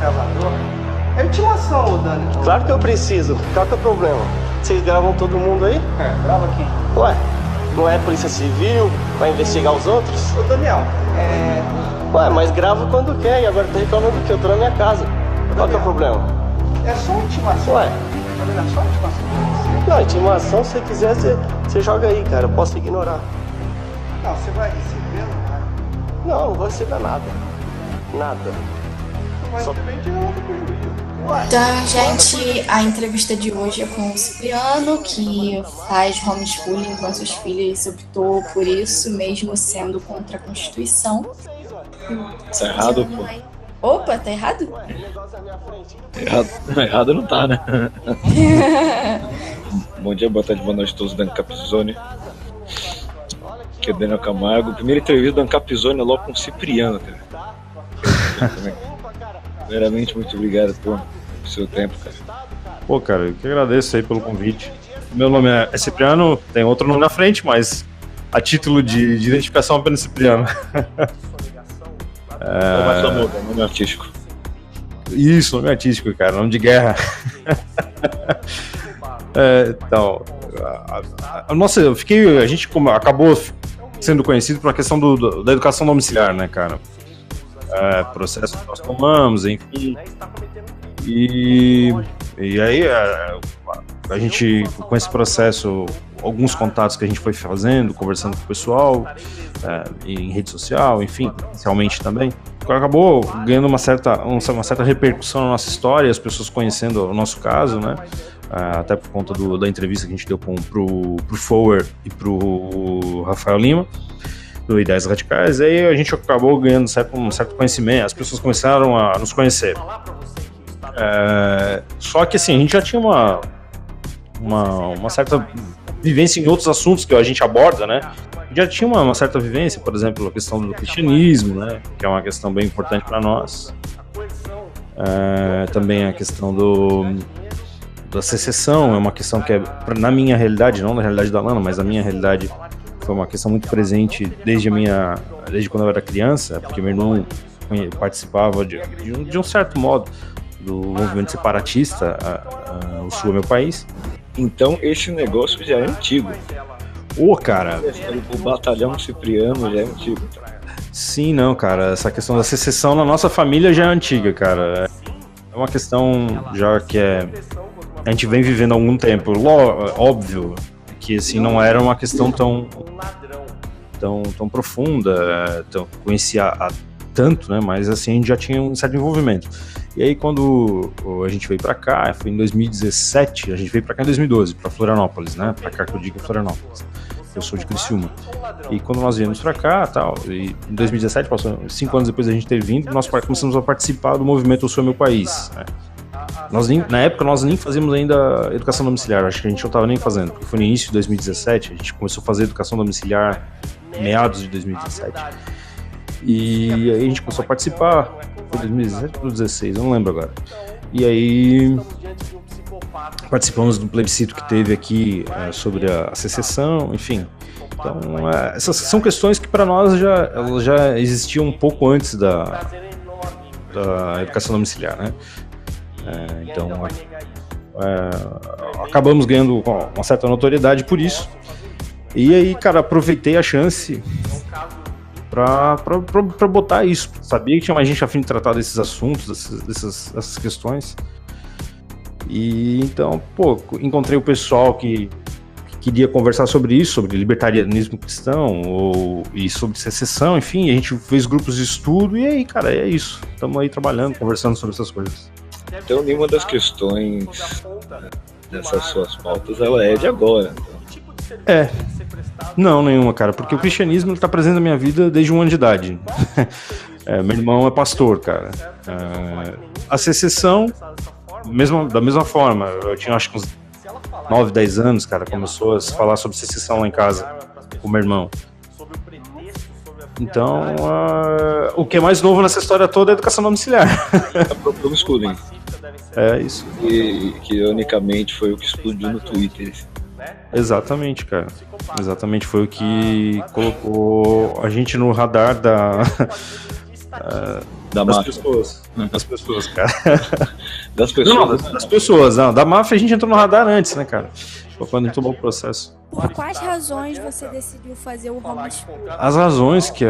gravador. É intimação, Dani. Claro que eu preciso. Qual que é o problema? Vocês gravam todo mundo aí? Grava aqui. Ué, não é polícia civil? Vai investigar os outros? Ô, Daniel, Ué, mas gravo quando quer e agora tá reclamando que eu tô na minha casa. Qual que é o problema? é só intimação. Ué, Tá vendo? É só intimação. não, intimação, se você quiser, você joga aí, cara. Eu posso ignorar. Não, você vai receber, não vai? Não vou receber nada. Nada. Mas Só- também tem outra prejuízo. Então, gente, a entrevista de hoje é com o Cipriano, que faz homeschooling com seus filhos e optou por isso, mesmo sendo contra a Constituição. Tá errado, pô. Opa, tá errado? Errado não tá, né? Bom dia, boa tarde, boa noite a todos do Ancapizone. Aqui é o Daniel Camargo. Primeira entrevista do Ancapizone é logo com o Cipriano, cara. Primeiramente, muito obrigado pelo seu tempo, cara. Pô, cara, eu que agradeço aí pelo convite. Meu nome é Cipriano, tem outro nome na frente, mas a título de identificação apenas Cipriano. Mas famoso, nome artístico. Isso, nome artístico, cara, nome de guerra. Então, a gente acabou sendo conhecido por uma questão da educação domiciliar, né, cara? Processo que nós tomamos, enfim. E aí a gente, com esse processo, alguns contatos que a gente foi fazendo, conversando com o pessoal, em rede social, enfim, inicialmente também, acabou ganhando uma certa repercussão na nossa história, as pessoas conhecendo o nosso caso, né? Até por conta da entrevista que a gente deu pro Fower e pro Rafael Lima, do Ideias Radicais. Aí a gente acabou ganhando um certo conhecimento, as pessoas começaram a nos conhecer. Só que assim, a gente já tinha uma certa vivência em outros assuntos que a gente aborda, né? Já tinha uma certa vivência, por exemplo, a questão do cristianismo, né? Que é uma questão bem importante para nós. Também a questão da secessão é uma questão que na minha realidade, não na realidade da Lana, mas na minha realidade foi uma questão muito presente desde quando eu era criança, porque meu irmão participava de um certo modo do movimento separatista, o Sul é meu país. Então esse negócio já é antigo. Cara, O batalhão Cipriano já é antigo. sim, não, cara, essa questão da secessão na nossa família já é antiga, cara. É uma questão já que a gente vem vivendo há algum tempo. Óbvio que assim, não era uma questão tão profunda, conhecia tanto, né? Mas assim, a gente já tinha um certo envolvimento. E aí quando a gente veio pra cá, foi em 2017, a gente veio pra cá em 2012, pra Florianópolis, né? Pra cá que eu digo Florianópolis. Eu sou de Criciúma. E quando nós viemos pra cá, e em 2017, passou 5 anos depois da gente ter vindo, nós começamos a participar do movimento Eu Sou Meu País, né? Na época nós nem fazíamos ainda educação domiciliar, acho que a gente não estava nem fazendo, porque foi no início de 2017, a gente começou a fazer educação domiciliar meados de 2017. E aí a gente começou a participar, foi 2017 ou 2016, eu não lembro agora. E aí participamos do plebiscito que teve aqui sobre a secessão, enfim. Então essas são questões que para nós elas já existiam um pouco antes da educação domiciliar, né? Então acabamos ganhando uma certa notoriedade por isso. E aí, cara, aproveitei a chance pra botar isso. Sabia que tinha mais gente a fim de tratar desses assuntos, dessas questões. E então, encontrei o pessoal que queria conversar sobre isso, sobre libertarianismo cristão e sobre secessão, enfim. A gente fez grupos de estudo e aí, cara, é isso. Estamos aí trabalhando, conversando sobre essas coisas. Então nenhuma das questões dessas suas pautas ela é de agora. Não, nenhuma, cara, porque o cristianismo está presente na minha vida desde 1 ano de idade. Meu irmão é pastor, cara. A secessão, da mesma forma, eu tinha acho que uns 9, 10 anos, cara, começou a se falar sobre secessão lá em casa com meu irmão. Então, o que é mais novo nessa história toda é a educação domiciliar. A homeschooling. É isso. E que ironicamente foi o que explodiu no Twitter. Exatamente, cara. Exatamente, foi o que colocou a gente no radar Da Das máfia. pessoas. Das pessoas, cara. Das Não, pessoas. das pessoas. Não, da máfia a gente entrou no radar antes, né, cara? Foi quando a gente tomou o processo. Por quais razões você decidiu fazer o homeschooling? As razões que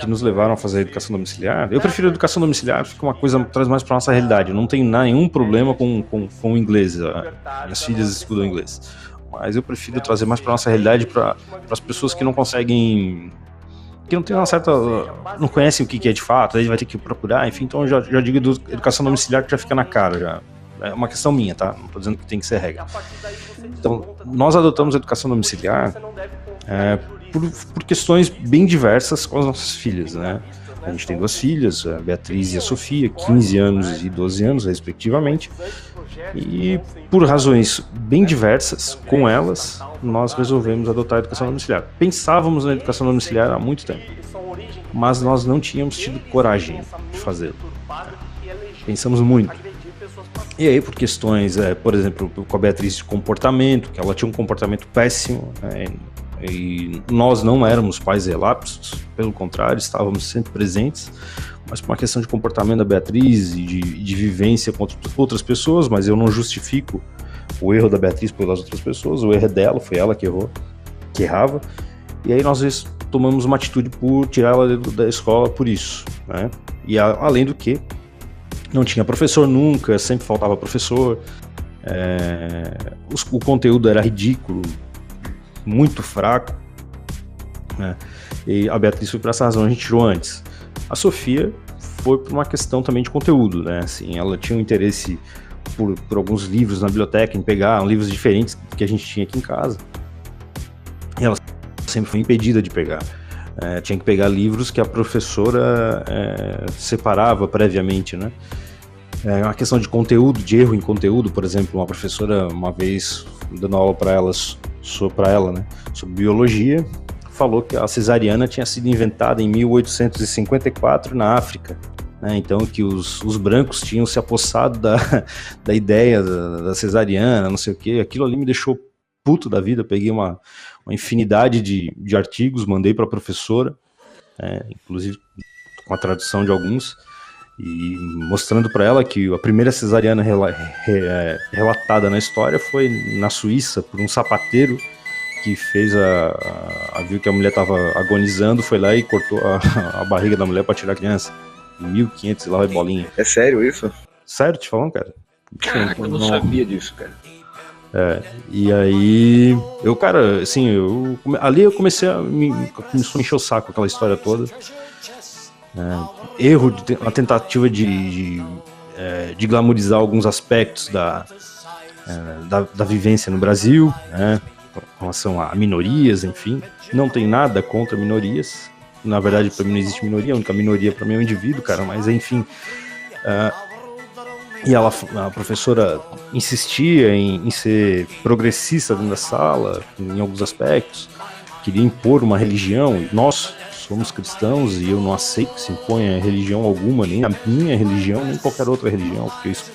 nos levaram a fazer a educação domiciliar, eu prefiro a educação domiciliar, fica uma coisa que traz mais para nossa realidade. Eu não tenho nenhum problema com o inglês. Minhas filhas estudam inglês. Mas eu prefiro trazer mais para nossa realidade, para as pessoas que não conseguem, que não tem uma certa, não conhecem o que é de fato, aí vai ter que procurar, enfim. Então eu já digo educação domiciliar que já fica na cara, já. É uma questão minha, tá? Não tô dizendo que tem que ser regra. Então, nós adotamos a educação domiciliar por questões bem diversas com as nossas filhas, né? A gente tem 2 filhas, a Beatriz e a Sofia, 15 anos e 12 anos, respectivamente. E por razões bem diversas com elas, nós resolvemos adotar a educação domiciliar. Pensávamos na educação domiciliar há muito tempo, mas nós não tínhamos tido coragem de fazê-lo. Pensamos muito. E aí, por questões, por exemplo, com a Beatriz de comportamento, que ela tinha um comportamento péssimo, né, e nós não éramos pais relapsos, pelo contrário, estávamos sempre presentes, mas por uma questão de comportamento da Beatriz e de vivência com outras pessoas, mas eu não justifico o erro da Beatriz pelas outras pessoas, o erro é dela, foi ela que errou, que errava, e aí nós tomamos uma atitude por tirar ela da escola por isso, né? E além do que, não tinha professor nunca, sempre faltava professor, o conteúdo era ridículo, muito fraco, né? E a Beatriz foi por essa razão, a gente tirou antes. A Sofia foi por uma questão também de conteúdo, né? Assim, ela tinha um interesse por alguns livros na biblioteca, em pegar livros diferentes que a gente tinha aqui em casa, e ela sempre foi impedida de pegar. Tinha que pegar livros que a professora separava previamente, né? Uma questão de conteúdo, de erro em conteúdo, por exemplo, uma professora, uma vez, dando aula para ela, né, sobre biologia, falou que a cesariana tinha sido inventada em 1854 na África, né? Então que os brancos tinham se apossado da ideia da cesariana, não sei o que. Aquilo ali me deixou puto da vida. Peguei uma infinidade de artigos, mandei para a professora, inclusive com a tradução de alguns, e mostrando para ela que a primeira cesariana relatada na história foi na Suíça, por um sapateiro que fez viu que a mulher estava agonizando, foi lá e cortou a barriga da mulher para tirar a criança. 1500 e lá vai bolinha. É sério isso? Sério, te falando, cara? Caraca, eu não sabia disso, cara. E aí, cara, assim, ali eu comecei começou a encher o saco aquela história toda. Erro, uma tentativa de glamourizar alguns aspectos da vivência no Brasil, né, com relação a minorias, enfim. Não tem nada contra minorias. Na verdade, para mim não existe minoria, a única minoria para mim é o indivíduo, cara, mas enfim. E a professora insistia em ser progressista dentro da sala, em alguns aspectos, queria impor uma religião, e nós somos cristãos e eu não aceito que se imponha religião alguma, nem a minha religião, nem qualquer outra religião, porque isso,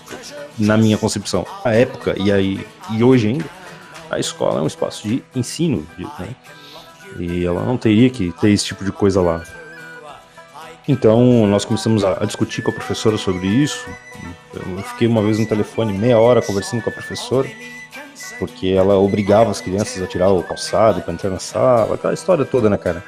na minha concepção, na época e hoje ainda, a escola é um espaço de ensino, né? E ela não teria que ter esse tipo de coisa lá. Então nós começamos a discutir com a professora sobre isso. Eu fiquei uma vez no telefone meia hora conversando com a professora, porque ela obrigava as crianças a tirar o calçado para entrar na sala, aquela história toda, né, cara,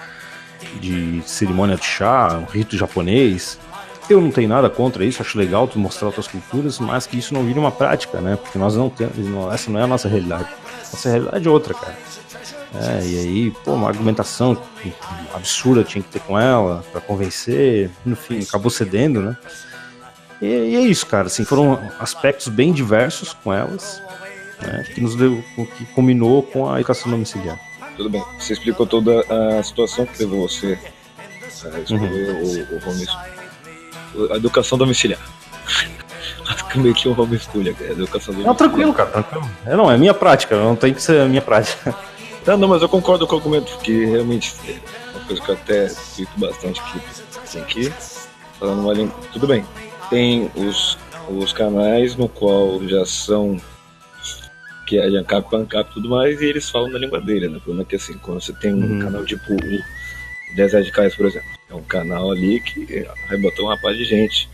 de cerimônia de chá, um rito japonês. Eu não tenho nada contra isso, acho legal tu mostrar outras culturas, mas que isso não vire uma prática, né, porque nós não temos, essa não é a nossa realidade. Nossa realidade é outra, cara. E aí, uma argumentação absurda tinha que ter com ela para convencer, no fim, acabou cedendo, né? E é isso, cara, assim, foram aspectos bem diversos com elas, né, que combinou com a educação domiciliar. Tudo bem, você explicou toda a situação que levou você a escolher o homeschooling. A educação domiciliar. Meio que um homeschooling, a educação domiciliar. Não, tranquilo, cara, tranquilo. É minha prática, não tem que ser a minha prática. Não, mas eu concordo com o argumento, porque realmente é uma coisa que eu até cito bastante aqui, falando uma língua. Tudo bem, tem os canais no qual já são, que é Ancap, Pancap e tudo mais, e eles falam na língua dele, né? O problema é que assim, quando você tem um canal tipo 10 radicais, por exemplo. É um canal ali que arrebatou uma paz de gente.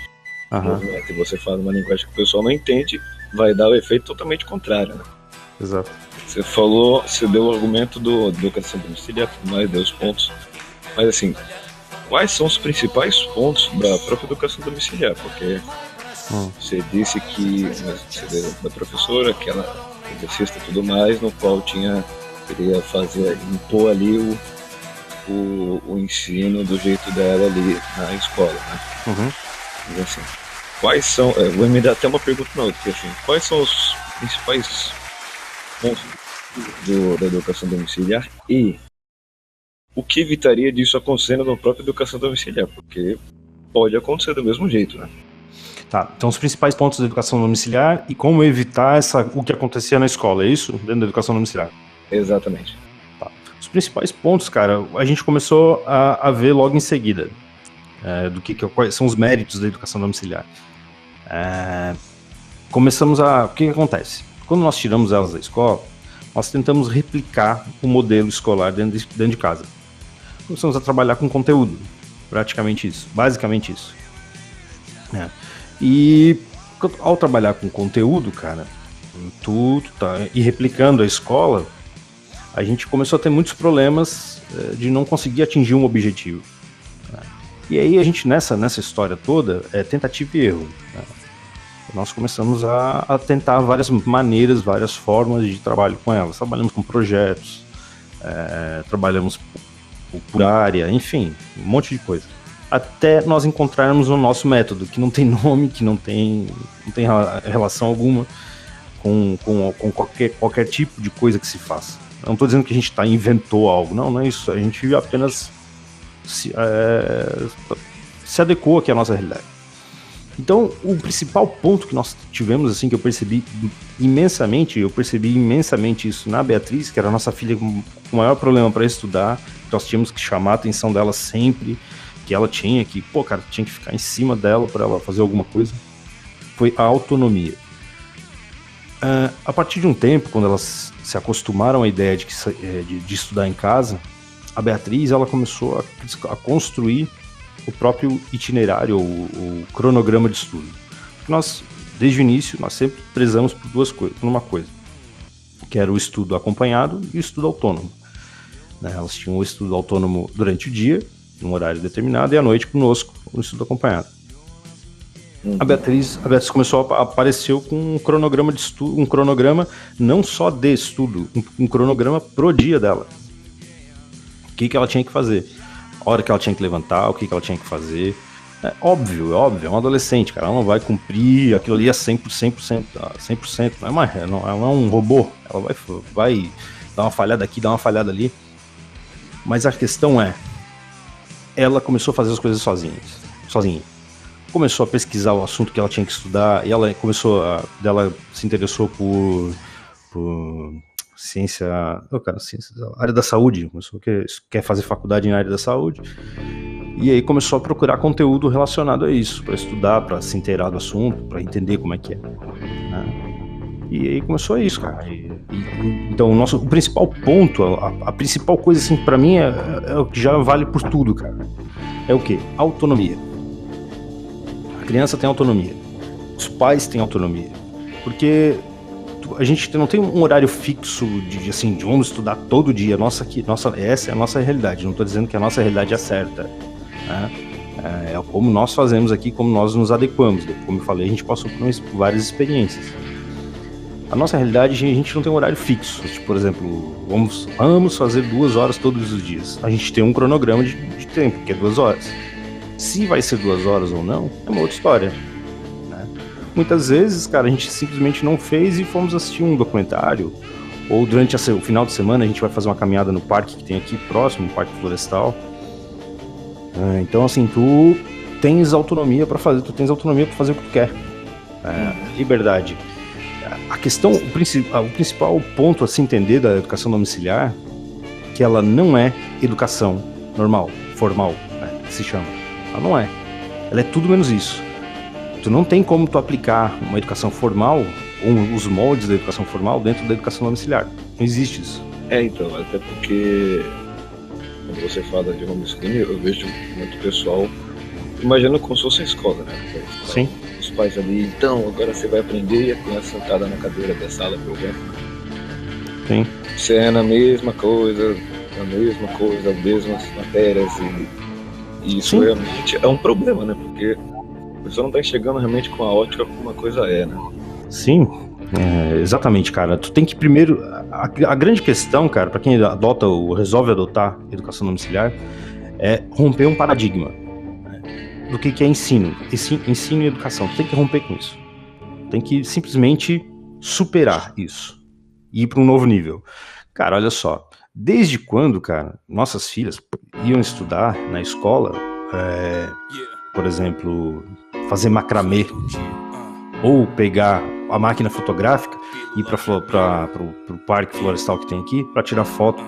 E você fala uma linguagem que o pessoal não entende, vai dar o efeito totalmente contrário, né? Exato. Você deu o argumento do educação domiciliar, mais deu os pontos. Mas assim, quais são os principais pontos da própria educação domiciliar? Porque você disse que você deu da professora, que ela é progressista e tudo mais, no qual queria impor ali o ensino do jeito dela ali na escola, né? Mas assim, quais são, vou emendar até uma pergunta na outra, assim, quais são os principais pontos da educação domiciliar e o que evitaria disso acontecendo na própria educação domiciliar? Porque pode acontecer do mesmo jeito, né? Tá, então os principais pontos da educação domiciliar e como evitar o que acontecia na escola, é isso? Dentro da educação domiciliar? Exatamente. Tá. Os principais pontos, cara, a gente começou a ver logo em seguida quais são os méritos da educação domiciliar. O que acontece? Quando nós tiramos elas da escola, nós tentamos replicar o modelo escolar dentro de casa. Começamos a trabalhar com conteúdo, praticamente isso, basicamente isso. E ao trabalhar com conteúdo, cara, e replicando a escola, a gente começou a ter muitos problemas de não conseguir atingir um objetivo. E aí a gente, nessa história toda, tentativa e erro. Nós começamos a tentar várias maneiras, várias formas de trabalho com elas. Trabalhamos com projetos, trabalhamos por área, enfim, um monte de coisa. Até nós encontrarmos o nosso método, que não tem nome, que não tem relação alguma com qualquer tipo de coisa que se faça. Eu não estou dizendo que a gente inventou algo, não é isso. A gente apenas se adequou aqui à nossa realidade. Então, o principal ponto que nós tivemos, assim, que eu percebi imensamente isso na Beatriz, que era a nossa filha com o maior problema para estudar, nós tínhamos que chamar a atenção dela sempre, que ela tinha que ficar em cima dela para ela fazer alguma coisa, foi a autonomia. A partir de um tempo, quando elas se acostumaram à ideia de estudar em casa, a Beatriz ela começou a construir o próprio itinerário, o cronograma de estudo. Porque nós, desde o início, nós sempre prezamos por uma coisa, que era o estudo acompanhado e o estudo autônomo. Elas tinham o estudo autônomo durante o dia, num horário determinado, e à noite conosco, o estudo acompanhado. A Beatriz apareceu com um cronograma de estudo, um cronograma não só de estudo, um cronograma pro dia dela. O que ela tinha que fazer, a hora que ela tinha que levantar, o que ela tinha que fazer. É óbvio, é uma adolescente, cara, ela não vai cumprir aquilo ali a 100%, não é um robô, ela vai dar uma falhada aqui, dar uma falhada ali. Mas a questão ela começou a fazer as coisas sozinha. Começou a pesquisar o assunto que ela tinha que estudar, e ela se interessou por ciência da área da saúde, quer fazer faculdade na área da saúde, e aí começou a procurar conteúdo relacionado a isso, para estudar, para se inteirar do assunto, para entender como é que é, né? E aí começou isso, cara. Então o principal ponto, a principal coisa assim para mim é o que já vale por tudo, cara. É o quê? Autonomia. A criança tem autonomia, os pais têm autonomia, porque a gente não tem um horário fixo de vamos estudar todo dia. Essa é a nossa realidade. Não estou dizendo que a nossa realidade é certa, né? É como nós fazemos aqui, como nós nos adequamos. Como eu falei, a gente passou por várias experiências. A nossa realidade, a gente não tem um horário fixo. Tipo, por exemplo, vamos fazer 2 horas todos os dias. A gente tem um cronograma de tempo, que é 2 horas. Se vai ser 2 horas ou não, é uma outra história. Muitas vezes, cara, a gente simplesmente não fez e fomos assistir um documentário, ou durante o final de semana a gente vai fazer uma caminhada no parque que tem aqui próximo, no Parque Florestal. Então, assim, tu tens autonomia para fazer, o que tu quer. Liberdade. A questão, o principal ponto a se entender da educação domiciliar, que ela não é educação normal, formal, que se chama. Ela não é. Ela é tudo menos isso. Tu não tem como tu aplicar uma educação formal, ou os moldes da educação formal dentro da educação domiciliar. Não existe isso. Então, até porque quando você fala de homeschooling, eu vejo muito pessoal imaginando como se fosse a escola, né? Sim. Os pais ali, então, agora você vai aprender e a criança sentada na cadeira da sala, por exemplo. Sim. Você é na mesma coisa, as mesmas matérias e isso Sim. realmente é um problema, né? Porque a pessoa não tá enxergando realmente com a ótica como uma coisa é, né? Sim, exatamente, cara. Tu tem que primeiro. A grande questão, cara, pra quem resolve adotar educação domiciliar, é romper um paradigma, né, do que é ensino. Ensino e educação. Tu tem que romper com isso. Tem que simplesmente superar isso. E ir pra um novo nível. Cara, olha só. Desde quando, cara, nossas filhas iam estudar na escola, por exemplo, fazer macramê, ou pegar a máquina fotográfica e ir pro parque florestal que tem aqui para tirar foto,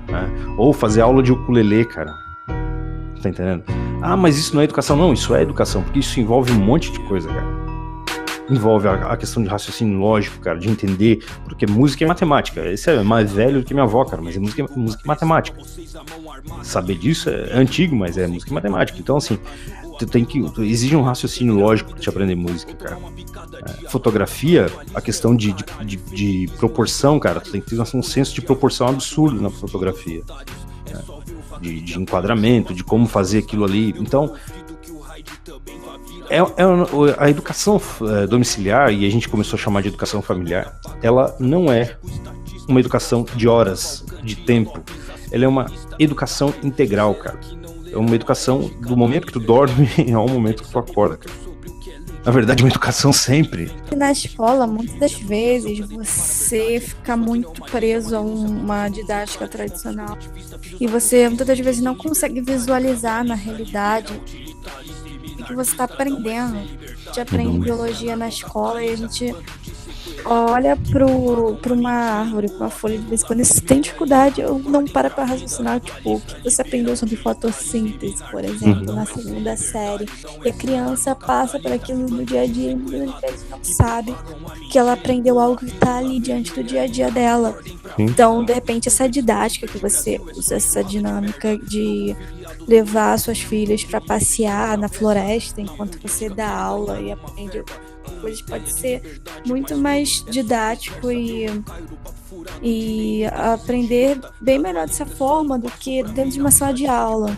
né? Ou fazer aula de ukulele, cara. Tá entendendo? Ah, mas isso não é educação. Não, isso é educação, porque isso envolve um monte de coisa, cara. Envolve a questão de raciocínio lógico, cara, de entender, porque música é matemática. Esse é mais velho do que minha avó, cara, mas música é matemática. Saber disso é antigo, mas é música e matemática. Então, assim, exige um raciocínio lógico pra te aprender música, cara. Fotografia, a questão de proporção, cara, tu tem que ter um senso de proporção absurdo na fotografia, né? De enquadramento, de como fazer aquilo ali. Então, a educação domiciliar, e a gente começou a chamar de educação familiar, ela não é uma educação de horas, de tempo. Ela é uma educação integral, cara. É uma educação do momento que tu dorme ao momento que tu acorda, cara. Na verdade, uma educação sempre. Na escola, muitas das vezes, você fica muito preso a uma didática tradicional. E você, muitas das vezes, não consegue visualizar na realidade o que você está aprendendo. A gente aprende biologia na escola e a gente olha para uma árvore, para uma folha, de vez em quando você tem dificuldade, eu não para raciocinar, tipo, o que você aprendeu sobre fotossíntese, por exemplo, na segunda série. E a criança passa por aquilo no dia a dia e muitas vezes não sabe que ela aprendeu algo que está ali diante do dia a dia dela. Então, de repente, essa didática que você usa, essa dinâmica de levar suas filhas para passear na floresta enquanto você dá aula e aprende coisas, pode ser muito mais didático e aprender bem melhor dessa forma do que dentro de uma sala de aula.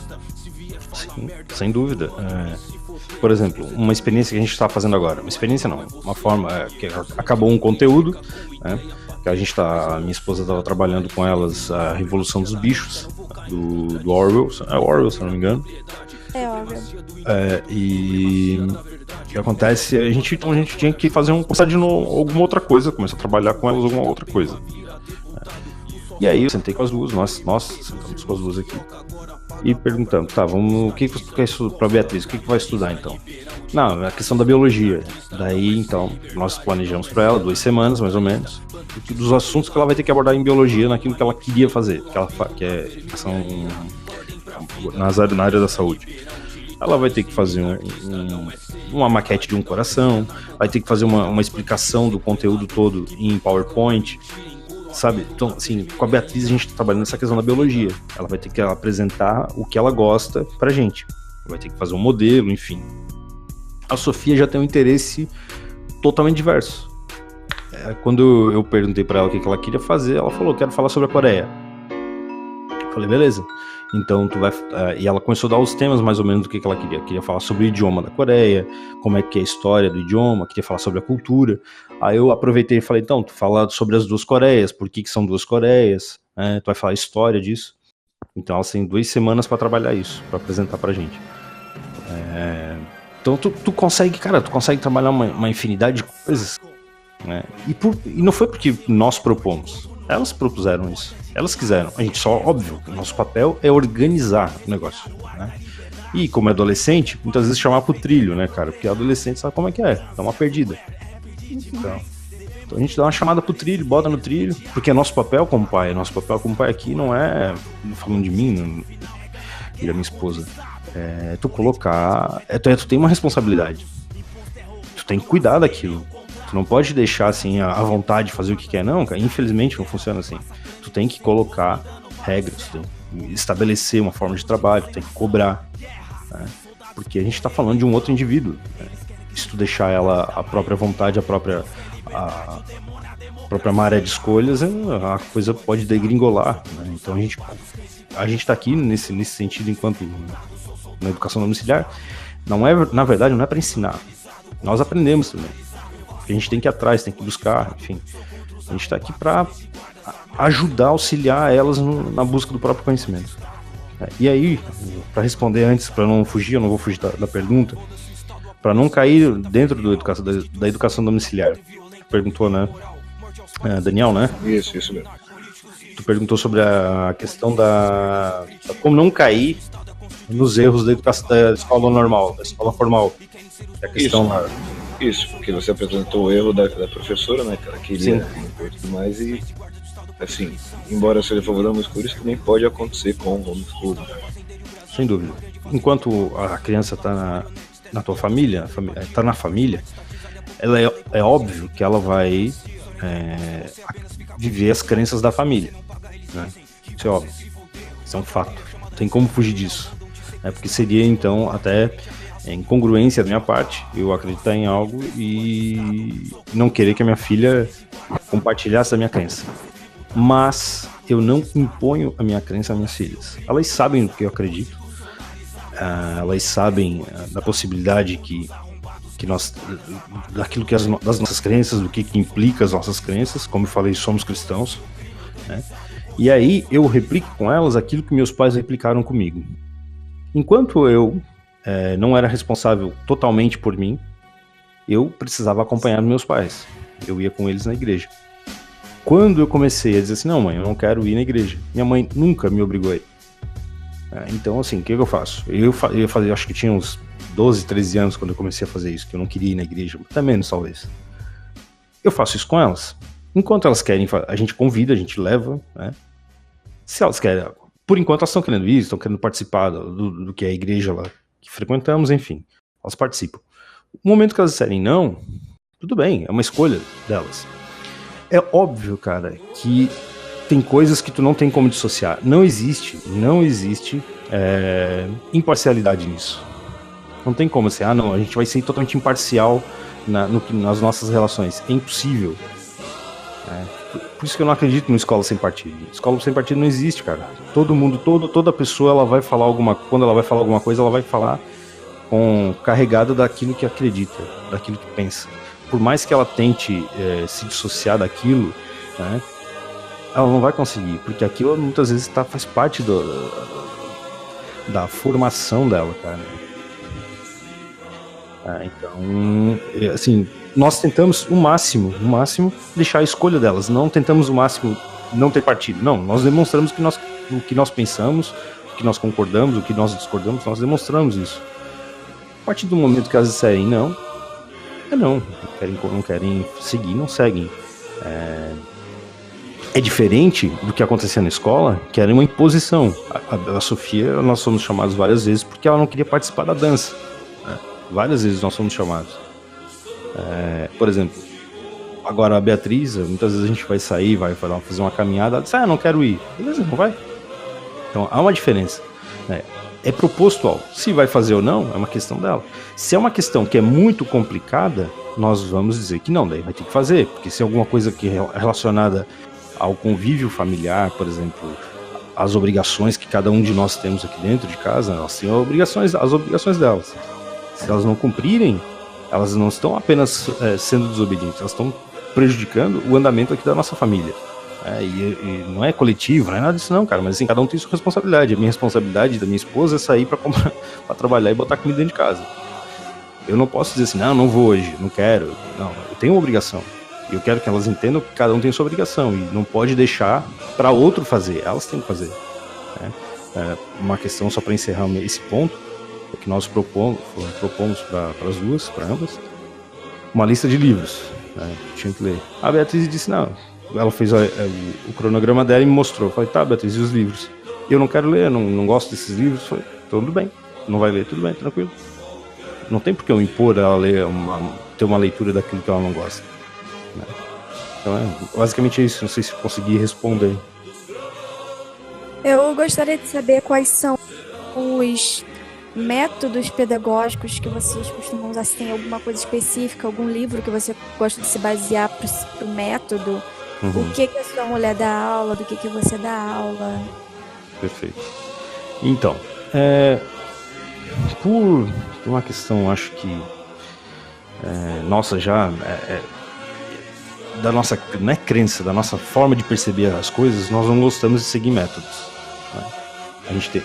Sim, sem dúvida. Por exemplo, uma experiência que a gente está fazendo agora, uma experiência não, uma forma que acabou um conteúdo, né, que minha esposa estava trabalhando com elas, a Revolução dos Bichos, do Orwell, se eu não me engano. É Orwell. E o que acontece, a gente tinha que fazer começar de novo, alguma outra coisa, começar a trabalhar com elas alguma outra coisa. E aí eu sentei com as duas, nós sentamos com as duas aqui e perguntamos, tá, o que tu quer estudar pra Beatriz, o que vai estudar então? Não, a questão da biologia. Daí então nós planejamos para ela 2 semanas mais ou menos dos assuntos que ela vai ter que abordar em biologia, naquilo que ela queria fazer, que é educação na área da saúde. Ela vai ter que fazer uma maquete de um coração, vai ter que fazer uma explicação do conteúdo todo em PowerPoint, sabe? Então, assim, com a Beatriz a gente tá trabalhando nessa questão da biologia. Ela vai ter que apresentar o que ela gosta pra gente. Vai ter que fazer um modelo, enfim. A Sofia já tem um interesse totalmente diverso. Quando eu perguntei pra ela o que ela queria fazer, ela falou, quero falar sobre a Coreia. Eu falei, beleza. Então tu vai... E ela começou a dar os temas mais ou menos do que ela queria. Queria falar sobre o idioma da Coreia, como é que é a história do idioma, queria falar sobre a cultura. Aí eu aproveitei e falei, então, tu fala sobre as 2 Coreias, por que são 2 Coreias, tu vai falar a história disso. Então elas têm 2 semanas pra trabalhar isso, pra apresentar pra gente. Então tu consegue, cara, trabalhar uma infinidade de coisas, né? E não foi porque nós propomos, elas propuseram isso. Elas quiseram. A gente só, óbvio, o nosso papel é organizar o negócio, né? E como é adolescente, muitas vezes chamar pro trilho, né, cara? Porque adolescente sabe como é que é, dá uma perdida. Então a gente dá uma chamada pro trilho, bota no trilho, porque nosso papel como pai aqui não é, falando de mim e da minha esposa, tu colocar, tu tem uma responsabilidade. Tu tem que cuidar daquilo. Tu não pode deixar assim à vontade de fazer o que quer, não, cara. Infelizmente não funciona assim. Tu tem que colocar regras, estabelecer uma forma de trabalho, tem que cobrar, né? Porque a gente está falando de um outro indivíduo, né? Se tu deixar ela a própria vontade, a própria maré de escolhas, a coisa pode degringolar, né? Então a gente está aqui nesse sentido enquanto na educação domiciliar, na verdade não é para ensinar, nós aprendemos também, a gente tem que ir atrás, tem que buscar, enfim, a gente está aqui para ajudar, auxiliar elas na busca do próprio conhecimento. E aí, para responder antes, para não fugir, eu não vou fugir da pergunta, para não cair dentro da educação domiciliar, perguntou, né, Daniel, né? Isso mesmo. Tu perguntou sobre a questão da como não cair nos erros da educação da escola normal, da escola formal. A questão lá. Isso, porque você apresentou o erro da professora, né, que ela queria e tudo mais, e assim, embora seja favorável ao homeschooling, isso também pode acontecer com o homeschooling. Sem dúvida. Enquanto a criança está na tua família, está na família, ela é óbvio que ela vai viver as crenças da família, né? Isso é óbvio, isso é um fato, não tem como fugir disso, né? Porque seria então até incongruência da minha parte eu acreditar em algo e não querer que a minha filha compartilhasse a minha crença. Mas eu não imponho a minha crença às minhas filhas. Elas sabem do que eu acredito, elas sabem da possibilidade daquilo que das nossas crenças, do que implica as nossas crenças. Como eu falei, somos cristãos, né? E aí eu replico com elas aquilo que meus pais replicaram comigo. Enquanto eu não era responsável totalmente por mim, eu precisava acompanhar meus pais. Eu ia com eles na igreja. Quando eu comecei a dizer assim, não mãe, eu não quero ir na igreja, minha mãe nunca me obrigou a ir. Então assim, o que eu faço? Eu acho que tinha uns 12, 13 anos quando eu comecei a fazer isso, que eu não queria ir na igreja, até menos talvez. Eu faço isso com elas. Enquanto elas querem, a gente convida, a gente leva, né? Se elas querem, por enquanto elas estão querendo ir, estão querendo participar do que é a igreja lá que frequentamos, enfim, elas participam. No momento que elas disserem não, tudo bem, é uma escolha delas. É óbvio, cara, que tem coisas que tu não tem como dissociar. Não existe imparcialidade nisso. Não tem como assim, não, a gente vai ser totalmente imparcial nas nossas relações. É impossível. Por isso que eu não acredito no escola sem partido. Escola sem partido não existe, cara. Todo mundo, toda pessoa, ela vai falar quando ela vai falar alguma coisa, ela vai falar carregada daquilo que acredita, daquilo que pensa. Por mais que ela tente se dissociar daquilo, né, ela não vai conseguir, porque aquilo muitas vezes faz parte da formação dela, cara. Então, assim, nós tentamos o máximo deixar a escolha delas, não tentamos o máximo não ter partido, não, nós demonstramos o que nós pensamos, o que nós concordamos, o que nós discordamos, nós demonstramos isso. A partir do momento que elas disserem não, não querem seguir, não seguem. É diferente do que acontecia na escola, que era uma imposição. A Sofia, nós fomos chamados várias vezes porque ela não queria participar da dança, né? Várias vezes nós fomos chamados. Por exemplo, agora a Beatriz, muitas vezes a gente vai sair, vai fazer uma caminhada, ela diz, não quero ir. Beleza, não vai. Então há uma diferença, né? É proposto. Se vai fazer ou não, é uma questão dela. Se é uma questão que é muito complicada, nós vamos dizer que não, daí vai ter que fazer, porque se é alguma coisa que é relacionada ao convívio familiar, por exemplo, as obrigações que cada um de nós temos aqui dentro de casa, nós temos as obrigações delas. Se elas não cumprirem, elas não estão apenas sendo desobedientes, elas estão prejudicando o andamento aqui da nossa família. E não é coletivo, não é nada disso não, cara, mas assim, cada um tem sua responsabilidade. A minha responsabilidade da minha esposa é sair para trabalhar e botar comida dentro de casa. Eu não posso dizer assim, não vou hoje, não quero. Não, eu tenho uma obrigação. E eu quero que elas entendam que cada um tem sua obrigação e não pode deixar para outro fazer, elas têm que fazer. Uma questão só para encerrar esse ponto, é que nós propomos para as duas, para ambas, uma lista de livros, né, que tinha que ler. A Beatriz disse, não, ela fez o cronograma dela e me mostrou. Eu falei, tá, Beatriz, e os livros? Eu não quero ler, não gosto desses livros. Eu falei, tudo bem, não vai ler, tudo bem, tranquilo. Não tem por que eu impor ela ter uma leitura daquilo que ela não gosta, né? Então basicamente é isso, não sei se consegui responder. Eu gostaria de saber quais são os métodos pedagógicos que vocês costumam usar, se tem alguma coisa específica, algum livro que você gosta de se basear para o método, o que a sua mulher dá aula, do que você dá aula. Perfeito. Então, por uma questão, acho que nossa, já da nossa, não é crença, da nossa forma de perceber as coisas, nós não gostamos de seguir métodos, né?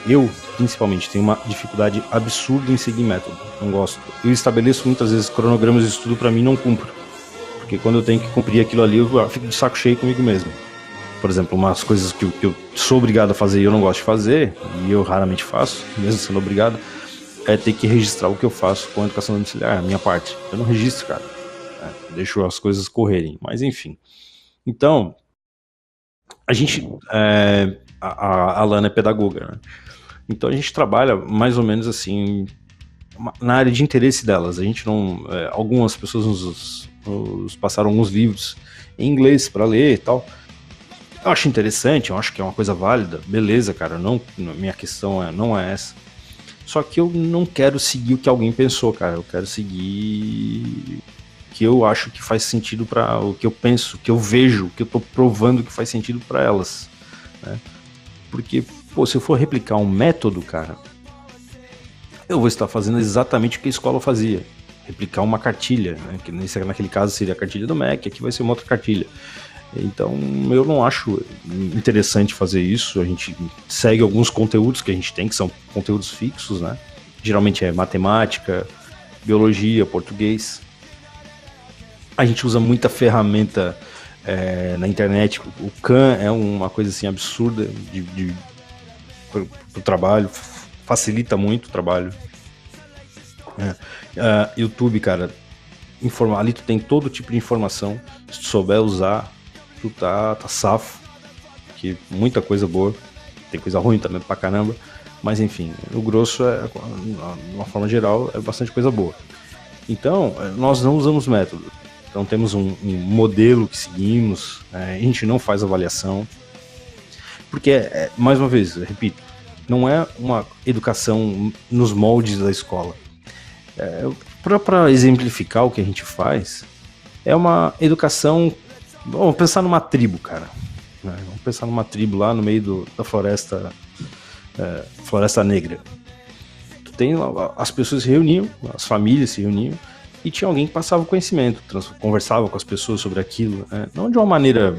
Eu, principalmente, tenho uma dificuldade absurda em seguir método. Não gosto. Eu estabeleço muitas vezes cronogramas de estudo, para mim não cumpro. Porque quando eu tenho que cumprir aquilo ali, eu fico de saco cheio comigo mesmo. Por exemplo, umas coisas que eu sou obrigado a fazer e eu não gosto de fazer, e eu raramente faço, mesmo sendo obrigado, é ter que registrar o que eu faço com a educação domiciliar, a minha parte. Eu não registro, cara. Deixo as coisas correrem. Mas, enfim. Então, a gente... A Alana é pedagoga, né? Então a gente trabalha mais ou menos assim na área de interesse delas. A gente não, algumas pessoas nos passaram alguns livros em inglês para ler e tal. Eu acho interessante, eu acho que é uma coisa válida, beleza, cara. Minha questão não é essa. Só que eu não quero seguir o que alguém pensou, cara. Eu quero seguir o que eu acho que faz sentido para o que eu penso, o que eu vejo, o que eu tô provando que faz sentido para elas, né? Porque, se eu for replicar um método, cara, eu vou estar fazendo exatamente o que a escola fazia. Replicar uma cartilha, né? Que naquele caso seria a cartilha do MEC, aqui vai ser uma outra cartilha. Então, eu não acho interessante fazer isso. A gente segue alguns conteúdos que a gente tem, que são conteúdos fixos, né? Geralmente é matemática, biologia, português. A gente usa muita ferramenta na internet. O Khan é uma coisa assim absurda pro trabalho, facilita muito o trabalho. YouTube, cara, ali tu tem todo tipo de informação. Se tu souber usar, tu tá safo, que muita coisa boa, tem coisa ruim também pra caramba, mas enfim, o grosso de uma forma geral, é bastante coisa boa. Então, nós não usamos método. Então temos um modelo que seguimos, a gente não faz avaliação, porque, mais uma vez, eu repito, não é uma educação nos moldes da escola. Para exemplificar o que a gente faz, é uma educação, vamos pensar numa tribo, cara. Vamos pensar numa tribo lá no meio da floresta negra. Tu tem, as pessoas se reuniam, as famílias se reuniam, e tinha alguém que passava o conhecimento, conversava com as pessoas sobre aquilo, né? Não de uma maneira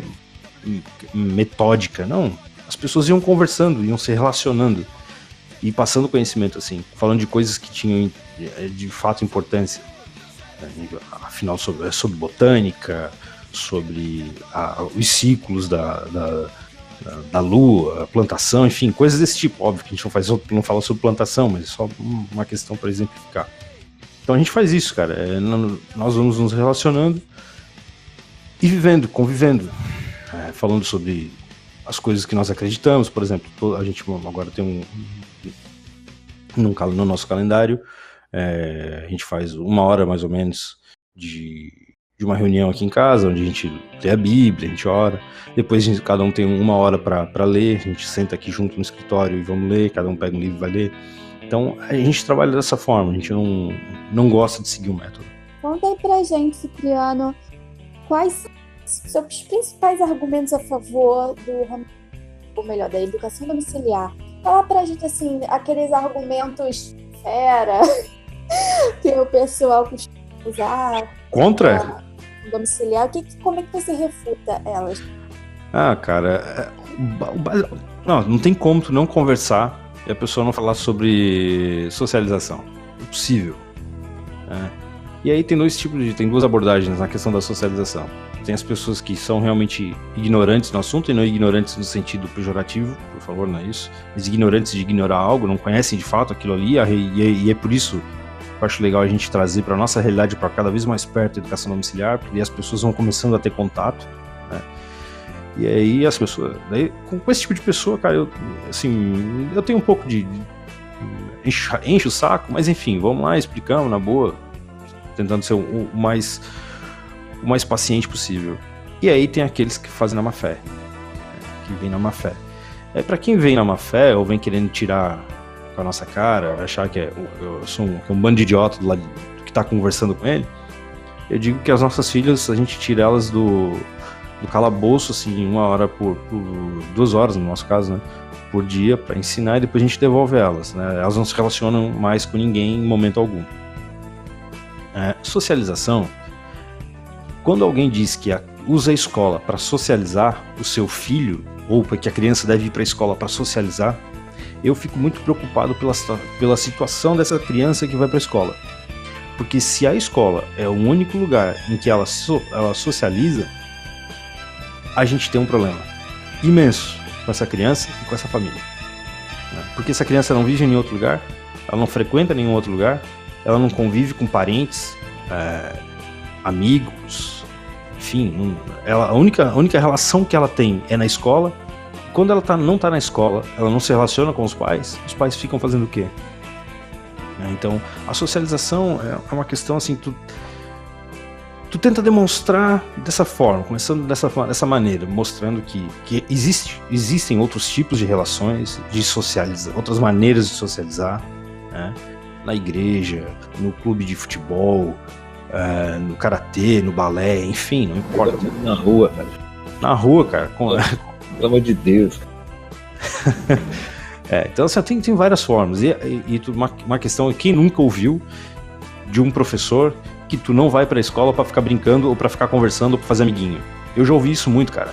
metódica, não. As pessoas iam conversando, iam se relacionando e passando conhecimento, assim, falando de coisas que tinham de fato importância. Afinal, sobre botânica, sobre os ciclos da lua, plantação, enfim, coisas desse tipo. Óbvio que a gente não fala sobre plantação, mas é só uma questão para exemplificar. Então a gente faz isso, cara. Nós vamos nos relacionando e vivendo, falando sobre as coisas que nós acreditamos. Por exemplo, a gente agora tem no nosso calendário, a gente faz 1 hora mais ou menos de uma reunião aqui em casa, onde a gente lê a Bíblia, a gente ora. Depois cada um tem 1 hora para ler, a gente senta aqui junto no escritório e vamos ler, cada um pega um livro e vai ler. Então, a gente trabalha dessa forma, a gente não gosta de seguir o método. Conta aí pra gente, Cipriano, quais são os principais argumentos a favor da educação domiciliar? Fala pra gente, assim, aqueles argumentos fera que o pessoal costuma usar. Contra? Domiciliar, como é que você refuta elas? Cara, não tem como tu não conversar e a pessoa não falar sobre socialização. Impossível. E aí tem duas abordagens na questão da socialização. Tem as pessoas que são realmente ignorantes no assunto, e não ignorantes no sentido pejorativo, por favor, não é isso. Mas ignorantes de ignorar algo, não conhecem de fato aquilo ali, e é por isso que eu acho legal a gente trazer para a nossa realidade, para cada vez mais perto da educação domiciliar, porque as pessoas vão começando a ter contato, né? E aí as pessoas, com esse tipo de pessoa, cara, eu tenho um pouco de enche o saco, mas enfim, vamos lá, explicamos na boa, tentando ser o mais paciente possível. E aí tem aqueles que fazem na má fé, que vêm na má fé. Pra quem vem na má fé ou vem querendo tirar com a nossa cara, achar que eu sou um bando de idiota do lado que tá conversando com ele, eu digo que as nossas filhas, a gente tira elas do calabouço, assim, 1 hora por 2 horas, no nosso caso, né, por dia, para ensinar, e depois a gente devolve elas, né, elas não se relacionam mais com ninguém em momento algum. Socialização, quando alguém diz que usa a escola para socializar o seu filho, ou que a criança deve ir para a escola para socializar, eu fico muito preocupado pela situação dessa criança que vai para a escola. Porque se a escola é o único lugar em que ela socializa, a gente tem um problema imenso com essa criança e com essa família. Porque essa criança não vive em nenhum outro lugar, ela não frequenta nenhum outro lugar, ela não convive com parentes, amigos, enfim, a única relação que ela tem é na escola. Quando ela não está na escola, ela não se relaciona com os pais ficam fazendo o quê? Então, a socialização é uma questão assim, tu tenta demonstrar dessa forma, começando dessa maneira, mostrando que existem outros tipos de relações, de socializar, outras maneiras de socializar, né? Na igreja, no clube de futebol, no karatê, no balé, enfim, não importa. Na rua, cara. Na rua, cara. Pelo amor de Deus. Então assim, tem várias formas. E uma questão é, quem nunca ouviu de um professor que tu não vai pra escola pra ficar brincando ou pra ficar conversando ou pra fazer amiguinho? Eu já ouvi isso muito, cara.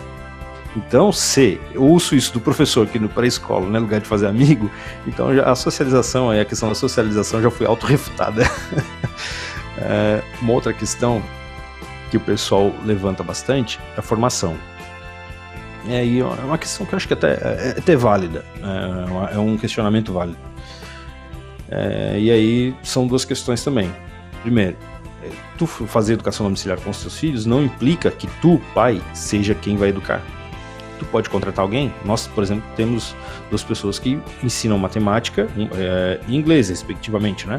Então, se eu ouço isso do professor que para a escola não é lugar de fazer amigo, então a socialização, a questão da socialização já foi autorrefutada. Uma outra questão que o pessoal levanta bastante é a formação. E é uma questão que eu acho que é até válida, é um questionamento válido. E aí são duas questões também. Primeiro, tu fazer educação domiciliar com os teus filhos não implica que tu, pai, seja quem vai educar. Tu pode contratar alguém. Nós, por exemplo, temos 2 pessoas que ensinam matemática e inglês, respectivamente, né?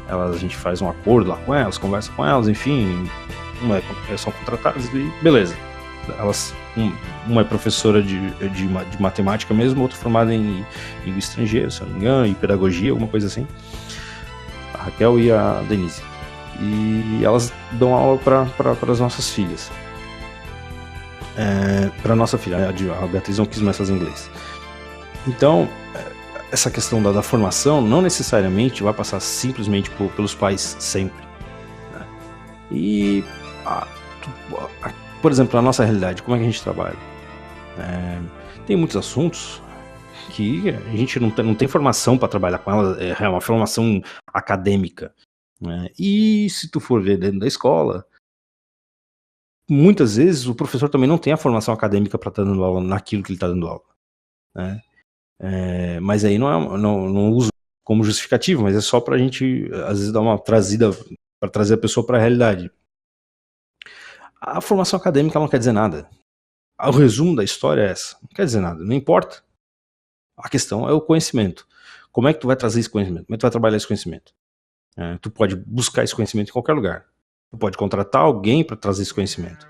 A gente faz um acordo lá com elas, conversa com elas, enfim, são contratadas e beleza. Uma é professora de matemática mesmo, outra formada em língua estrangeira, se eu não me engano, em pedagogia, alguma coisa assim. A Raquel e a Denise. E elas dão aula para as nossas filhas. Para nossa filha, a Beatriz não quis mais fazer inglês. Então, essa questão da formação não necessariamente vai passar simplesmente pelos pais sempre, né? E, por exemplo, na nossa realidade, como é que a gente trabalha? Tem muitos assuntos que a gente não tem formação para trabalhar com elas, é uma formação acadêmica, né? E se tu for ver dentro da escola, muitas vezes o professor também não tem a formação acadêmica para estar dando aula naquilo que ele está dando aula, né? Mas aí não uso como justificativo, mas é só para a gente, às vezes, dar uma trazida, para trazer a pessoa para a realidade. A formação acadêmica não quer dizer nada. O resumo da história é essa. Não quer dizer nada, não importa. A questão é o conhecimento. Como é que tu vai trazer esse conhecimento? Como é que tu vai trabalhar esse conhecimento? Tu pode buscar esse conhecimento em qualquer lugar. Tu pode contratar alguém para trazer esse conhecimento.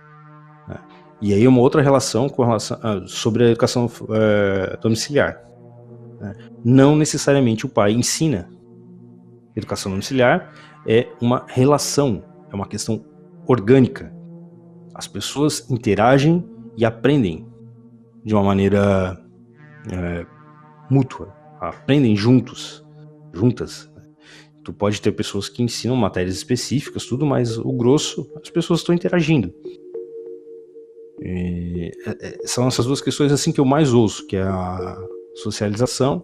E aí uma outra relação sobre a educação domiciliar. Não necessariamente o pai ensina. Educação domiciliar é uma relação, é uma questão orgânica. As pessoas interagem e aprendem de uma maneira mútua, aprendem juntas. Tu pode ter pessoas que ensinam matérias específicas, tudo, mas o grosso, as pessoas estão interagindo. São essas duas questões assim que eu mais ouço, que é a socialização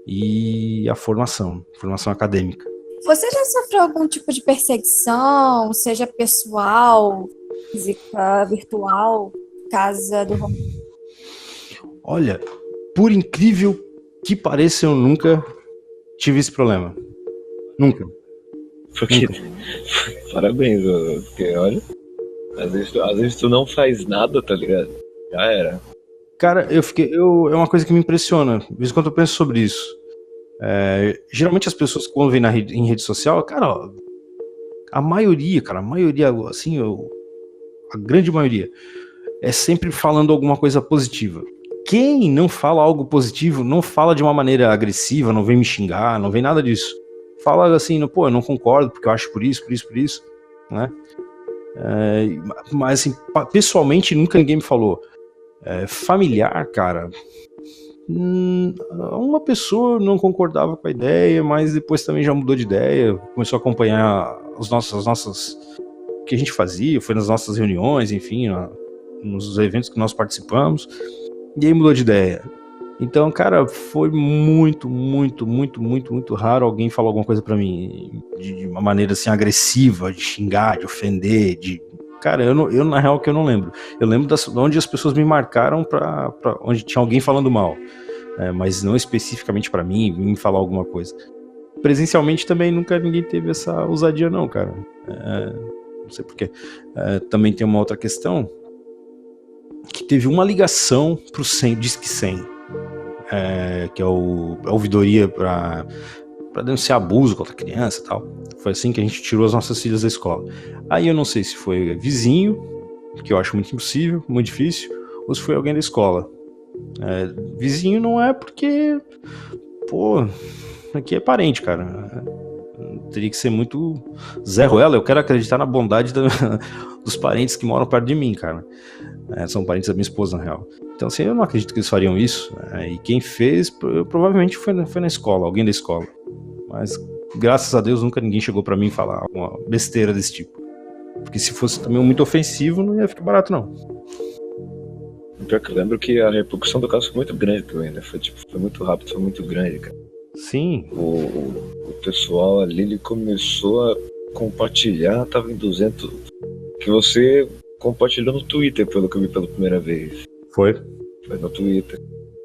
e a formação acadêmica. Você já sofreu algum tipo de perseguição, seja pessoal, física, virtual, casa do... Olha, por incrível que pareça, eu nunca tive esse problema. Nunca. Parabéns, porque olha, às vezes tu não faz nada, tá ligado? Já era. Cara, é uma coisa que me impressiona. De vez em quando eu penso sobre isso. Geralmente as pessoas quando vêm em rede social, cara, ó, a maioria, assim, a grande maioria, é sempre falando alguma coisa positiva. quem não fala algo positivo, não fala de uma maneira agressiva, não vem me xingar, não vem nada disso. Fala assim, pô, eu não concordo, porque eu acho por isso, né? Mas assim, pessoalmente nunca ninguém me falou. Familiar, cara, uma pessoa não concordava com a ideia, mas depois também já mudou de ideia, começou a acompanhar as nossas o que a gente fazia, foi nas nossas reuniões, enfim, nos eventos que nós participamos, e aí mudou de ideia. Então, cara, foi muito raro alguém falar alguma coisa pra mim de uma maneira assim agressiva, de xingar, de ofender, Cara, eu na real que eu não lembro. Eu lembro de onde as pessoas me marcaram pra onde tinha alguém falando mal, mas não especificamente pra mim, me falar alguma coisa. Presencialmente também nunca ninguém teve essa ousadia não, cara. Não sei porquê. Também tem uma outra questão, que teve uma ligação pro Disque 100, que é o ouvidoria pra denunciar abuso contra criança e tal. Foi assim que a gente tirou as nossas filhas da escola. Aí eu não sei se foi vizinho, que eu acho muito impossível, muito difícil, ou se foi alguém da escola. Vizinho não é porque, pô, aqui é parente, cara. Teria que ser muito Zé Ruela. Eu quero acreditar na bondade dos parentes que moram perto de mim, cara. São parentes da minha esposa, na real. Então, assim, eu não acredito que eles fariam isso. E quem fez, provavelmente foi na escola, alguém da escola. Mas, graças a Deus, nunca ninguém chegou pra mim falar uma besteira desse tipo. Porque se fosse também muito ofensivo, não ia ficar barato, não. Pior que eu lembro que a repercussão do caso foi muito grande também, né? Foi muito rápido, foi muito grande, cara. Sim. O pessoal ali, ele começou a compartilhar, tava em 200... Que você compartilhou no Twitter, pelo que eu vi pela primeira vez. Foi no Twitter.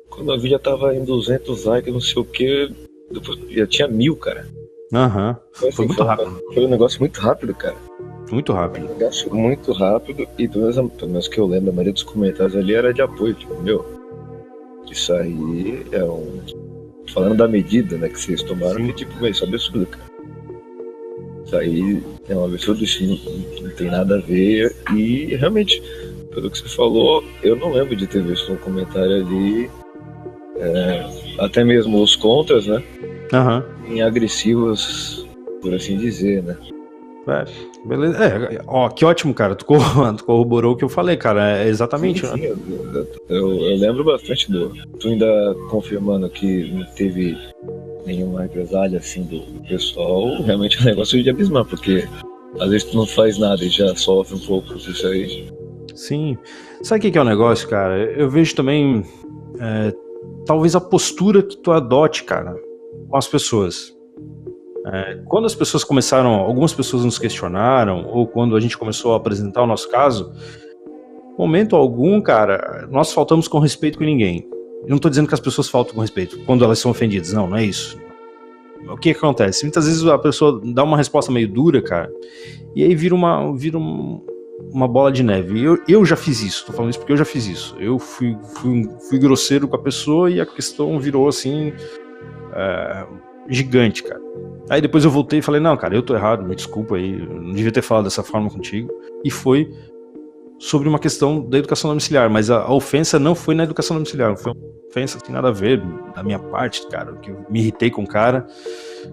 Quando eu vi já tava em 200 likes, não sei o que, depois já tinha 1000, cara. Aham. Foi muito rápido. Foi um negócio muito rápido, cara. Muito rápido. Um negócio muito rápido, e pelo menos que eu lembro, a maioria dos comentários ali era de apoio, tipo, isso aí é falando da medida, né, que vocês tomaram, sim. Que tipo, isso é absurdo, cara. Isso aí é um absurdo, isso não tem nada a ver, e realmente, pelo que você falou, eu não lembro de ter visto um comentário ali, até mesmo os contras, né, em agressivos, por assim dizer, né. Beleza. Que ótimo, cara. Tu corroborou o que eu falei, cara. É exatamente. Sim, eu lembro bastante tu ainda confirmando que não teve nenhuma represália assim do pessoal. Realmente é um negócio de abismar, porque às vezes tu não faz nada e já sofre um pouco disso aí. Sim. Sabe o que é o negócio, cara? Eu vejo também talvez a postura que tu adote, cara, com as pessoas. Quando as pessoas algumas pessoas nos questionaram, ou quando a gente começou a apresentar o nosso caso, momento algum, cara, nós faltamos com respeito com ninguém. Eu não tô dizendo que as pessoas faltam com respeito quando elas são ofendidas, não é isso. O que acontece? Muitas vezes a pessoa dá uma resposta meio dura, cara, e aí vira uma bola de neve. Eu já fiz isso, tô falando isso porque eu já fiz isso. Eu fui grosseiro com a pessoa e a questão virou assim, gigante, cara. Aí depois eu voltei e falei, não, cara, eu tô errado, me desculpa aí, eu não devia ter falado dessa forma contigo. E foi sobre uma questão da educação domiciliar, mas a ofensa não foi na educação domiciliar, foi uma ofensa assim, nada a ver da minha parte, cara, que eu me irritei com o cara,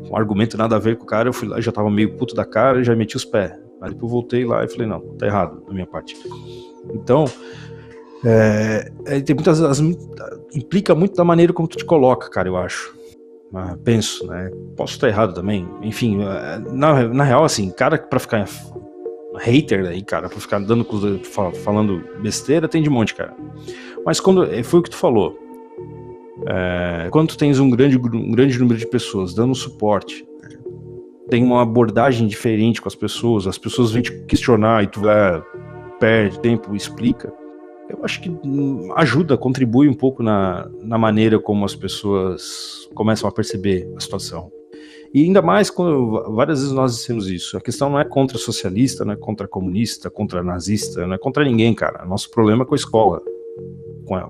um argumento nada a ver com o cara, eu fui lá, já tava meio puto da cara e já meti os pés. Aí depois eu voltei lá e falei, não, tá errado da minha parte. Então, tem implica muito da maneira como tu te coloca, cara, eu acho. Penso, né? Posso estar errado também. Enfim, na real, assim, cara, pra ficar hater aí, cara, pra ficar falando besteira, tem de monte, cara. Mas foi o que tu falou. Quando tu tens um grande número de pessoas dando suporte, tem uma abordagem diferente com as pessoas vêm te questionar e tu perde tempo, explica. Eu acho que ajuda, contribui um pouco na maneira como as pessoas começam a perceber a situação. E ainda mais quando várias vezes nós dissemos isso. A questão não é contra socialista, não é contra comunista, contra nazista, não é contra ninguém, cara. Nosso problema é com a escola,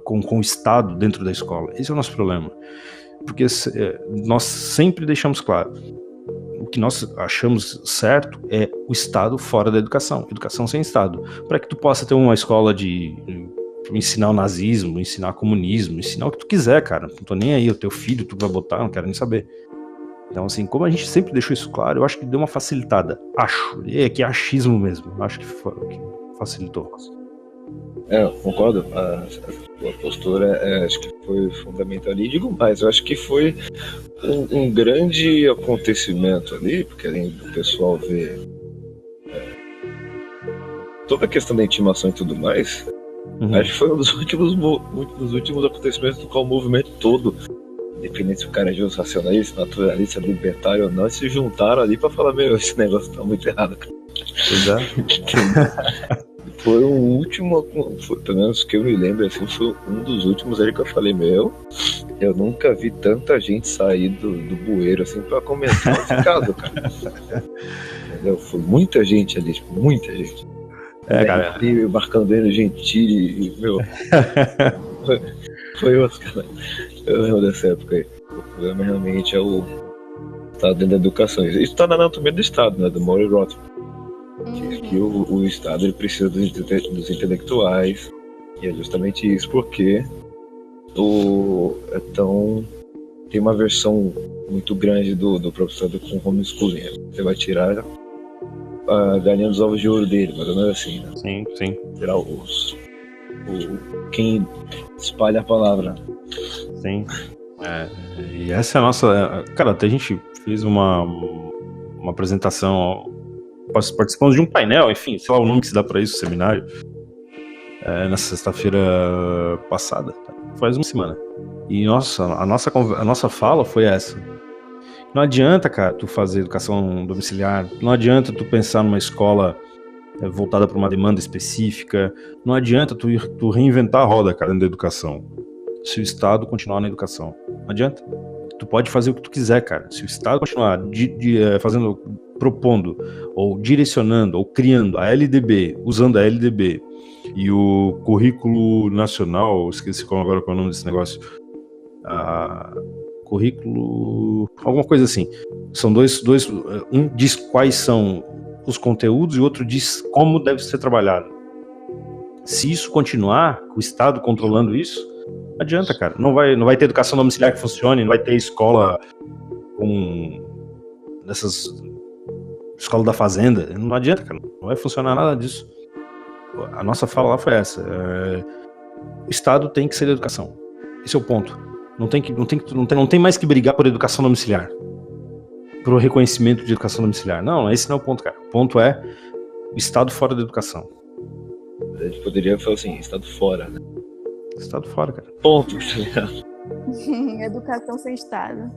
com o Estado dentro da escola. Esse é o nosso problema. Porque nós sempre deixamos claro, o que nós achamos certo é o Estado fora da educação sem Estado, para que tu possa ter uma escola ensinar o nazismo, ensinar o comunismo, ensinar o que tu quiser, cara. Não tô nem aí, o teu filho, tu vai botar, não quero nem saber. Então, assim, como a gente sempre deixou isso claro, eu acho que deu uma facilitada. Acho. E aqui é achismo mesmo. Acho que facilitou. Eu concordo. A postura acho que foi fundamental ali. Digo mais, eu acho que foi um grande acontecimento ali, porque além do pessoal ver toda a questão da intimação e tudo mais, acho que foi um dos últimos acontecimentos do qual o movimento todo, independente se o cara é justo, racionalista, naturalista, libertário ou não, se juntaram ali pra falar, meu, esse negócio tá muito errado, cara. Pois é. Foi um último, pelo menos que eu me lembro, assim, foi um dos últimos ali que eu falei, meu, eu nunca vi tanta gente sair do bueiro, assim, pra comentar esse caso, cara. Entendeu? Foi muita gente ali, tipo, muita gente. Cara. Marcando ele, Gentili, meu. Foi outro, cara. Eu lembro dessa época aí. O problema realmente é o Estado dentro da educação. Isso tá na anatomia do Estado, né? Do Murray Rothbard. Que o Estado ele precisa dos intelectuais. E é justamente isso, porque tem uma versão muito grande do professor com homeschooling. Você vai tirar a galinha dos ovos de ouro dele, mas não é assim, né? Sim. Tirar quem espalha a palavra. Sim. E essa é a nossa... Cara, até a gente fez uma apresentação, participamos de um painel, enfim, sei lá o nome que se dá pra isso, seminário, na sexta-feira passada, faz uma semana. E a nossa fala foi essa. Não adianta, cara, tu fazer educação domiciliar, não adianta tu pensar numa escola voltada para uma demanda específica, não adianta tu reinventar a roda, cara, dentro da educação, se o Estado continuar na educação. Não adianta. Tu pode fazer o que tu quiser, cara. Se o Estado continuar propondo, ou direcionando, ou criando a LDB, usando a LDB e o Currículo Nacional, esqueci agora qual é o nome desse negócio, currículo, alguma coisa assim. São dois, um diz quais são os conteúdos e o outro diz como deve ser trabalhado. Se isso continuar, o Estado controlando isso, não adianta, cara. Não vai ter educação domiciliar que funcione, não vai ter escola escola da fazenda, não adianta, cara. Não vai funcionar nada disso. A nossa fala lá foi essa. O Estado tem que ser da educação. Esse é o ponto. Não tem mais que brigar por educação domiciliar, por reconhecimento de educação domiciliar. Não, esse não é o ponto, cara. O ponto é o Estado fora da educação. A gente poderia falar assim, Estado fora, né? Estado fora, cara. Ponto. Educação sem Estado.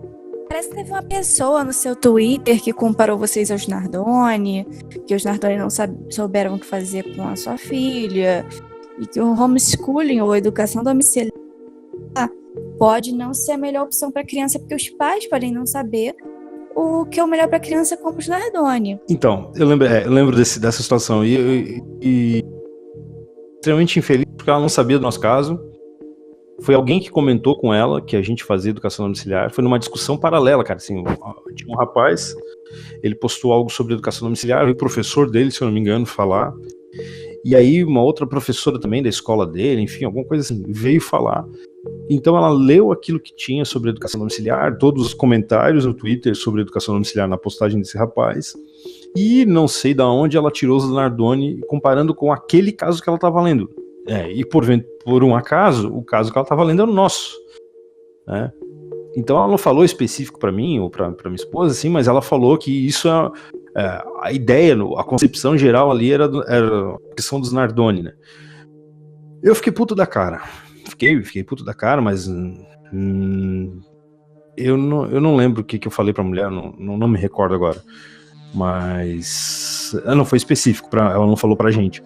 Parece que teve uma pessoa no seu Twitter que comparou vocês aos Nardoni, que os Nardoni não souberam o que fazer com a sua filha, e que o homeschooling ou educação domiciliar pode não ser a melhor opção para a criança, porque os pais podem não saber o que é o melhor para a criança como os Nardoni. Então, eu lembro dessa situação e extremamente infeliz porque ela não sabia do nosso caso. Foi alguém que comentou com ela que a gente fazia educação domiciliar. Foi numa discussão paralela, cara. Assim, tinha um rapaz, ele postou algo sobre educação domiciliar, o professor dele, se eu não me engano, falar. E aí uma outra professora também da escola dele, enfim, alguma coisa assim, veio falar. Então ela leu aquilo que tinha sobre educação domiciliar, todos os comentários no Twitter sobre educação domiciliar na postagem desse rapaz. E não sei de onde ela tirou os Nardoni comparando com aquele caso que ela estava lendo. E por um acaso, o caso que ela estava lendo era o nosso, né? Então ela não falou específico para mim ou para minha esposa, assim, mas ela falou que isso a ideia, a concepção geral ali era a questão dos Nardoni, né? Eu fiquei puto da cara. Fiquei puto da cara, mas eu não lembro o que eu falei pra mulher, não me recordo agora. Mas não foi específico, ela não falou pra gente.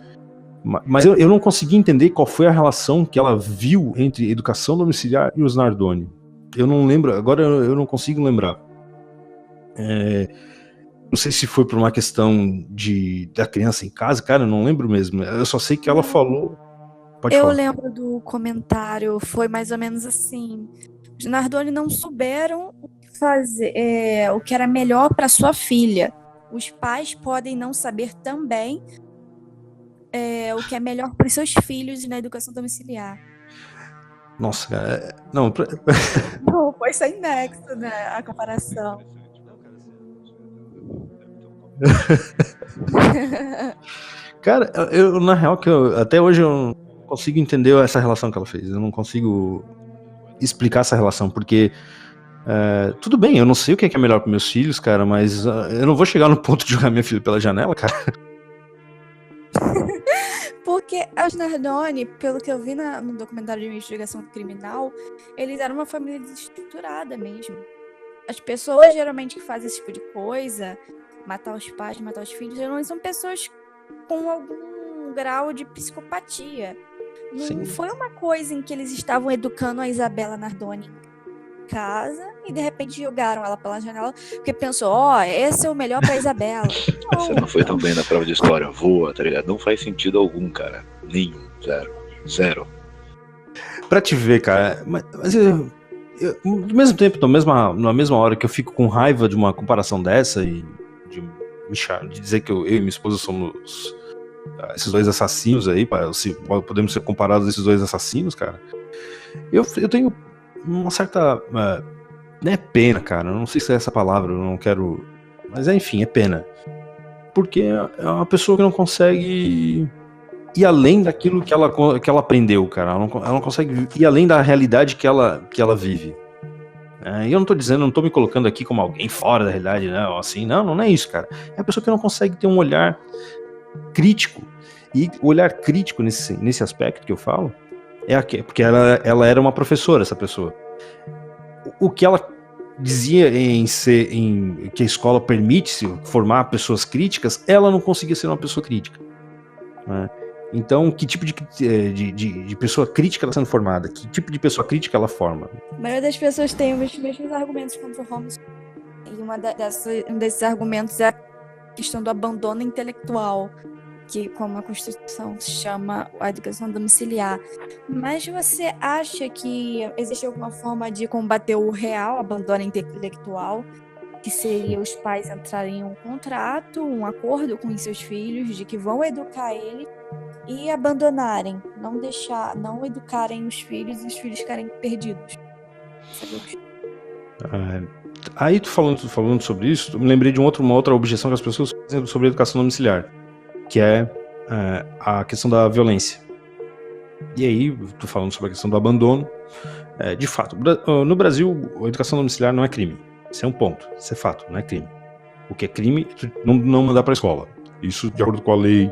Mas eu não consegui entender qual foi a relação que ela viu entre educação domiciliar e os Nardoni. Eu não lembro, agora eu não consigo lembrar. Não sei se foi por uma questão da criança em casa, cara, eu não lembro mesmo. Eu só sei que ela falou. Pode falar. Lembro do comentário, foi mais ou menos assim. Os Nardoni não souberam fazer o que era melhor para sua filha. Os pais podem não saber também o que é melhor para os seus filhos na educação domiciliar. Nossa, cara. Não, Não, foi sem nexo, né? A comparação. cara, eu na real que até hoje eu não consigo entender essa relação que ela fez. Eu não consigo explicar essa relação, porque tudo bem, eu não sei o que é melhor para meus filhos, cara, mas eu não vou chegar no ponto de jogar minha filha pela janela, cara. Porque os Nardoni, pelo que eu vi no documentário de investigação criminal, eles eram uma família desestruturada mesmo. As pessoas geralmente que fazem esse tipo de coisa, matar os pais, matar os filhos, geralmente são pessoas com algum grau de psicopatia. Sim. Não foi uma coisa em que eles estavam educando a Isabela Nardoni em casa e de repente jogaram ela pela janela porque pensou, esse é o melhor pra Isabela. Você não foi tão bem na prova de história, voa, tá ligado? Não faz sentido algum, cara. Nenhum, zero. Pra te ver, cara, mas eu, ao mesmo tempo, na mesma hora que eu fico com raiva de uma comparação dessa e de dizer que eu e minha esposa somos esses dois assassinos aí, podemos ser comparados a esses dois assassinos, cara, eu tenho uma certa pena, cara, eu não sei se é essa palavra, eu não quero, mas enfim, é pena, porque é uma pessoa que não consegue ir além daquilo que ela aprendeu, cara, ela não consegue ir além da realidade que ela vive. E eu não tô me colocando aqui como alguém fora da realidade, né? Assim, não é isso, cara. É a pessoa que não consegue ter um olhar crítico. E o olhar crítico nesse aspecto que eu falo porque ela era uma professora, essa pessoa. O que ela dizia que a escola permite formar pessoas críticas, ela não conseguia ser uma pessoa crítica, né? Então, que tipo de pessoa crítica ela está sendo formada? Que tipo de pessoa crítica ela forma? A maioria das pessoas tem os mesmos argumentos contra o homeschooling. E um desses argumentos é a questão do abandono intelectual, que, como a Constituição chama, a educação domiciliar. Mas você acha que existe alguma forma de combater o real abandono intelectual, que seria os pais entrarem em um contrato, um acordo com os seus filhos, de que vão educar ele e abandonarem, não educarem os filhos e os filhos ficarem perdidos? Aí tu falando sobre isso, eu me lembrei de uma outra objeção que as pessoas fazem sobre a educação domiciliar, que é a questão da violência. E aí, tu falando sobre a questão do abandono, de fato, no Brasil, a educação domiciliar não é crime. Isso é um ponto, isso é fato, não é crime. O que é crime, tu não mandar pra escola. Isso de acordo com a lei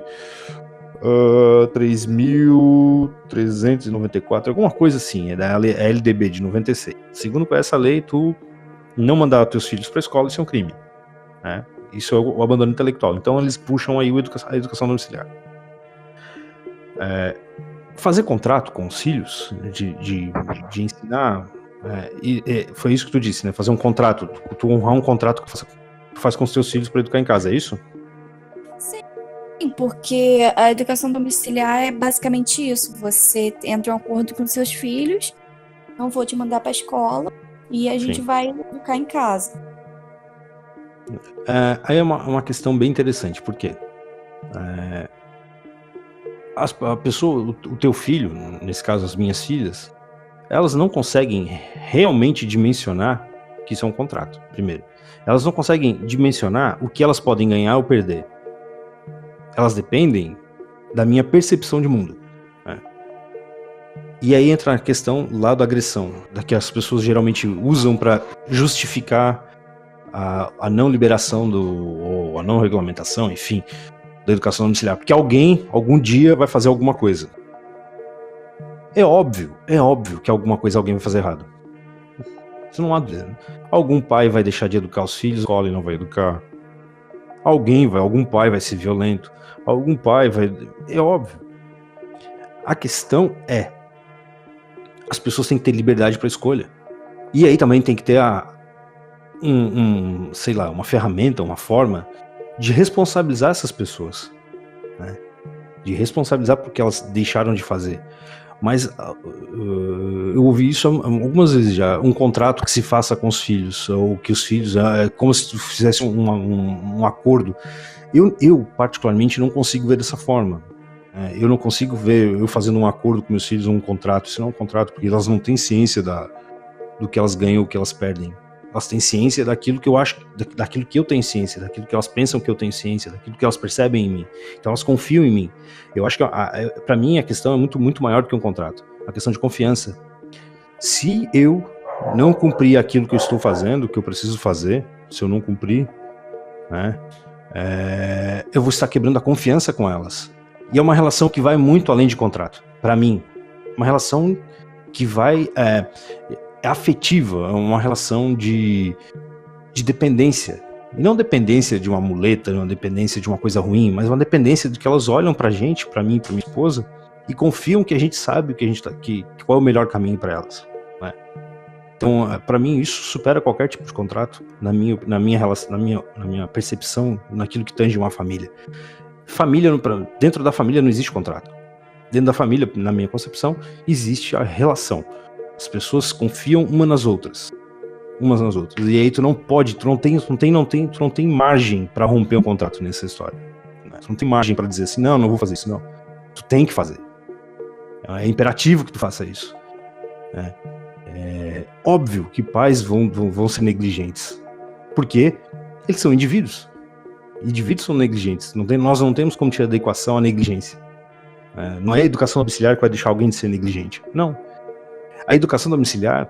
3.394, alguma coisa assim, é da LDB de 96. Segundo essa lei, tu não mandar teus filhos para a escola, isso é um crime, né? Isso é o abandono intelectual. Então eles puxam aí a educação domiciliar. Fazer contrato com os filhos, de ensinar, foi isso que tu disse, né? Fazer um contrato, tu honrar um contrato que tu faz com os teus filhos para educar em casa, é isso? Sim, porque a educação domiciliar é basicamente isso. Você entra em um acordo com seus filhos, não vou te mandar para a escola e a gente vai educar em casa. Aí é uma questão bem interessante, porque a pessoa, o teu filho, nesse caso as minhas filhas, elas não conseguem realmente dimensionar que isso é um contrato, primeiro. Elas não conseguem dimensionar o que elas podem ganhar ou perder. Elas dependem da minha percepção de mundo, né? E aí entra a questão lá da agressão, da que as pessoas geralmente usam para justificar a não liberação ou a não regulamentação, enfim, da educação domiciliar, porque alguém, algum dia, vai fazer alguma coisa. É óbvio que alguma coisa alguém vai fazer errado. Isso não há dúvida. Algum pai vai deixar de educar os filhos, a escola não vai educar. Algum pai vai ser violento. Algum pai vai... É óbvio. A questão é, as pessoas têm que ter liberdade para escolha. E aí também tem que ter sei lá, uma ferramenta, uma forma de responsabilizar essas pessoas, né? De responsabilizar porque elas deixaram de fazer. Mas eu ouvi isso algumas vezes já, um contrato que se faça com os filhos, ou que os filhos, como se tu fizesse um acordo. Eu particularmente não consigo ver dessa forma. Eu não consigo ver eu fazendo um acordo com meus filhos, um contrato. Isso não é um contrato, porque elas não têm ciência do que elas ganham ou que elas perdem. Elas têm ciência daquilo que eu acho, daquilo que eu tenho ciência, daquilo que elas pensam que eu tenho ciência, daquilo que elas percebem em mim. Então elas confiam em mim. Eu acho que para mim a questão é muito, muito maior do que um contrato. A questão de confiança. Se eu não cumprir aquilo que eu estou fazendo, que eu preciso fazer, se eu não cumprir, né, eu vou estar quebrando a confiança com elas. E é uma relação que vai muito além de contrato, para mim. Uma relação que vai... é afetiva, é uma relação de dependência. E não dependência de uma muleta, não dependência de uma coisa ruim, mas uma dependência de que elas olham pra gente, pra mim, pra minha esposa, e confiam que a gente sabe o que a gente qual é o melhor caminho para elas, né? Então, para mim, isso supera qualquer tipo de contrato, na minha relação, na minha percepção, naquilo que tange uma família. Dentro da família não existe contrato. Dentro da família, na minha concepção, existe a relação. As pessoas confiam umas nas outras. E aí tu não tem margem para romper um contrato nessa história. Né? Tu não tem margem para dizer assim, não vou fazer isso, não. Tu tem que fazer. É imperativo que tu faça isso. É óbvio que pais vão ser negligentes. Porque eles são indivíduos. Indivíduos são negligentes. Nós não temos como tirar da equação a negligência. Não é a educação domiciliar que vai deixar alguém de ser negligente. Não. A educação domiciliar,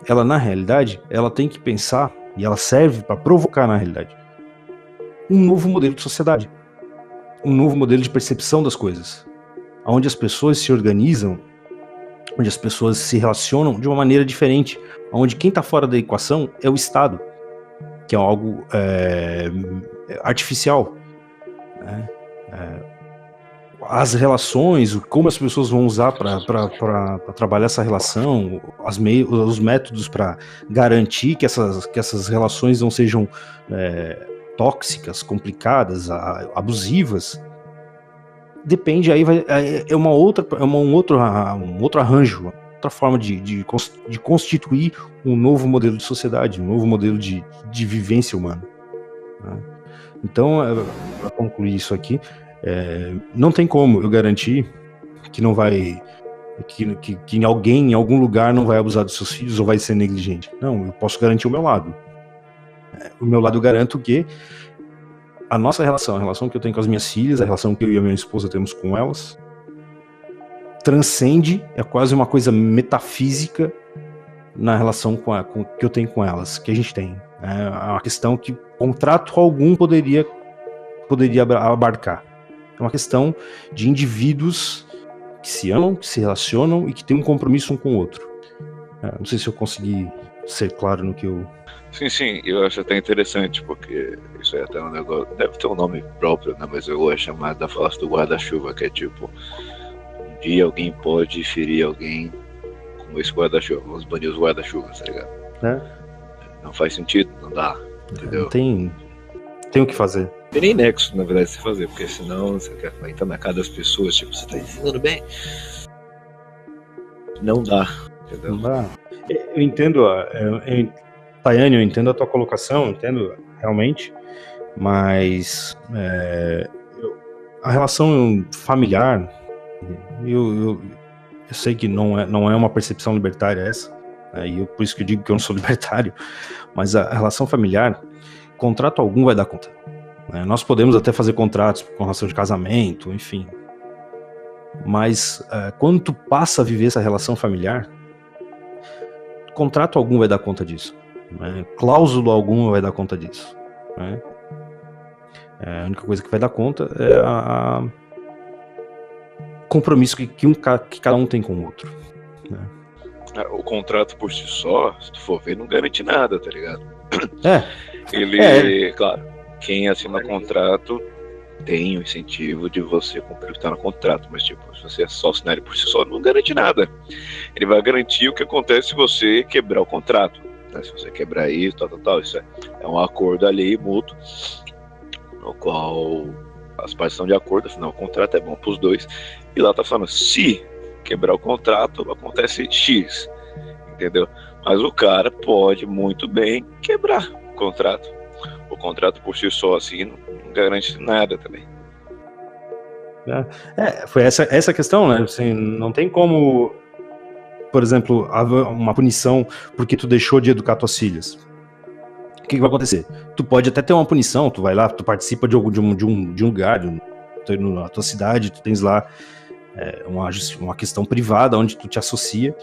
ela na realidade, ela tem que pensar, e ela serve para provocar na realidade, um novo modelo de sociedade. Um novo modelo de percepção das coisas. Onde as pessoas se organizam, onde as pessoas se relacionam de uma maneira diferente. Onde quem está fora da equação é o Estado, que é algo artificial. Né? As relações, como as pessoas vão usar para trabalhar essa relação, os métodos para garantir que essas relações não sejam tóxicas, complicadas, abusivas, depende, aí é um outro arranjo, outra forma de constituir um novo modelo de sociedade, um novo modelo de vivência humana. Né? Então, para concluir isso aqui, não tem como eu garantir que não vai que alguém em algum lugar não vai abusar dos seus filhos ou vai ser negligente. Não, eu posso garantir o meu lado. O meu lado eu garanto que a nossa relação, a relação que eu tenho com as minhas filhas, a relação que eu e a minha esposa temos com elas, transcende, é quase uma coisa metafísica na relação que eu tenho com elas, que a gente tem. É uma questão que contrato algum poderia abarcar. É uma questão de indivíduos que se amam, que se relacionam e que têm um compromisso um com o outro. Não sei se eu consegui ser claro no que eu... Sim, eu acho até interessante, porque isso é até um negócio, deve ter um nome próprio, né? Mas eu gosto de chamar da falácia do guarda-chuva, que é tipo, um dia alguém pode ferir alguém com esse guarda-chuva, vamos banir os guarda-chuvas, tá ligado? Não faz sentido, não dá, entendeu? Não tem o que fazer. Tem nem nexo, na verdade, se fazer, porque senão você quer entrar na cara das pessoas, tipo, você tá ensinando bem? Não dá, entendeu? Não dá. Eu entendo, Tayane, eu entendo a tua colocação, entendo realmente, mas a relação familiar, eu sei que não é uma percepção libertária essa, e por isso que eu digo que eu não sou libertário, mas a relação familiar, contrato algum vai dar conta. Nós podemos até fazer contratos com relação de casamento, enfim, mas quando tu passa a viver essa relação familiar, contrato algum vai dar conta disso. Cláusula alguma vai dar conta disso. A única coisa que vai dar conta é o compromisso que cada um tem com o outro. O contrato por si só, se tu for ver, não garante nada, tá ligado? Claro, quem assina contrato tem o incentivo de você cumprir o que está no contrato, mas tipo, se você só assinar ele por si só, não garante nada. Ele vai garantir o que acontece se você quebrar o contrato, né? Se você quebrar isso, tal, isso é um acordo ali mútuo, no qual as partes estão de acordo, afinal o contrato é bom para os dois, e lá tá falando, se quebrar o contrato, acontece X, entendeu? Mas o cara pode muito bem quebrar o contrato. O contrato por si só assim não garante nada também. Foi essa questão, né? Assim, não tem como, por exemplo, haver uma punição porque tu deixou de educar tuas filhas. O que vai acontecer? Tu pode até ter uma punição, tu vai lá, tu participa de um lugar, na tua cidade, tu tens lá uma questão privada onde tu te associa,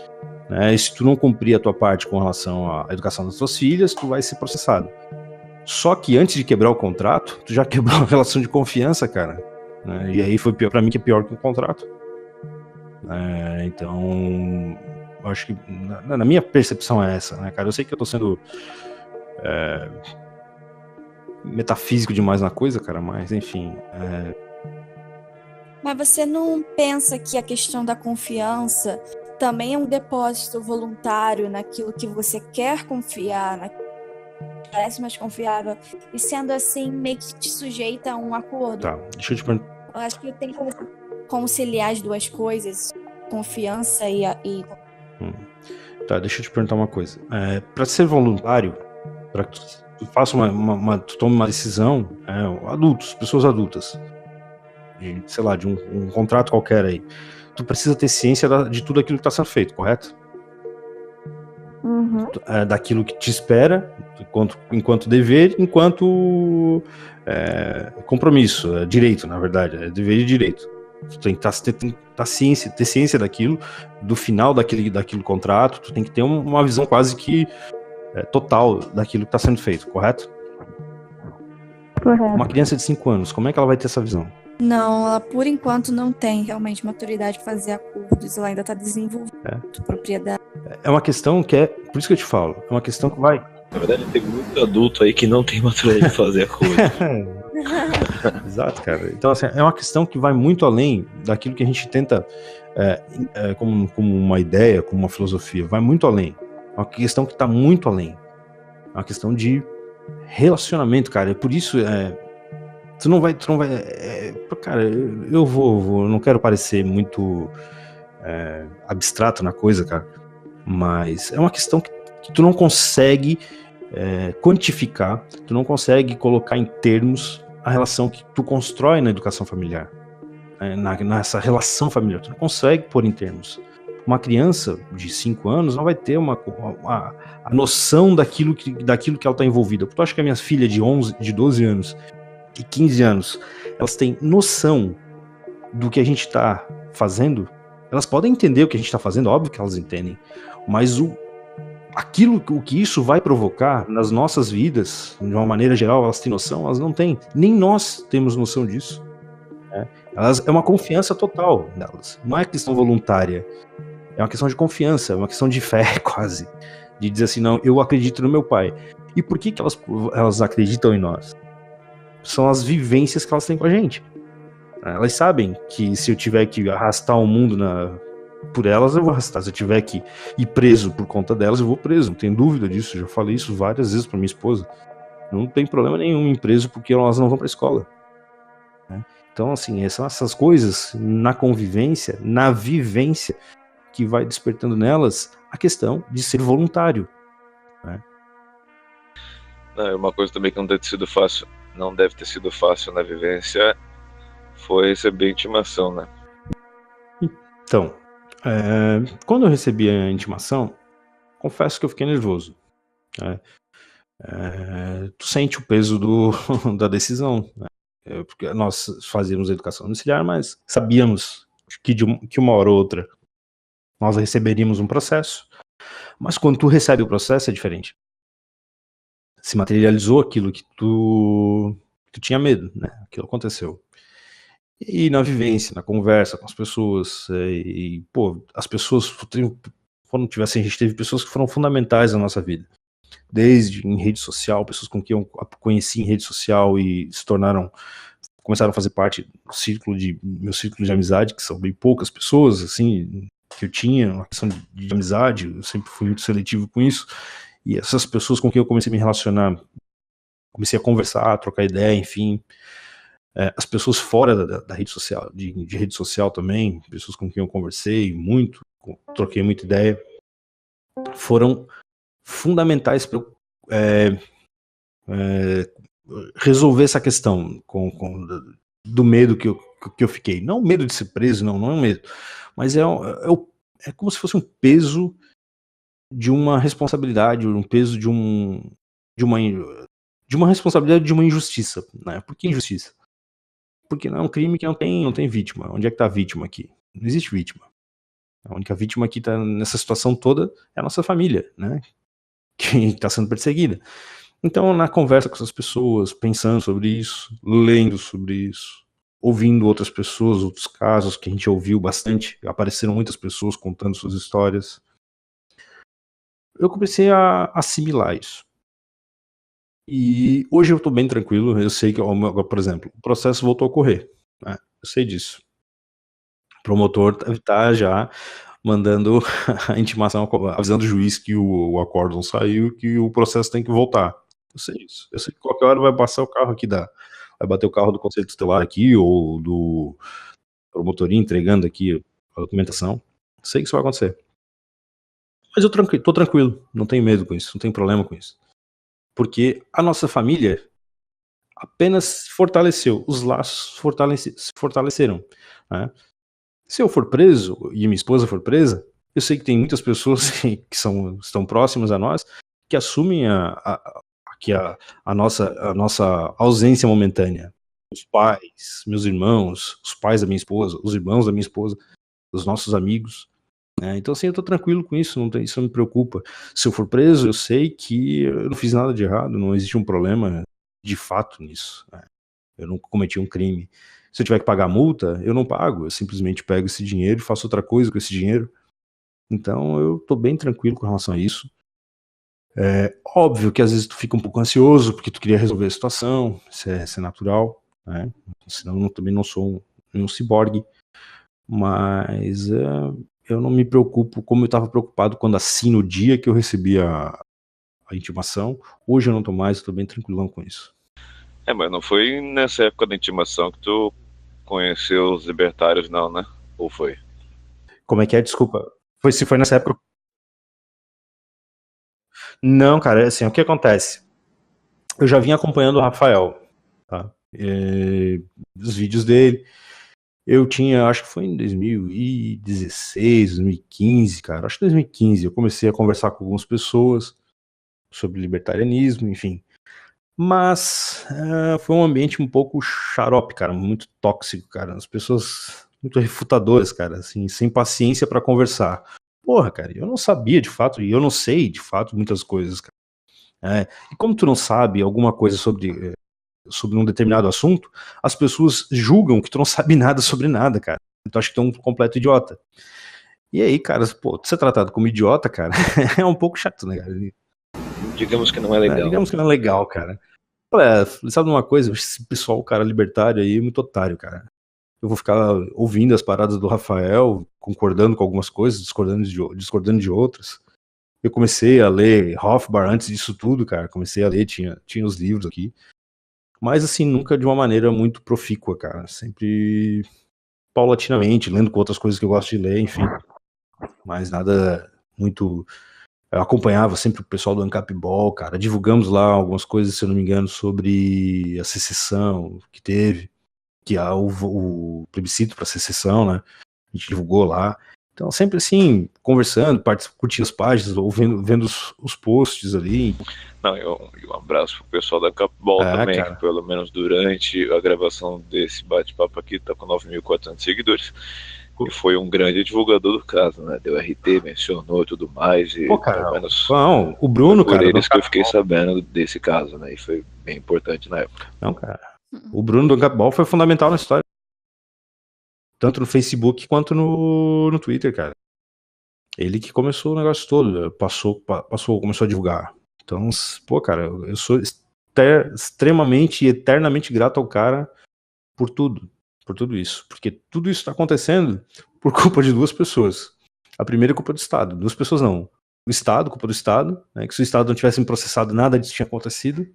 né? E se tu não cumprir a tua parte com relação à educação das tuas filhas, tu vai ser processado. Só que antes de quebrar o contrato, tu já quebrou a relação de confiança, cara. Né? E aí foi pior pra mim, que é pior que um contrato. Então, eu acho que na minha percepção é essa, né, cara? Eu sei que eu tô sendo metafísico demais na coisa, cara, mas enfim. Mas você não pensa que a questão da confiança também é um depósito voluntário naquilo que você quer confiar, parece mais confiável, e sendo assim, meio que te sujeita a um acordo? Tá, deixa eu te perguntar. Eu acho que tem como conciliar as duas coisas, confiança e Tá, deixa eu te perguntar uma coisa. Para ser voluntário, para que tu faça tu tome uma decisão, pessoas adultas, sei lá, de um contrato qualquer aí, tu precisa ter ciência de tudo aquilo que está sendo feito, correto? Uhum. Daquilo que te espera, enquanto dever, enquanto compromisso, direito, na verdade, dever e direito. Tu tem que ter ciência daquilo, do final daquele contrato, tu tem que ter uma visão quase que total daquilo que está sendo feito, correto? Correto. Uma criança de 5 anos, como é que ela vai ter essa visão? Não, ela por enquanto não tem realmente maturidade para fazer acordos, ela ainda está desenvolvendo propriedade. É uma questão que por isso que eu te falo, é uma questão que vai... Na verdade, tem muito adulto aí que não tem maturidade de fazer a coisa. Exato, cara. Então, assim, é uma questão que vai muito além daquilo que a gente tenta como uma ideia, como uma filosofia, vai muito além. É uma questão que está muito além. É uma questão de relacionamento, cara. E por isso, tu não vai cara, eu não quero parecer muito abstrato na coisa, cara, mas é uma questão que tu não consegue quantificar, tu não consegue colocar em termos a relação que tu constrói na educação familiar, nessa relação familiar, tu não consegue pôr em termos. Uma criança de 5 anos não vai ter a noção daquilo que ela está envolvida. Tu acha que a minha filha de 12 anos e 15 anos, elas têm noção do que a gente está fazendo? Elas podem entender o que a gente está fazendo, óbvio que elas entendem, mas o que isso vai provocar nas nossas vidas, de uma maneira geral, elas têm noção? Elas não têm. Nem nós temos noção disso. É uma confiança total delas. Não é questão voluntária. É uma questão de confiança, é uma questão de fé, quase. De dizer assim, não, eu acredito no meu pai. E por que elas acreditam em nós? São as vivências que elas têm com a gente. Elas sabem que se eu tiver que arrastar o mundo por elas, eu vou arrastar. Se eu tiver que ir preso por conta delas, eu vou preso. Não tenho dúvida disso. Eu já falei isso várias vezes pra minha esposa. Não tem problema nenhum em preso porque elas não vão pra escola. Então, assim, são essas coisas na convivência, na vivência, que vai despertando nelas a questão de ser voluntário. Uma coisa também que não deve ter sido fácil na vivência foi receber intimação, né? Então, quando eu recebi a intimação, confesso que eu fiquei nervoso. Tu sente o peso da decisão, né? Porque nós fazíamos educação domiciliar, mas sabíamos que uma hora ou outra nós receberíamos um processo, mas quando tu recebe o processo é diferente. Se materializou aquilo que tu tinha medo, né? Aquilo aconteceu. E na vivência, na conversa com as pessoas, as pessoas a gente teve pessoas que foram fundamentais na nossa vida. Desde em rede social, pessoas com quem eu conheci em rede social e começaram a fazer parte do meu círculo de amizade, que são bem poucas pessoas, assim, que eu tinha, uma questão de amizade, eu sempre fui muito seletivo com isso, e essas pessoas com quem eu comecei a me relacionar, comecei a conversar, a trocar ideia, enfim, as pessoas fora da rede social, de rede social também, pessoas com quem eu conversei muito, troquei muita ideia, foram fundamentais para eu resolver essa questão do medo que que eu fiquei. Não medo de ser preso, não é um medo. Mas é como se fosse um peso de uma responsabilidade, um peso de uma responsabilidade de uma injustiça, né? Por que injustiça? Porque não é um crime que não tem vítima. Onde é que tá a vítima aqui? Não existe vítima. A única vítima que tá nessa situação toda é a nossa família, né? Que está sendo perseguida. Então, na conversa com essas pessoas, pensando sobre isso, lendo sobre isso, ouvindo outras pessoas, outros casos que a gente ouviu bastante, apareceram muitas pessoas contando suas histórias, eu comecei a assimilar isso. E hoje eu tô bem tranquilo, eu sei que, por exemplo, o processo voltou a ocorrer, né? Eu sei disso. O promotor tá já mandando a intimação, avisando o juiz que o acórdão saiu, que o processo tem que voltar. Eu sei isso. Eu sei que qualquer hora vai passar o carro aqui vai bater o carro do Conselho Tutelar aqui, ou do promotoria entregando aqui a documentação. Eu sei que isso vai acontecer. Mas eu tô tranquilo, não tenho medo com isso, não tenho problema com isso. Porque a nossa família apenas fortaleceu, os laços se fortaleceram, né? Se eu for preso e minha esposa for presa, eu sei que tem muitas pessoas que estão próximas a nós que assumem a nossa ausência momentânea. Os pais, meus irmãos, os pais da minha esposa, os irmãos da minha esposa, os nossos amigos. Né? Então, assim, eu tô tranquilo com isso, isso não me preocupa. Se eu for preso, eu sei que eu não fiz nada de errado, não existe um problema de fato nisso. Né? Eu não cometi um crime. Se eu tiver que pagar multa, eu não pago. Eu simplesmente pego esse dinheiro e faço outra coisa com esse dinheiro. Então, eu tô bem tranquilo com relação a isso. É óbvio que às vezes tu fica um pouco ansioso porque tu queria resolver a situação, isso é natural, né? Senão eu também não sou um ciborgue. Mas eu não me preocupo como eu estava preocupado quando assim no dia que eu recebi a intimação. Hoje eu não tô mais, eu tô bem tranquilão com isso. Mas não foi nessa época da intimação que tu conheceu os libertários, não, né? Ou foi? Como é que é? Desculpa. Se foi nessa época. Não, cara, assim, o que acontece? Eu já vinha acompanhando o Rafael, tá? Os vídeos dele. Eu tinha, acho que foi em 2016, 2015, cara. Acho que 2015 eu comecei a conversar com algumas pessoas sobre libertarianismo, enfim. Mas foi um ambiente um pouco xarope, cara, muito tóxico, cara. As pessoas muito refutadoras, cara, assim, sem paciência pra conversar. Porra, cara, eu não sabia de fato, e eu não sei de fato muitas coisas, cara. E como tu não sabe alguma coisa sobre um determinado assunto, as pessoas julgam que tu não sabe nada sobre nada, cara. Tu acha que tu é um completo idiota. E aí, cara, pô, tu ser tratado como idiota, cara, é um pouco chato, né, cara? Digamos que não é legal. Digamos que não é legal, cara. Sabe uma coisa? Esse pessoal, cara, libertário aí é muito otário, cara. Eu vou ficar ouvindo as paradas do Rafael, concordando com algumas coisas, discordando de outras. Eu comecei a ler Rothbard antes disso tudo, cara. Comecei a ler, tinha os livros aqui. Mas, assim, nunca de uma maneira muito profícua, cara. Sempre paulatinamente, lendo com outras coisas que eu gosto de ler, enfim. Mas nada muito... Eu acompanhava sempre o pessoal do ANCAP Ball, cara. Divulgamos lá algumas coisas, se eu não me engano, sobre a secessão que teve, que há o plebiscito para secessão, né? A gente divulgou lá. Então, sempre assim, conversando, curtindo as páginas, ou vendo os posts ali. Não, e um abraço pro pessoal da ANCAP Ball também, cara. Que pelo menos durante a gravação desse bate-papo aqui tá com 9.400 seguidores. E foi um grande divulgador do caso, né? Deu RT, mencionou e tudo mais. E, cara, pelo menos, não, o Bruno, por cara. Por eles que eu fiquei sabendo desse caso, né? E foi bem importante na época. Não, cara. O Bruno do ANCAP Ball foi fundamental na história. Tanto no Facebook quanto no Twitter, cara. Ele que começou o negócio todo. Começou a divulgar. Então, pô, cara, eu sou extremamente e eternamente grato ao cara por tudo isso, porque tudo isso está acontecendo por culpa de duas pessoas. A primeira é culpa do Estado, duas pessoas não. O Estado, culpa do Estado, né, que se o Estado não tivesse me processado, nada disso tinha acontecido.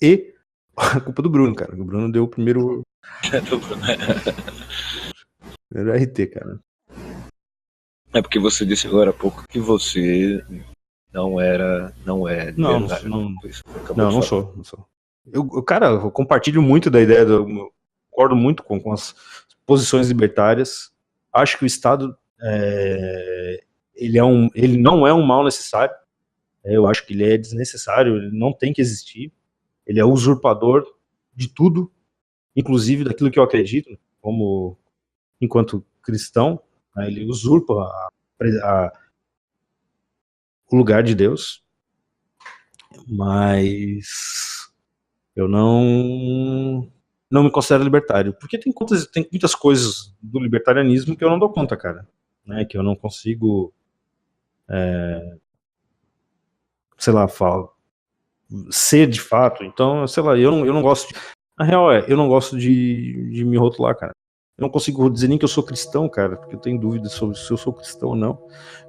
E a culpa do Bruno, cara. O Bruno deu o primeiro RT, cara. É porque você disse agora há pouco que você não é Não sou. Eu compartilho muito da ideia concordo muito com as posições libertárias. Acho que o Estado ele não é um mal necessário. Eu acho que ele é desnecessário, ele não tem que existir. Ele é usurpador de tudo, inclusive daquilo que eu acredito, como enquanto cristão, né, ele usurpa o lugar de Deus, mas eu não me considero libertário, porque tem muitas coisas do libertarianismo que eu não dou conta, cara, né, que eu não consigo, sei lá, ser de fato. Então, sei lá, eu não gosto de, na real eu não gosto de me rotular, cara. Eu não consigo dizer nem que eu sou cristão, cara, porque eu tenho dúvida sobre se eu sou cristão ou não.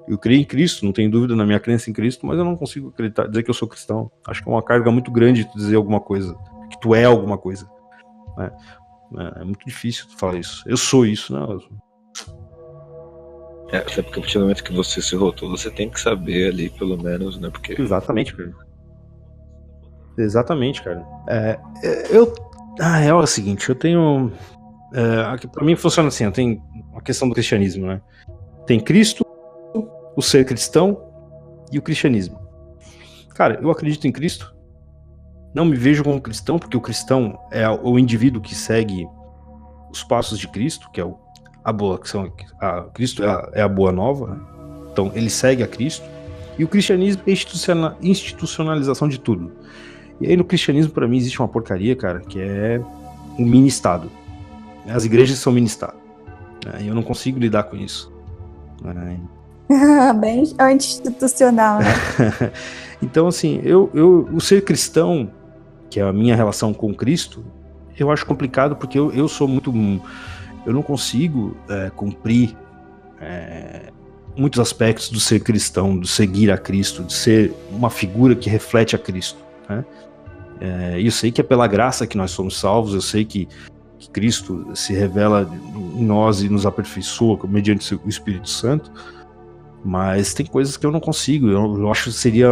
Eu creio em Cristo, não tenho dúvida na minha crença em Cristo, mas eu não consigo dizer que eu sou cristão. Acho que é uma carga muito grande tu dizer alguma coisa, que tu é alguma coisa, né? É muito difícil tu falar isso. Eu sou isso, né? Até porque a partir do momento que você se rotula, você tem que saber ali, pelo menos, né? Porque... Exatamente, cara. Exatamente, cara. A real é o seguinte, eu tenho... pra mim funciona assim, tem uma questão do cristianismo, né? Tem Cristo, o ser cristão e o cristianismo. Cara, eu acredito em Cristo, não me vejo como cristão, porque o cristão é o indivíduo que segue os passos de Cristo, que é Cristo é a boa nova, né? Então ele segue a Cristo, e o cristianismo é a institucionalização de tudo. E aí no cristianismo, pra mim, existe uma porcaria, cara, que é um mini-estado. As igrejas são mini-estado. E eu não consigo lidar com isso. Bem anti-institucional, né? Então, assim, o ser cristão, que é a minha relação com Cristo, eu acho complicado porque eu sou muito... Eu não consigo cumprir muitos aspectos do ser cristão, do seguir a Cristo, de ser uma figura que reflete a Cristo, né? Eu sei que é pela graça que nós somos salvos, eu sei que Cristo se revela em nós e nos aperfeiçoa mediante o Espírito Santo, mas tem coisas que eu não consigo. Eu acho que seria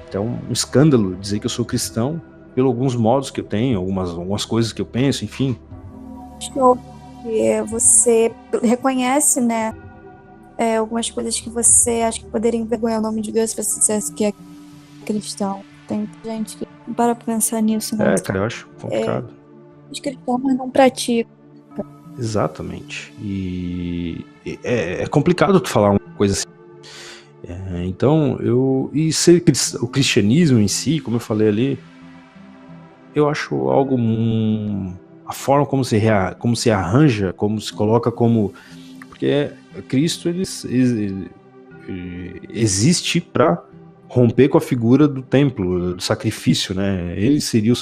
até um escândalo dizer que eu sou cristão pelos alguns modos que eu tenho, algumas coisas que eu penso, enfim. Show. Você reconhece, né, algumas coisas que você acha que poderia envergonhar o nome de Deus se você dissesse que é cristão. Tem gente que não para pra pensar nisso, né? Cara, eu acho complicado. É cristão, mas não pratica. Exatamente. E é complicado tu falar uma coisa assim. Então, o cristianismo em si, como eu falei ali, eu acho algo... a forma como se arranja, como se coloca como... Porque Cristo, ele existe para romper com a figura do templo, do sacrifício, né? Ele seria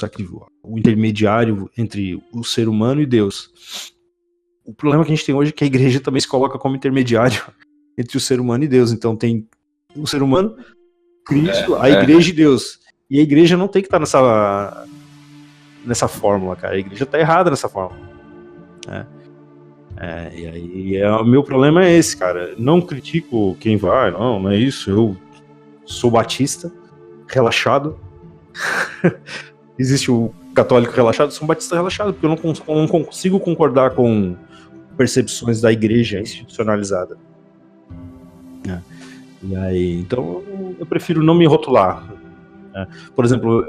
o intermediário entre o ser humano e Deus. O problema que a gente tem hoje é que a igreja também se coloca como intermediário entre o ser humano e Deus. Então tem o ser humano, Cristo, a igreja e Deus. E a igreja não tem que estar nessa fórmula, cara. A igreja tá errada nessa fórmula. E aí o meu problema é esse, cara. Não critico quem vai, não é isso. Eu sou batista, relaxado. Existe o católico relaxado, eu sou um batista relaxado, porque eu não consigo concordar com percepções da igreja institucionalizada. E aí, então eu prefiro não me rotular. Por exemplo,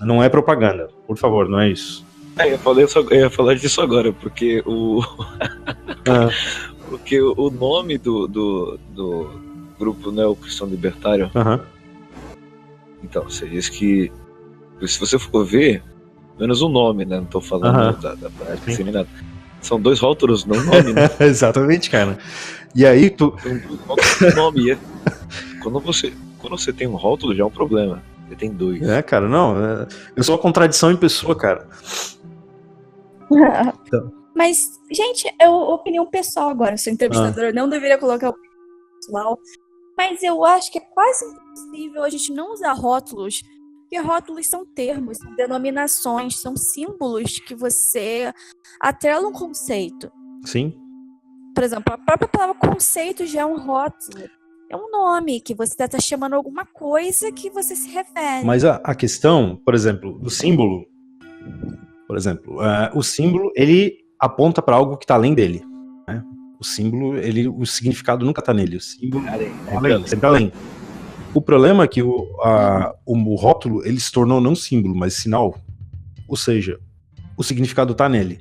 não é propaganda, por favor, não é isso. Eu ia falar disso agora, porque porque o nome do grupo, né, o Cristão Libertário, então, você diz que, se você for ver, menos o nome, né, não tô falando da prática seminada, são 2 rótulos, não nome, né? Exatamente, cara. E aí tu... nome, quando você tem um rótulo, já é um problema. Você tem 2. Cara, não, eu sou uma contradição em pessoa, cara. Então. Mas, gente, é opinião pessoal agora. Eu sou entrevistadora, eu não deveria colocar opinião pessoal. Mas eu acho que é quase impossível a gente não usar rótulos, porque rótulos são termos, são denominações, são símbolos que você atrela um conceito. Sim. Por exemplo, a própria palavra conceito já é um rótulo. É um nome que você está chamando alguma coisa que você se refere. Mas a questão, por exemplo, do símbolo, Por exemplo, o símbolo, ele aponta para algo que está além dele, né? O símbolo, o significado nunca está nele. O símbolo sempre além. O problema é que o rótulo, ele se tornou não símbolo, mas sinal. Ou seja, o significado está nele.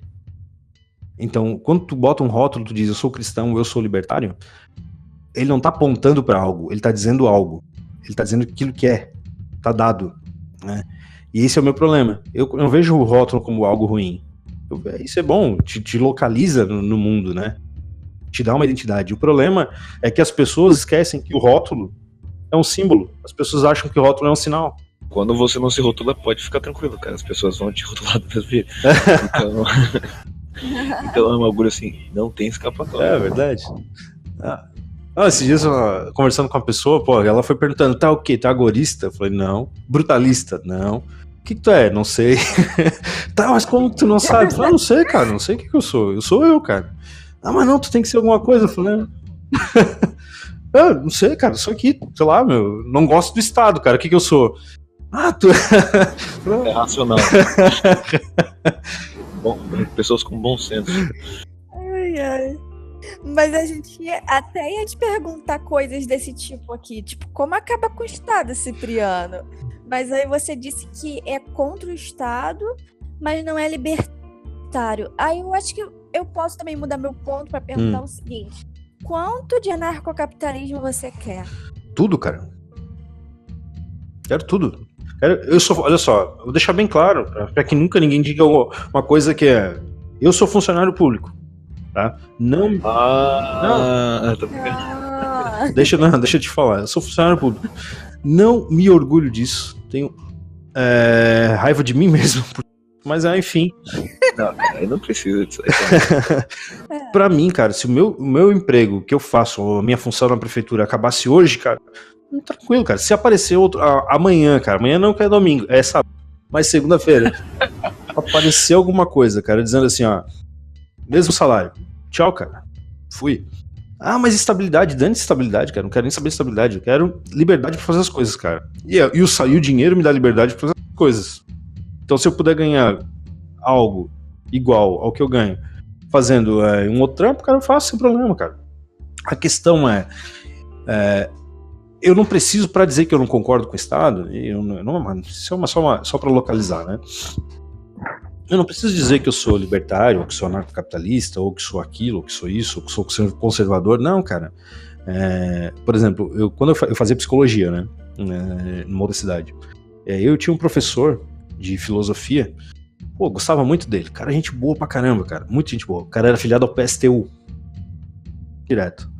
Então, quando tu bota um rótulo, tu diz, eu sou cristão, eu sou libertário, ele não está apontando para algo, ele está dizendo algo. Ele está dizendo aquilo que está dado, né? E esse é o meu problema. Eu não vejo o rótulo como algo ruim. Isso é bom, te localiza no mundo, né? Te dá uma identidade. O problema é que as pessoas esquecem que o rótulo é um símbolo. As pessoas acham que o rótulo é um sinal. Quando você não se rotula, pode ficar tranquilo, cara. As pessoas vão te rotular do mesmo jeito. Então é um bagulho assim, não tem escapatória. É verdade. Esses dias, conversando com uma pessoa, pô, ela foi perguntando, tá o quê? Tá agorista? Eu falei, não. Brutalista? Não. O que tu é? Não sei. Tá, mas como tu não sabe? Eu falei, não sei, cara, não sei o que eu sou. Eu sou eu, cara. Mas não, tu tem que ser alguma coisa. Eu falei, não sei, cara, eu sou aqui, sei lá, não gosto do Estado, cara, o que eu sou? Tu... É racional. Bom, pessoas com bom senso. Ai. Mas a gente até ia te perguntar coisas desse tipo aqui, tipo, como acaba com o Estado, Cipriano? Mas aí você disse que é contra o Estado, mas não é libertário. Aí eu acho que eu posso também mudar meu ponto para perguntar o seguinte: quanto de anarcocapitalismo você quer? Tudo, cara. Quero tudo. Olha só, vou deixar bem claro, para que nunca ninguém diga uma coisa que é: eu sou funcionário público. Tá? Não. Deixa eu te falar. Eu sou funcionário público. Não me orgulho disso. Tenho raiva de mim mesmo. Mas enfim. Não, cara, eu não preciso disso aí. Pra mim, cara, se o meu emprego que eu faço, a minha função na prefeitura acabasse hoje, cara, tranquilo, cara. Se aparecer outro amanhã, cara, amanhã não que é domingo, é sábado, mas segunda-feira, aparecer alguma coisa, cara, dizendo assim, ó, mesmo salário. Tchau, cara. Fui. Mas estabilidade, dane-se estabilidade, cara. Não quero nem saber estabilidade. Eu quero liberdade pra fazer as coisas, cara. E o dinheiro me dá liberdade pra fazer as coisas. Então, se eu puder ganhar algo igual ao que eu ganho fazendo um outro trampo, cara, eu faço sem problema, cara. A questão eu não preciso pra dizer que eu não concordo com o Estado. Isso é só pra localizar, né? Eu não preciso dizer que eu sou libertário, ou que sou anarcocapitalista, ou que sou aquilo, ou que sou isso, ou que sou conservador. Não, cara. Por exemplo, quando eu fazia psicologia, né, numa outra cidade, eu tinha um professor de filosofia, gostava muito dele. Cara, gente boa pra caramba, cara. Muita gente boa. O cara era afiliado ao PSTU. Direto.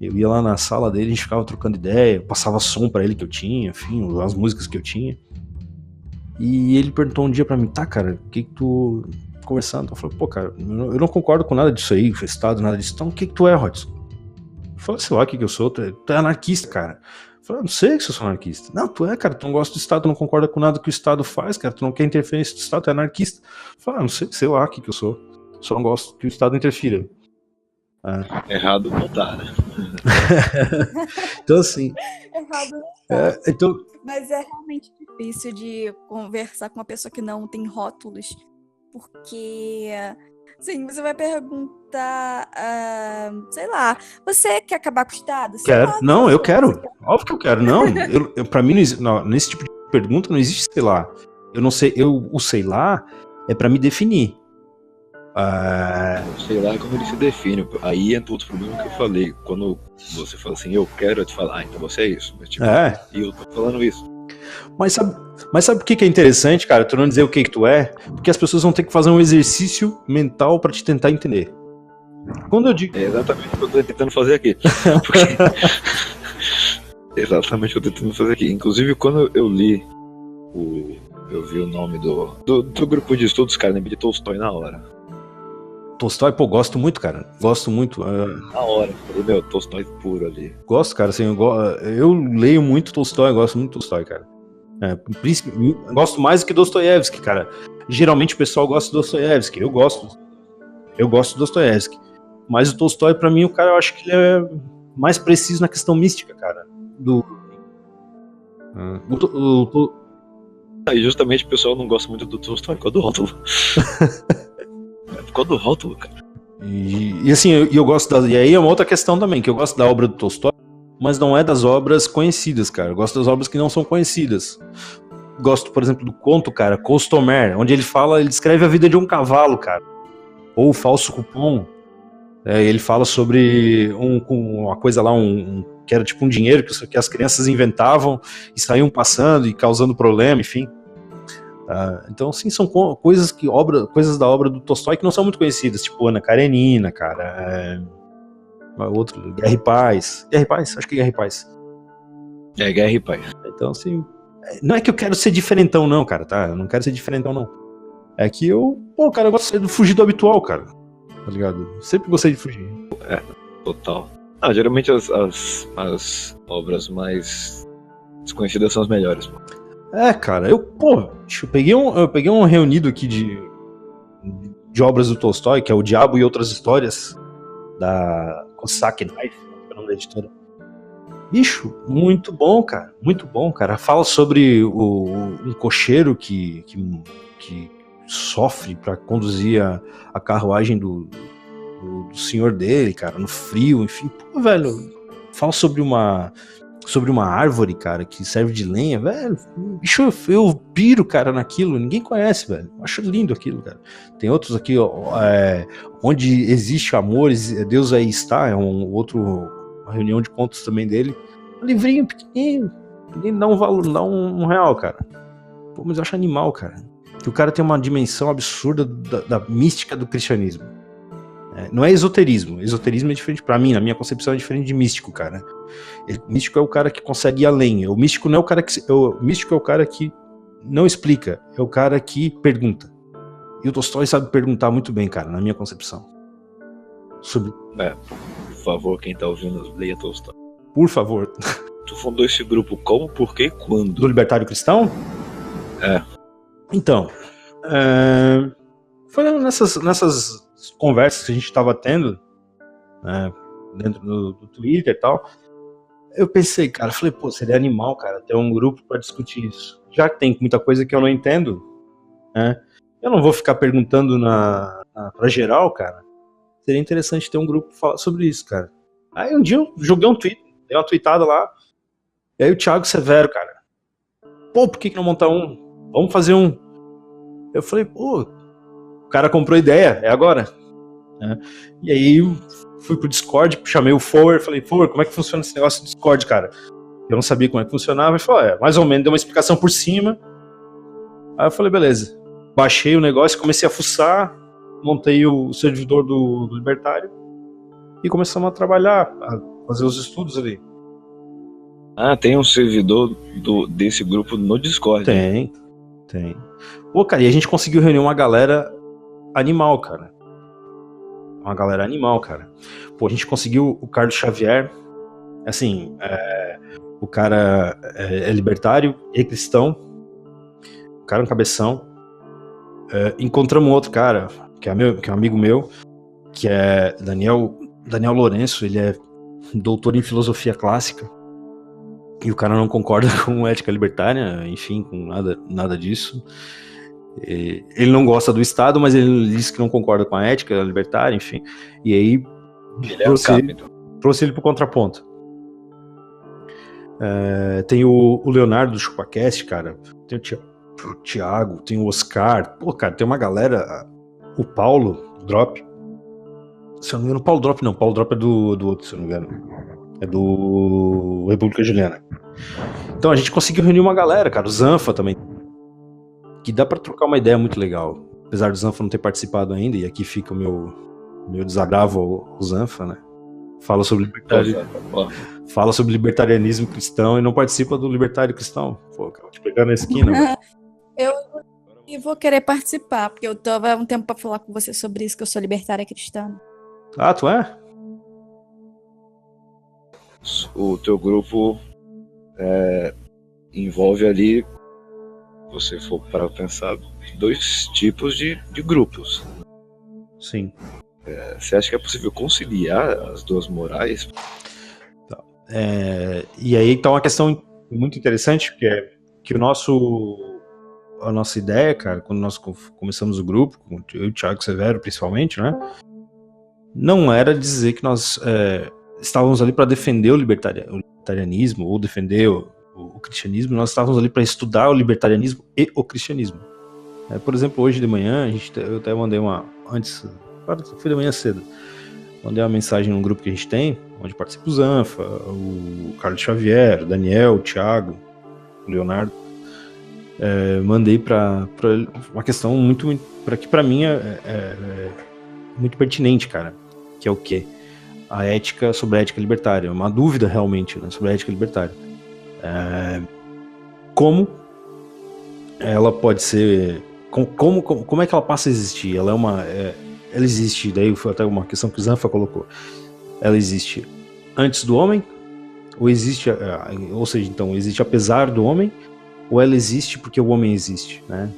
Eu ia lá na sala dele, a gente ficava trocando ideia, passava som pra ele que eu tinha, enfim, as músicas que eu tinha. E ele perguntou um dia pra mim, tá, cara, o que tu... Conversando, eu falei, cara, eu não concordo com nada disso aí, Estado, nada disso. Então, o que tu é, Rodson? Eu falei, sei lá o que eu sou, tu é anarquista, cara. Eu falei, não sei que eu sou anarquista. Não, tu é, cara, tu não gosta do Estado, tu não concorda com nada que o Estado faz, cara, tu não quer interferência do Estado, tu é anarquista. Eu falei, não sei lá o que eu sou. Só não gosto que o Estado interfira. Errado não tá, né? Então, assim... Errado não tá. Então... Mas é realmente difícil de conversar com uma pessoa que não tem rótulos, porque, assim, você vai perguntar, sei lá, você quer acabar com o Estado? Quero. Não, eu quero. Óbvio que eu quero. Não, pra mim, nesse tipo de pergunta não existe sei lá. Eu não sei, o sei lá é pra me definir. Sei lá como ele se define. Aí entra outro problema que eu falei. Quando você fala assim, eu quero, eu te falo, então você é isso. Mas, tipo, e eu tô falando isso. Mas sabe o que é interessante, cara? Tu não dizer o que tu é, porque as pessoas vão ter que fazer um exercício mental pra te tentar entender. Quando eu digo... É exatamente o que eu tô tentando fazer aqui. Exatamente o que eu tô tentando fazer aqui. Inclusive, quando eu li eu vi o nome do grupo de estudos, cara, lembrei de Tolstói na hora. Tolstói, gosto muito, cara. Gosto muito. Na hora. Falei, Tolstói puro ali. Gosto, cara. Assim, eu leio muito Tolstói, gosto muito de Tolstói, cara. Gosto mais do que Dostoiévski, cara. Geralmente o pessoal gosta de Dostoiévski. Eu gosto de Dostoiévski. Mas o Tolstói, pra mim, o cara, eu acho que ele é mais preciso na questão mística, cara. E justamente o pessoal não gosta muito do Tolstói por causa do rótulo. Por causa do rótulo, cara. E assim, eu gosto e aí é uma outra questão também, que eu gosto da obra do Tolstói, mas não é das obras conhecidas, cara. Eu gosto das obras que não são conhecidas. Gosto, por exemplo, do conto, cara, Costomer, onde ele descreve a vida de um cavalo, cara. Ou o Falso Cupom. Ele fala sobre uma coisa lá, que era tipo um dinheiro que as crianças inventavam e saíam passando e causando problema, enfim. Então, sim, são coisas da obra do Tolstói que não são muito conhecidas, tipo Ana Karenina, cara. Outro, Guerra e Paz. Guerra e Paz? Acho que Guerra e Paz. Guerra e Paz. Então, assim, não é que eu quero ser diferentão, não, cara, tá? Eu não quero ser diferentão, não. É que eu gosto de fugir do habitual, cara. Tá ligado? Sempre gostei de fugir. Total. Geralmente as obras mais desconhecidas são as melhores, pô. Cara, eu peguei um reunido aqui de obras do Tolstói, que é O Diabo e Outras Histórias, da Cossack Knife, que é o nome da editora. Bicho, muito bom, cara. Muito bom, cara. Fala sobre um cocheiro que sofre para conduzir a carruagem do senhor dele, cara, no frio, enfim. Pô, velho, fala sobre uma árvore, cara, que serve de lenha, velho. Bicho, eu piro, cara, naquilo. Ninguém conhece, velho. Eu acho lindo aquilo, cara. Tem outros aqui, onde existe amor, Deus aí está. É uma reunião de contos também dele. Um livrinho pequenininho. Ninguém dá um valor, dá um real, cara. Pô, mas eu acho animal, cara. Que o cara tem uma dimensão absurda da mística do cristianismo. Não é esoterismo. Esoterismo é diferente, pra mim, na minha concepção, é diferente de místico, cara. Místico é o cara que consegue ir além. O místico não é o cara o místico é o cara que não explica, é o cara que pergunta. E o Tolstói sabe perguntar muito bem, cara, na minha concepção. Por favor, quem tá ouvindo, leia Tolstói. Por favor. Tu fundou esse grupo como, por quê e quando? Do Libertário Cristão? Então, foi nessas conversas que a gente estava tendo, dentro do Twitter e tal, eu pensei, cara, falei, pô, seria animal, cara, ter um grupo para discutir isso. Já que tem muita coisa que eu não entendo, eu não vou ficar perguntando pra geral, cara. Seria interessante ter um grupo pra falar sobre isso, cara. Aí um dia eu joguei um tweet, dei uma tweetada lá, e aí o Thiago Severo, cara, pô, por que não montar um? Vamos fazer um. Eu falei, pô, o cara comprou ideia, é agora. E aí fui pro Discord, chamei o Forward, falei, Forward, como é que funciona esse negócio do Discord, cara? Eu não sabia como é que funcionava, ele falou, mais ou menos, deu uma explicação por cima. Aí eu falei, beleza. Baixei o negócio, comecei a fuçar, montei o servidor do Libertário e começamos a trabalhar, a fazer os estudos ali. Tem um servidor desse grupo no Discord. Tem. Pô, cara, e a gente conseguiu reunir uma galera animal, cara. Pô, a gente conseguiu o Carlos Xavier, assim, o cara é libertário e cristão, o cara é um cabeção. Encontramos outro cara, que é um amigo meu, que é Daniel Lourenço, ele é doutor em filosofia clássica, e o cara não concorda com ética libertária, enfim, com nada disso. Ele não gosta do Estado, mas ele diz que não concorda com a ética libertária, enfim. E aí trouxe ele pro contraponto. Tem o Leonardo do ChupaCast, cara. Tem o Thiago, tem o Oscar. Pô, cara, tem uma galera. O Paulo Drop. Se eu não me engano, Paulo Drop não. Paulo Drop é do outro, se eu não me engano. É do República Juliana. Então a gente conseguiu reunir uma galera, cara. O Zanfa também. Que dá pra trocar uma ideia muito legal. Apesar do Zanfa não ter participado ainda, e aqui fica o meu desagravo ao Zanfa, né? Fala sobre libertarianismo cristão e não participa do libertário cristão. Pô, cara, te pegando na esquina. Eu vou querer participar, porque eu tava um tempo pra falar com você sobre isso, que eu sou libertária cristã. Ah, tu é? O teu grupo envolve ali, se você for para pensar, dois tipos de grupos. Sim. Você acha que é possível conciliar as duas morais? E aí tá uma questão muito interessante, que o nosso a nossa ideia, cara, quando nós começamos o grupo, eu e o Thiago Severo principalmente, né? Não era dizer que nós estávamos ali para defender o libertarianismo ou defender o cristianismo, nós estávamos ali para estudar o libertarianismo e o cristianismo. Por exemplo, hoje de manhã, eu até mandei fui de manhã cedo, mandei uma mensagem num grupo que a gente tem, onde participa o Zanfa, o Carlos Xavier, o Daniel, o Thiago, o Leonardo. Mandei para uma questão que para mim é muito pertinente, cara, que é o quê? Sobre a ética libertária, uma dúvida realmente, né, sobre a ética libertária. Como ela pode ser, como é que ela passa a existir? Ela existe, daí foi até uma questão que o Zanfa colocou. Ela existe antes do homem, ou seja, então, existe apesar do homem, ou ela existe porque o homem existe, né?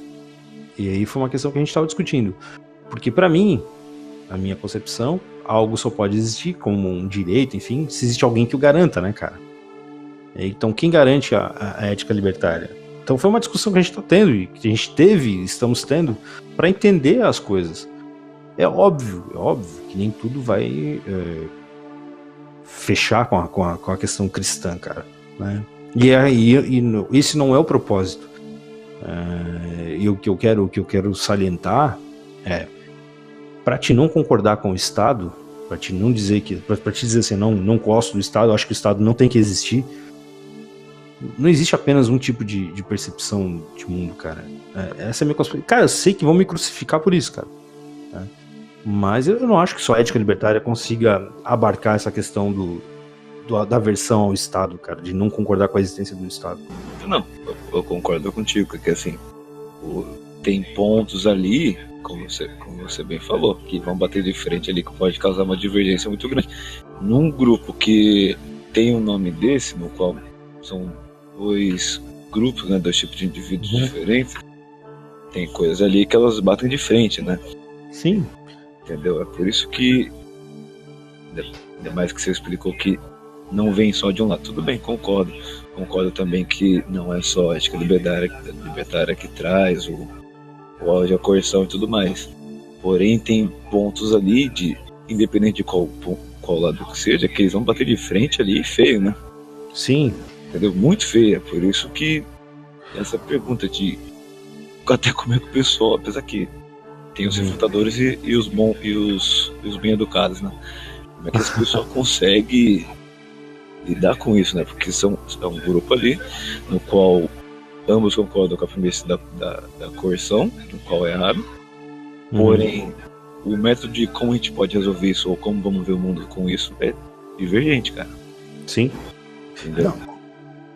E aí foi uma questão que a gente estava discutindo. Porque para mim, a minha concepção, algo só pode existir como um direito, enfim, se existe alguém que o garanta, né, cara? Então, quem garante a ética libertária? Então, foi uma discussão que a gente está tendo, e que a gente estamos tendo, para entender as coisas. É óbvio que nem tudo vai fechar com a questão cristã, cara, né? E esse não é o propósito. E o que eu quero salientar é, para te não concordar com o Estado, para te não dizer para te dizer assim, não gosto do Estado, acho que o Estado não tem que existir. Não existe apenas um tipo de percepção de mundo, cara. Essa é a minha concepção. Cara, eu sei que vão me crucificar por isso, cara. Mas eu não acho que só a ética libertária consiga abarcar essa questão da aversão ao Estado, cara, de não concordar com a existência do Estado. Não, eu concordo contigo, porque assim, tem pontos ali, como você bem falou, que vão bater de frente ali, que pode causar uma divergência muito grande. Num grupo que tem um nome desse, no qual são dois grupos, né, dois tipos de indivíduos diferentes, tem coisas ali que elas batem de frente, né? Sim. Entendeu? É por isso que, ainda mais que você explicou que não vem só de um lado. Tudo bem, concordo. Concordo também que não é só a ética libertária que traz o ódio, a coerção e tudo mais. Porém, tem pontos ali, independente de qual lado que seja, que eles vão bater de frente ali feio, né? Sim. Entendeu? Muito feio. É por isso que essa pergunta de até como é que o pessoal, apesar que tem os refutadores e os bons e os bem educados, né? Como é que esse pessoal consegue lidar com isso, né? Porque é um grupo ali no qual ambos concordam com a premissa da coerção, no qual é errado. Porém, o método de como a gente pode resolver isso ou como vamos ver o mundo com isso é divergente, cara. Sim. Entendeu? Não.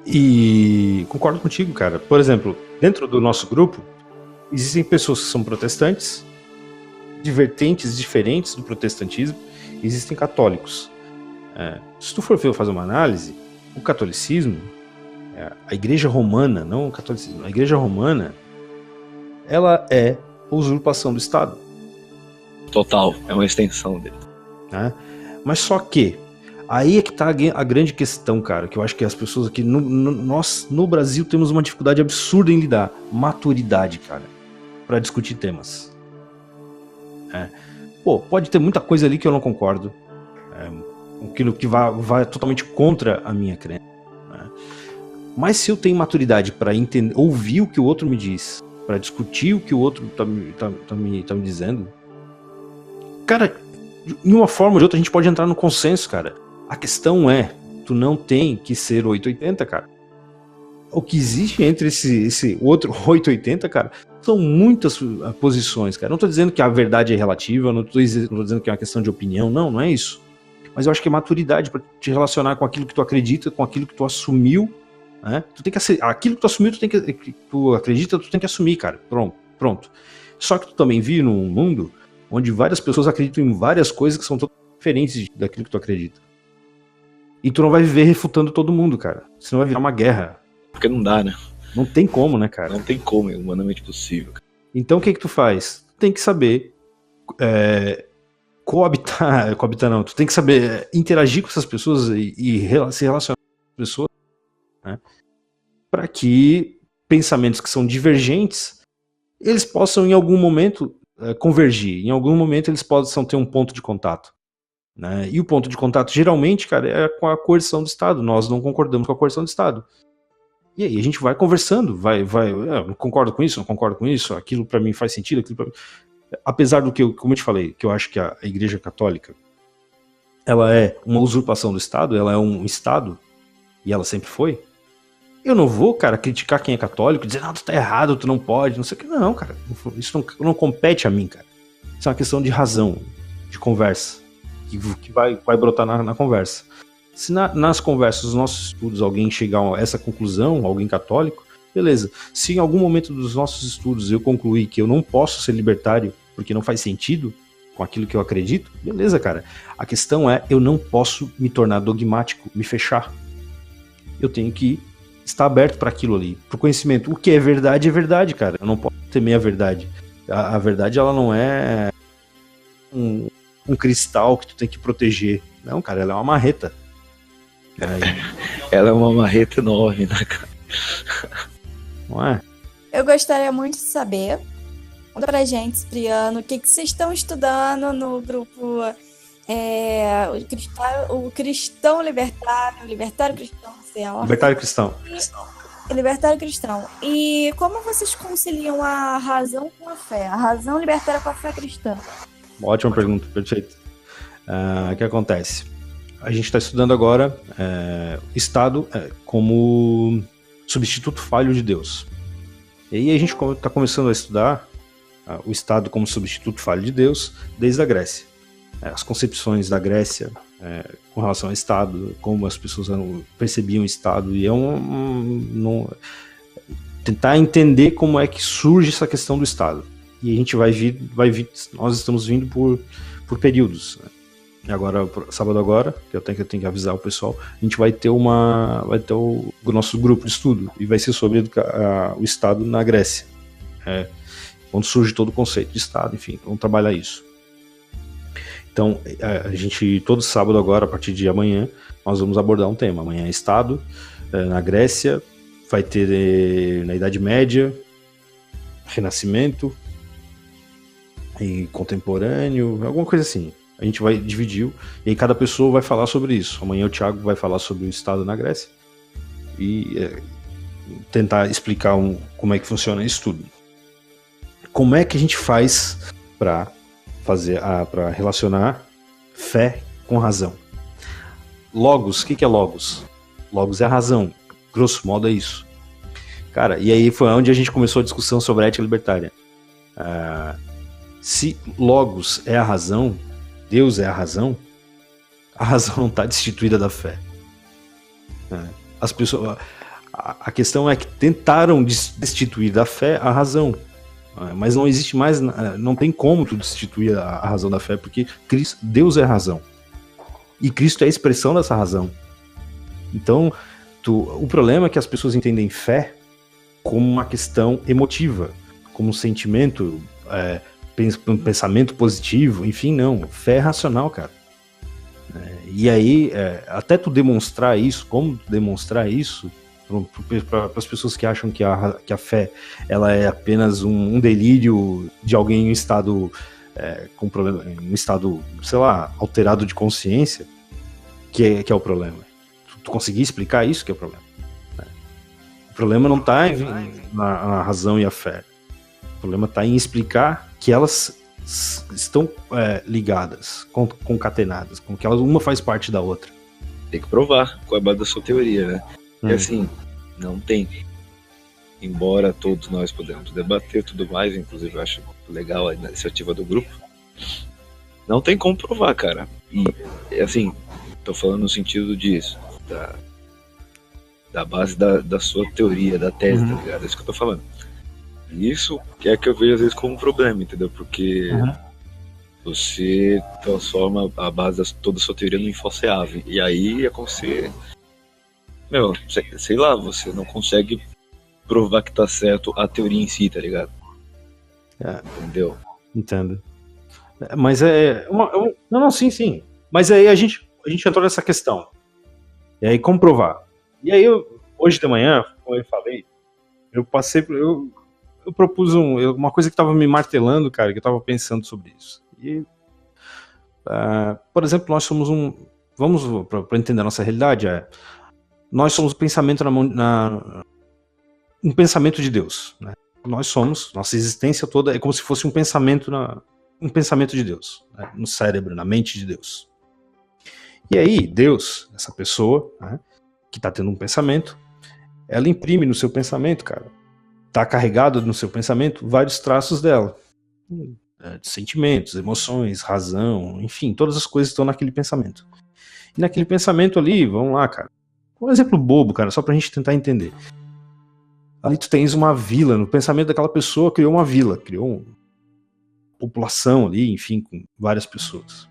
E concordo contigo, cara. Por exemplo, dentro do nosso grupo existem pessoas que são protestantes, de vertentes diferentes do protestantismo, existem católicos. Se tu for fazer uma análise, o catolicismo, a igreja romana, não o catolicismo, a igreja romana, ela é a usurpação do Estado. Total, é uma extensão dele. Né? Mas só que, aí é que tá a grande questão, cara, que eu acho que as pessoas aqui, nós no Brasil temos uma dificuldade absurda em lidar, maturidade, cara, para discutir temas. Pode ter muita coisa ali que eu não concordo, aquilo que vai totalmente contra a minha crença, né? Mas se eu tenho maturidade para entender, ouvir o que o outro me diz, para discutir o que o outro tá me dizendo, cara, de uma forma ou de outra a gente pode entrar no consenso, cara. A questão é, tu não tem que ser 880, cara. O que existe entre esse outro 880, cara, são muitas posições, cara. Não tô dizendo que a verdade é relativa, não tô dizendo que é uma questão de opinião, não é isso. Mas eu acho que é maturidade para te relacionar com aquilo que tu acredita, com aquilo que tu assumiu, né? Tu tem que aquilo que tu assumiu, que tu acredita, tu tem que assumir, cara. Pronto. Só que tu também vive num mundo onde várias pessoas acreditam em várias coisas que são totalmente diferentes daquilo que tu acredita. E tu não vai viver refutando todo mundo, cara. Senão vai virar uma guerra. Porque não dá, né? Não tem como, né, cara? Não tem como, é humanamente possível. Então o que tu faz? Tu tem que saber coabitar não, tu tem que saber interagir com essas pessoas e se relacionar com as pessoas, né? Para que pensamentos que são divergentes eles possam em algum momento convergir, em algum momento eles possam ter um ponto de contato. Né? E o ponto de contato, geralmente, cara, é com a coerção do Estado. Nós não concordamos com a coerção do Estado. E aí a gente vai conversando, não concordo com isso, não concordo com isso, aquilo para mim faz sentido, aquilo pra mim... Apesar do que, como eu te falei, que eu acho que a Igreja Católica, ela é uma usurpação do Estado, ela é um Estado, e ela sempre foi. Eu não vou, cara, criticar quem é católico, dizer, não, tu tá errado, tu não pode, não sei o que. Não, cara, isso não compete a mim, cara. Isso é uma questão de razão, de conversa, que vai brotar na conversa. Se nas conversas dos nossos estudos alguém chegar a essa conclusão, alguém católico, beleza. Se em algum momento dos nossos estudos eu concluir que eu não posso ser libertário porque não faz sentido com aquilo que eu acredito, beleza, cara. A questão é, eu não posso me tornar dogmático, me fechar. Eu tenho que estar aberto para aquilo ali, para o conhecimento. O que é verdade, cara. Eu não posso temer a verdade. A verdade, ela não é um cristal que tu tem que proteger. Não, cara, ela é uma marreta. Ela é uma marreta enorme, né, cara? Não é? Eu gostaria muito de saber, conta pra gente, Cipriano, o que vocês estão estudando no grupo o cristão libertário cristão, sei lá. Libertário cristão. Libertário cristão. E como vocês conciliam a razão com a fé? A razão libertária com a fé cristã? Ótima pergunta, perfeito. O que acontece? A gente está estudando agora Estado como substituto falho de Deus. E aí a gente está começando a estudar o Estado como substituto falho de Deus desde a Grécia. As concepções da Grécia com relação ao Estado, como as pessoas percebiam o Estado, e tentar entender como é que surge essa questão do Estado. E a gente vai vir, nós estamos vindo por períodos, né? Agora, sábado agora, que eu tenho que avisar o pessoal, a gente vai ter o nosso grupo de estudo, e vai ser sobre o Estado na Grécia. Onde surge todo o conceito de Estado, enfim, vamos trabalhar isso. Então, a gente, todo sábado agora, a partir de amanhã, nós vamos abordar um tema. Amanhã é Estado, na Grécia, vai ter na Idade Média, Renascimento, e contemporâneo, alguma coisa assim. A gente vai dividir, e aí cada pessoa vai falar sobre isso. Amanhã o Thiago vai falar sobre o Estado na Grécia e tentar explicar como é que funciona isso tudo. Como é que a gente faz para relacionar fé com razão? Logos, o que é logos? Logos é a razão, grosso modo é isso. Cara, e aí foi onde a gente começou a discussão sobre a ética libertária. Se logos é a razão, Deus é a razão não está destituída da fé. As pessoas, a questão é que tentaram destituir da fé a razão, mas não existe mais, não tem como tu destituir a razão da fé, porque Deus é a razão e Cristo é a expressão dessa razão. Então, o problema é que as pessoas entendem fé como uma questão emotiva, como um sentimento, um pensamento positivo, enfim, não. Fé é racional, cara. E aí, até tu demonstrar isso, como tu demonstrar isso para as pessoas que acham que a fé ela é apenas um delírio de alguém em estado com problema, em um estado, sei lá, alterado de consciência, que é o problema. Tu conseguir explicar isso que é o problema. O problema não está na razão e a fé. O problema está em explicar que elas estão ligadas, concatenadas, como que elas uma faz parte da outra. Tem que provar com a base da sua teoria, né? E assim, não tem. Embora todos nós podemos debater tudo mais, inclusive eu acho legal a iniciativa do grupo, não tem como provar, cara. E assim, tô falando no sentido disso, da base da sua teoria, da tese, tá ligado? É isso que eu tô falando. Isso que é que eu vejo às vezes como um problema, entendeu? Porque você transforma a base de toda a sua teoria no infalseável. E aí é como se, sei lá, você não consegue provar que tá certo a teoria em si, tá ligado? Entendeu? Entendo. Mas não, sim. Mas aí a gente entrou nessa questão. E aí, como provar? E aí, hoje de manhã, como eu falei, eu eu propus uma coisa que estava me martelando, cara, que eu estava pensando sobre isso. E, por exemplo, nós somos vamos, para entender a nossa realidade, nós somos o pensamento um pensamento de Deus, né? Nossa existência toda é como se fosse um pensamento de Deus, né? No cérebro, na mente de Deus. E aí, Deus, essa pessoa, né, que está tendo um pensamento, ela imprime no seu pensamento, cara, está carregado no seu pensamento vários traços dela, sentimentos, emoções, razão, enfim, todas as coisas estão naquele pensamento. E naquele pensamento ali, vamos lá, cara, um exemplo bobo, cara, só pra gente tentar entender. Ali tu tens uma vila, no pensamento daquela pessoa criou uma vila, criou uma população ali, enfim, com várias pessoas.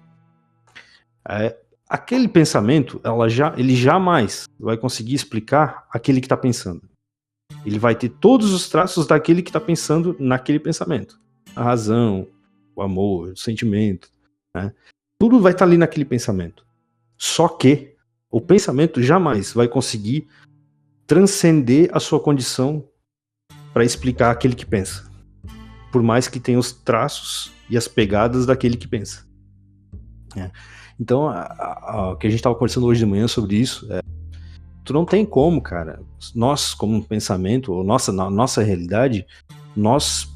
Aquele pensamento, ele jamais vai conseguir explicar aquele que está pensando. Ele vai ter todos os traços daquele que está pensando naquele pensamento. A razão, o amor, o sentimento, né? Tudo vai estar ali naquele pensamento. Só que o pensamento jamais vai conseguir transcender a sua condição para explicar aquele que pensa. Por mais que tenha os traços e as pegadas daquele que pensa. Então, o que a gente estava conversando hoje de manhã sobre isso, tu não tem como, cara, nós como um pensamento, ou na nossa realidade, nós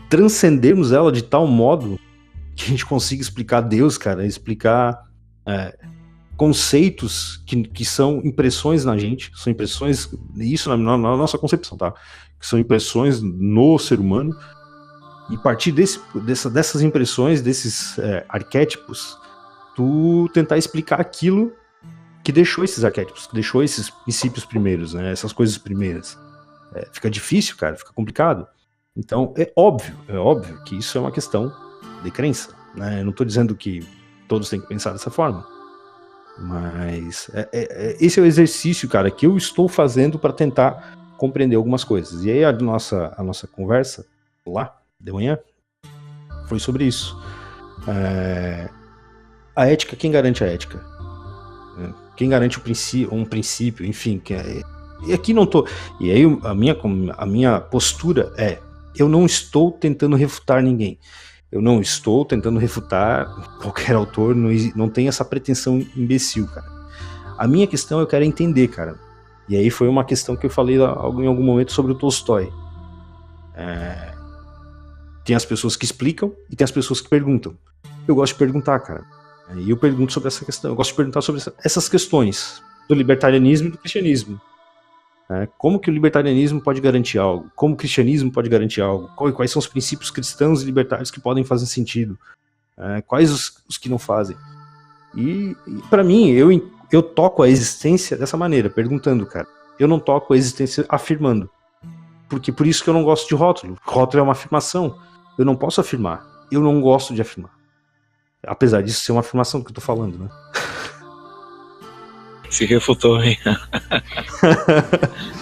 transcendermos ela de tal modo que a gente consiga explicar Deus, cara, explicar conceitos que são impressões na gente, são impressões, isso na nossa concepção, tá? Que são impressões no ser humano, e a partir dessas impressões, desses arquétipos, tu tentar explicar aquilo que deixou esses arquétipos, que deixou esses princípios primeiros, né? Essas coisas primeiras. Fica difícil, cara, fica complicado. Então, é óbvio que isso é uma questão de crença, né? Eu não estou dizendo que todos têm que pensar dessa forma, mas esse é o exercício, cara, que eu estou fazendo para tentar compreender algumas coisas. E aí a nossa conversa lá de manhã foi sobre isso. A ética, quem garante a ética? Quem garante um princípio, enfim. E aqui não tô. E aí a minha postura eu não estou tentando refutar ninguém. Eu não estou tentando refutar qualquer autor, não tem essa pretensão imbecil, cara. A minha questão eu quero entender, cara. E aí foi uma questão que eu falei em algum momento sobre o Tolstói. Tem as pessoas que explicam e tem as pessoas que perguntam. Eu gosto de perguntar, cara. E eu pergunto sobre essa questão. Eu gosto de perguntar sobre essas questões do libertarianismo e do cristianismo. Como que o libertarianismo pode garantir algo? Como o cristianismo pode garantir algo? Quais são os princípios cristãos e libertários que podem fazer sentido? Quais os que não fazem? E para mim, eu toco a existência dessa maneira, perguntando, cara. Eu não toco a existência afirmando. Porque por isso que eu não gosto de rótulo. Rótulo é uma afirmação. Eu não posso afirmar. Eu não gosto de afirmar. Apesar disso ser uma afirmação que eu tô falando, né? Se refutou, hein?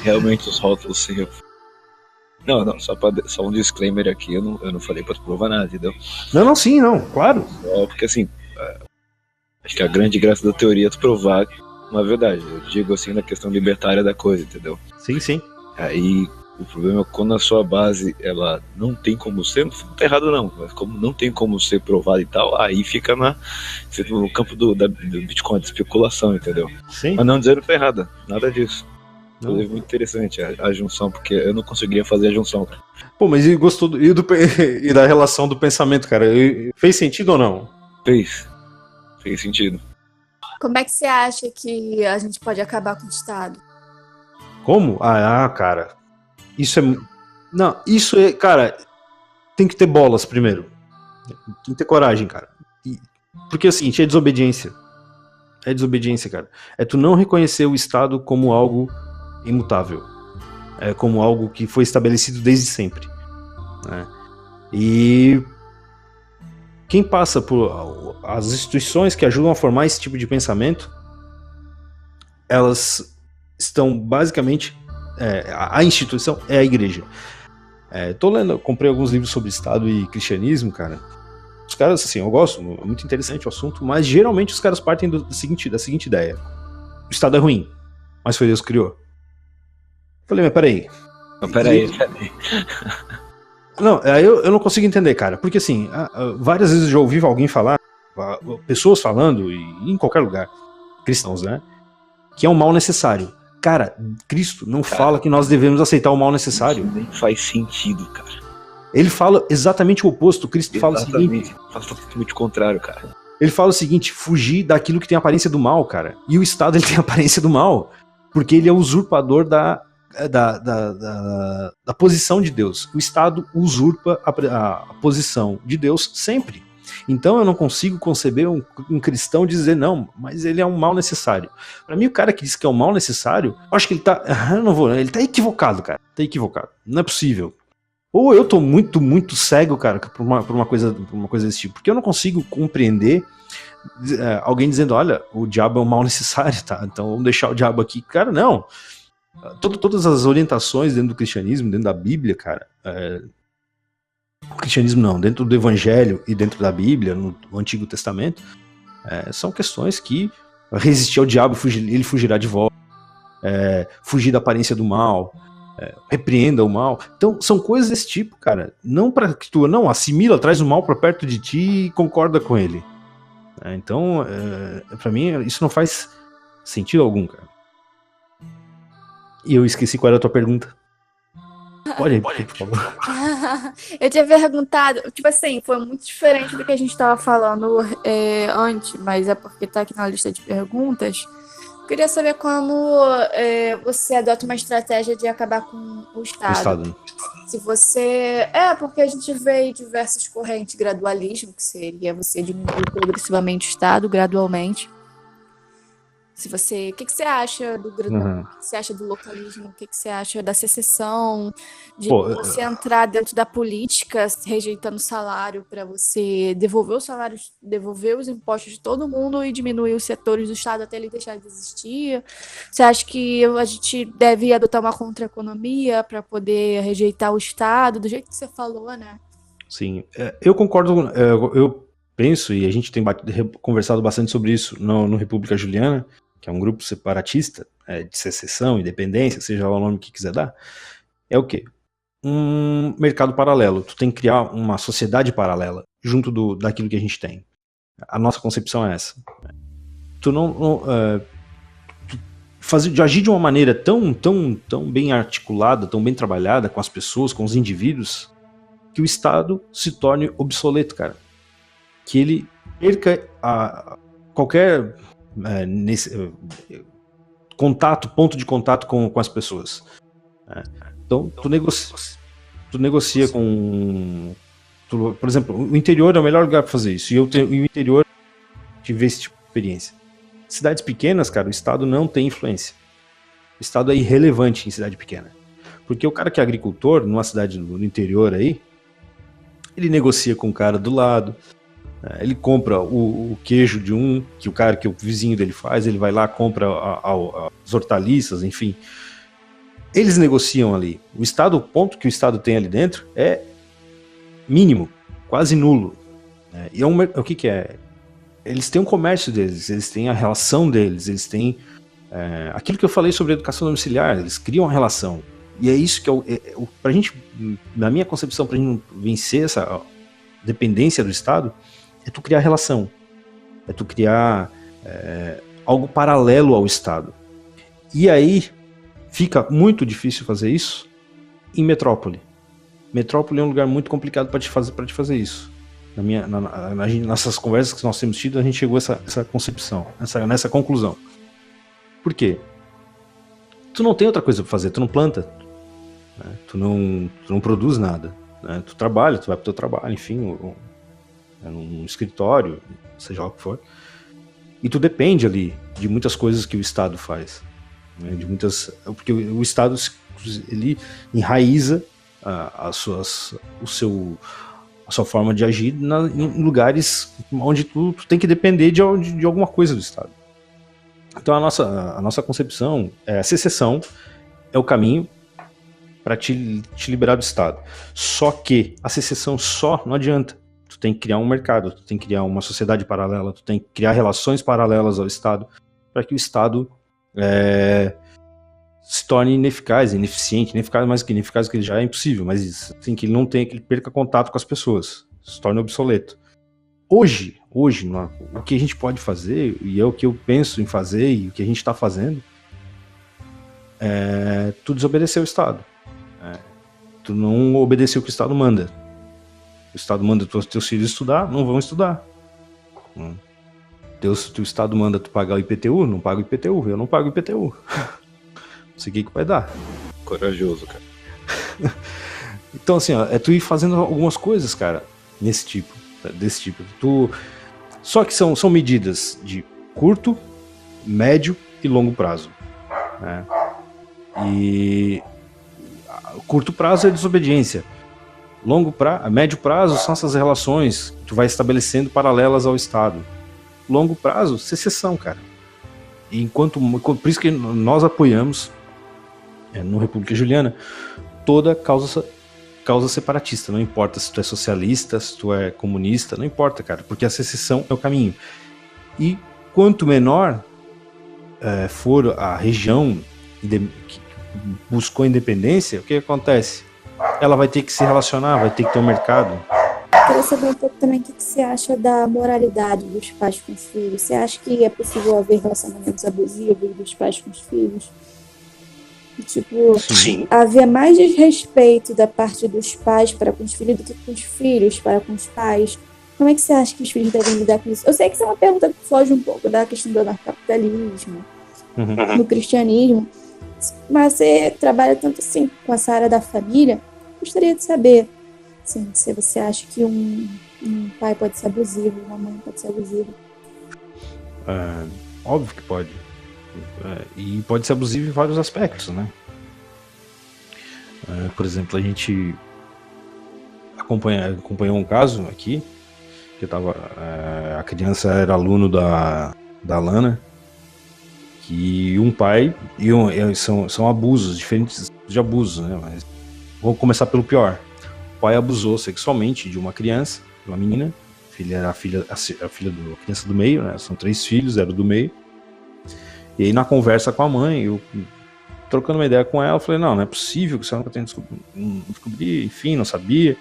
Realmente os rótulos se refutam. Não, só um disclaimer aqui, eu não falei pra tu provar nada, entendeu? Não, claro. Porque assim, acho que a grande graça da teoria é tu provar uma verdade. Eu digo assim na questão libertária da coisa, entendeu? Sim. Aí o problema é quando a sua base ela não tem como ser, não tá errado não, mas como não tem como ser provado e tal, aí fica no campo do Bitcoin, de especulação, entendeu? Sim. Mas não dizer que tá errada, nada disso. Não. Inclusive, muito interessante a junção, porque eu não conseguiria fazer a junção, cara. Pô, mas gostou e da relação do pensamento, cara? Fez sentido ou não? Fez sentido. Como é que você acha que a gente pode acabar com o Estado? Como? Cara. Isso é, cara, tem que ter bolas primeiro. Tem que ter coragem, cara. Porque é o seguinte, é desobediência. É desobediência, cara. É tu não reconhecer o Estado como algo imutável. É como algo que foi estabelecido desde sempre. Né? E quem passa por as instituições que ajudam a formar esse tipo de pensamento, elas estão basicamente... a instituição é a igreja. Comprei alguns livros sobre Estado e cristianismo, cara. Os caras, assim, eu gosto, é muito interessante o assunto, mas geralmente os caras partem da seguinte ideia: o Estado é ruim, mas foi Deus que criou. Eu falei, mas peraí, Não, peraí. Não, eu não consigo entender, cara. Porque assim, várias vezes eu já ouvi alguém falar, pessoas falando, e em qualquer lugar, cristãos, né? Que é um mal necessário. Cara, Cristo não fala que nós devemos aceitar o mal necessário. Isso nem faz sentido, cara. Ele fala exatamente o oposto. Cristo fala o seguinte. Fala totalmente o contrário, cara. Ele fala o seguinte: fugir daquilo que tem aparência do mal, cara. E o Estado ele tem aparência do mal. Porque ele é usurpador da posição de Deus. O Estado usurpa a posição de Deus sempre. Então eu não consigo conceber um cristão dizer não, mas ele é um mal necessário. Pra mim, o cara que diz que é um mal necessário, eu acho que ele tá. Eu não vou, ele tá equivocado, cara. Tá equivocado. Não é possível. Ou eu tô muito, muito cego, cara, por uma coisa desse tipo. Porque eu não consigo compreender alguém dizendo, olha, o diabo é um mal necessário, tá? Então vamos deixar o diabo aqui. Cara, não. Todas as orientações dentro do cristianismo, dentro da Bíblia, cara, o cristianismo não, dentro do Evangelho e dentro da Bíblia, no Antigo Testamento, são questões que resistir ao diabo, ele fugirá de volta, fugir da aparência do mal, repreenda o mal. Então, são coisas desse tipo, cara. Não para que tu não assimila, traz o mal para perto de ti e concorda com ele. Então, para mim, isso não faz sentido algum, cara. E eu esqueci qual era a tua pergunta. Pode ir, por favor. Eu tinha perguntado, tipo assim, foi muito diferente do que a gente estava falando antes, mas é porque tá aqui na lista de perguntas. Queria saber como você adota uma estratégia de acabar com o Estado. Se você... porque a gente vê diversas correntes, gradualismo, que seria você diminuir progressivamente o Estado, gradualmente. O que você acha do gradualismo? O que você acha do localismo? O que você acha da secessão? De você entrar dentro da política, rejeitando o salário para você devolver os salários, devolver os impostos de todo mundo e diminuir os setores do Estado até ele deixar de existir? Você acha que a gente deve adotar uma contra-economia para poder rejeitar o Estado, do jeito que você falou, né? Sim, eu concordo, eu penso, e a gente tem conversado bastante sobre isso no República Juliana, que é um grupo separatista, de secessão, independência, seja lá o nome que quiser dar, é o quê? Um mercado paralelo. Tu tem que criar uma sociedade paralela junto daquilo que a gente tem. A nossa concepção é essa. Tu de agir de uma maneira tão bem articulada, tão bem trabalhada com as pessoas, com os indivíduos, que o Estado se torne obsoleto, cara. Que ele perca qualquer ponto de contato com as pessoas. Então, tu negocia com... por exemplo, o interior é o melhor lugar para fazer isso. E o interior tive esse tipo de experiência. Cidades pequenas, cara, o Estado não tem influência. O Estado é irrelevante em cidade pequena. Porque o cara que é agricultor, numa cidade no interior aí, ele negocia com o cara do lado, ele compra o queijo de que o vizinho dele faz, ele vai lá, compra as hortaliças, enfim. Eles negociam ali. O ponto que o Estado tem ali dentro é mínimo, quase nulo. E o que é? Eles têm um comércio deles, eles têm a relação deles, eles têm aquilo que eu falei sobre educação domiciliar, eles criam uma relação. E é isso que pra gente, na minha concepção, pra gente vencer essa dependência do Estado, é tu criar relação, é tu criar algo paralelo ao Estado. E aí fica muito difícil fazer isso em metrópole. Metrópole é um lugar muito complicado para te fazer isso. Nessas conversas que nós temos tido, a gente chegou a essa concepção, nessa conclusão. Por quê? Tu não tem outra coisa para fazer, tu não planta, né? Tu não produz nada, né? Tu trabalha, tu vai pro teu trabalho, enfim, num escritório, seja lá o que for, e tu depende ali de muitas coisas que o Estado faz, né? Porque o Estado ele enraiza a sua forma de agir em lugares onde tu tem que depender de alguma coisa do Estado. Então a nossa concepção é a secessão é o caminho para te liberar do Estado. Só que a secessão só não adianta. Tu tem que criar um mercado, tu tem que criar uma sociedade paralela, tu tem que criar relações paralelas ao Estado para que o Estado se torne ineficaz, ineficaz mais que ineficaz, que ele já é impossível, mas isso, assim, que ele perca contato com as pessoas, se torne obsoleto. Hoje, o que a gente pode fazer, e é o que eu penso em fazer, e o que a gente está fazendo, é tu desobedecer o Estado. Tu não obedecer o que o Estado manda. O Estado manda teus filhos estudar, não vão estudar. Teu Estado manda tu pagar o IPTU, não paga o IPTU, eu não pago o IPTU. Não sei o que vai dar. Corajoso, cara. Então, assim, ó, é tu ir fazendo algumas coisas, cara, desse tipo. Só que são medidas de curto, médio e longo prazo. Né? E curto prazo é desobediência. Médio prazo são essas relações que tu vai estabelecendo paralelas ao Estado. Longo prazo, secessão, cara. E por isso que nós apoiamos no República Juliana toda causa separatista, não importa se tu é socialista, se tu é comunista, não importa, cara, porque a secessão é o caminho. E quanto menor for a região que buscou independência, o que acontece? Ela vai ter que se relacionar, vai ter que ter um mercado. Eu queria saber um pouco também o que você acha da moralidade dos pais com os filhos. Você acha que é possível haver relacionamentos abusivos dos pais com os filhos? Tipo, Sim. haver mais desrespeito da parte dos pais para com os filhos do que com os filhos para com os pais. Como é que você acha que os filhos devem lidar com isso? Eu sei que isso é uma pergunta que foge um pouco da questão do anarcapitalismo, do cristianismo, mas você trabalha tanto assim com essa área da família. Gostaria de saber assim, se você acha que um pai pode ser abusivo, uma mãe pode ser abusiva. Óbvio que pode. E pode ser abusivo em vários aspectos, né? Por exemplo, a gente acompanhou um caso aqui que a criança era aluno da Lana, que um pai são abusos, diferentes de abusos, né? Mas vou começar pelo pior. O pai abusou sexualmente de uma criança, de uma menina. A criança do meio, né? São 3 filhos, era do meio. E aí na conversa com a mãe, eu trocando uma ideia com ela, eu falei, não é possível que você nunca tenha descobrir, enfim, não sabia.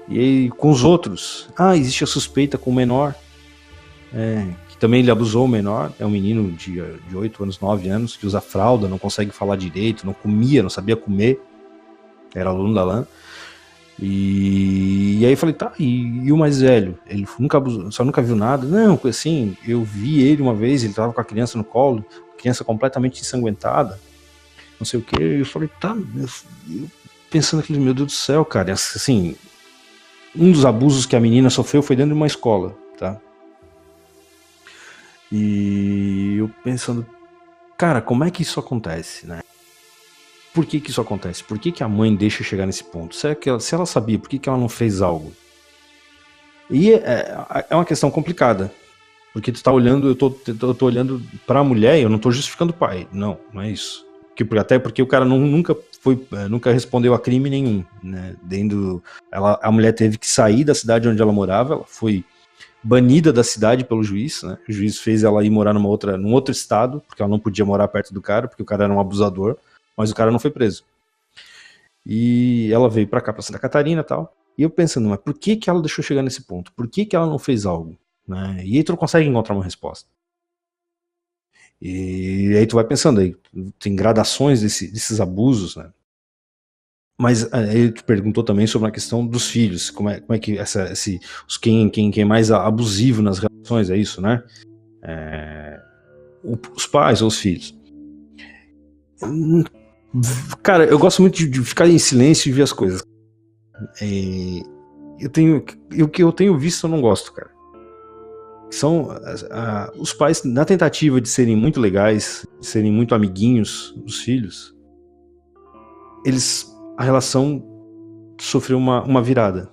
E aí com os outros, existe a suspeita com o menor, que também ele abusou o menor, é um menino de 8 anos, 9 anos, que usa fralda, não consegue falar direito, não comia, não sabia comer, era aluno da LAN. E aí eu falei, e o mais velho? Ele nunca abusou, só nunca viu nada? Não, assim, eu vi ele uma vez, ele tava com a criança no colo, criança completamente ensanguentada, não sei o que. Eu falei, eu pensando aqui, meu Deus do céu, cara, assim, um dos abusos que a menina sofreu foi dentro de uma escola, tá? E eu pensando, cara, como é que isso acontece, né? Por que isso acontece? Por que a mãe deixa chegar nesse ponto? Se ela sabia, por que ela não fez algo? E é uma questão complicada. Porque tu tá olhando, eu tô olhando pra mulher e eu não tô justificando o pai. Não é isso. Até porque o cara nunca respondeu a crime nenhum, né? A mulher teve que sair da cidade onde ela morava, ela foi banida da cidade pelo juiz, né? O juiz fez ela ir morar num outro estado, porque ela não podia morar perto do cara, porque o cara era um abusador. Mas o cara não foi preso. E ela veio pra cá, pra Santa Catarina e tal. E eu pensando, mas por que ela deixou chegar nesse ponto? Por que ela não fez algo? Né? E aí tu não consegue encontrar uma resposta. E aí tu vai pensando, aí tem gradações desses abusos, né? Mas aí tu perguntou também sobre a questão dos filhos. Como é que quem é mais abusivo nas relações, é isso, né? Os pais ou os filhos. Cara, eu gosto muito de ficar em silêncio e ver as coisas. O que eu tenho visto eu não gosto, cara. São os pais, na tentativa de serem muito legais, de serem muito amiguinhos dos filhos, a relação sofreu uma virada,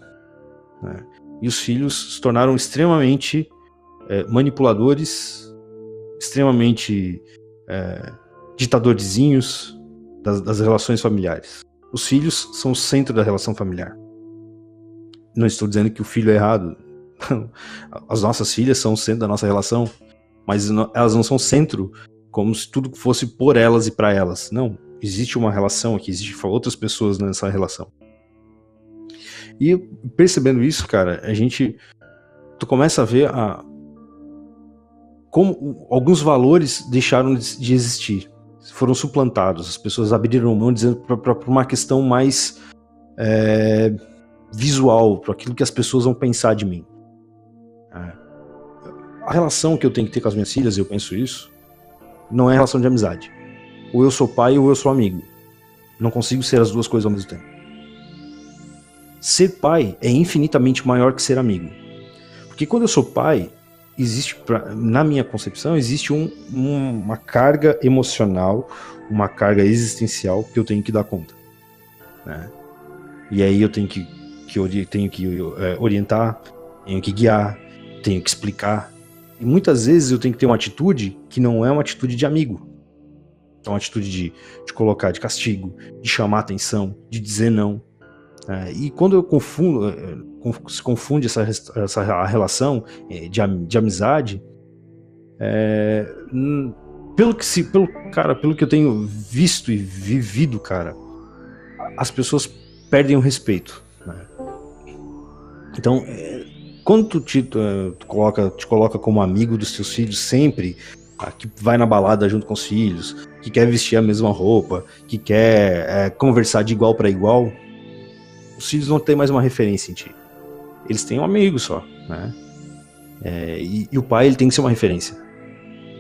né? E os filhos se tornaram extremamente manipuladores, extremamente ditadorzinhos das relações familiares. Os filhos são o centro da relação familiar. Não estou dizendo que o filho é errado. As nossas filhas são o centro da nossa relação, mas elas não são o centro como se tudo fosse por elas e para elas. Não, existe uma relação aqui, existem outras pessoas nessa relação. E percebendo isso, cara, tu começa a ver como alguns valores deixaram de existir, foram suplantados, as pessoas abriram mão dizendo para uma questão mais visual, para aquilo que as pessoas vão pensar de mim. A relação que eu tenho que ter com as minhas filhas, eu penso isso, não é relação de amizade. Ou eu sou pai ou eu sou amigo. Não consigo ser as duas coisas ao mesmo tempo. Ser pai é infinitamente maior que ser amigo. Porque quando eu sou pai, na minha concepção, existe uma carga emocional, uma carga existencial que eu tenho que dar conta. Né? E aí eu tenho que orientar, tenho que guiar, tenho que explicar. E muitas vezes eu tenho que ter uma atitude que não é uma atitude de amigo. É uma atitude de colocar de castigo, de chamar atenção, de dizer não. E quando eu se confunde essa relação de amizade, pelo que eu tenho visto e vivido, cara, as pessoas perdem o respeito. Né? Então, quando tu te coloca como amigo dos teus filhos sempre, que vai na balada junto com os filhos, que quer vestir a mesma roupa, que quer conversar de igual para igual, os filhos não têm mais uma referência em ti. Eles têm um amigo só, né? E o pai, ele tem que ser uma referência.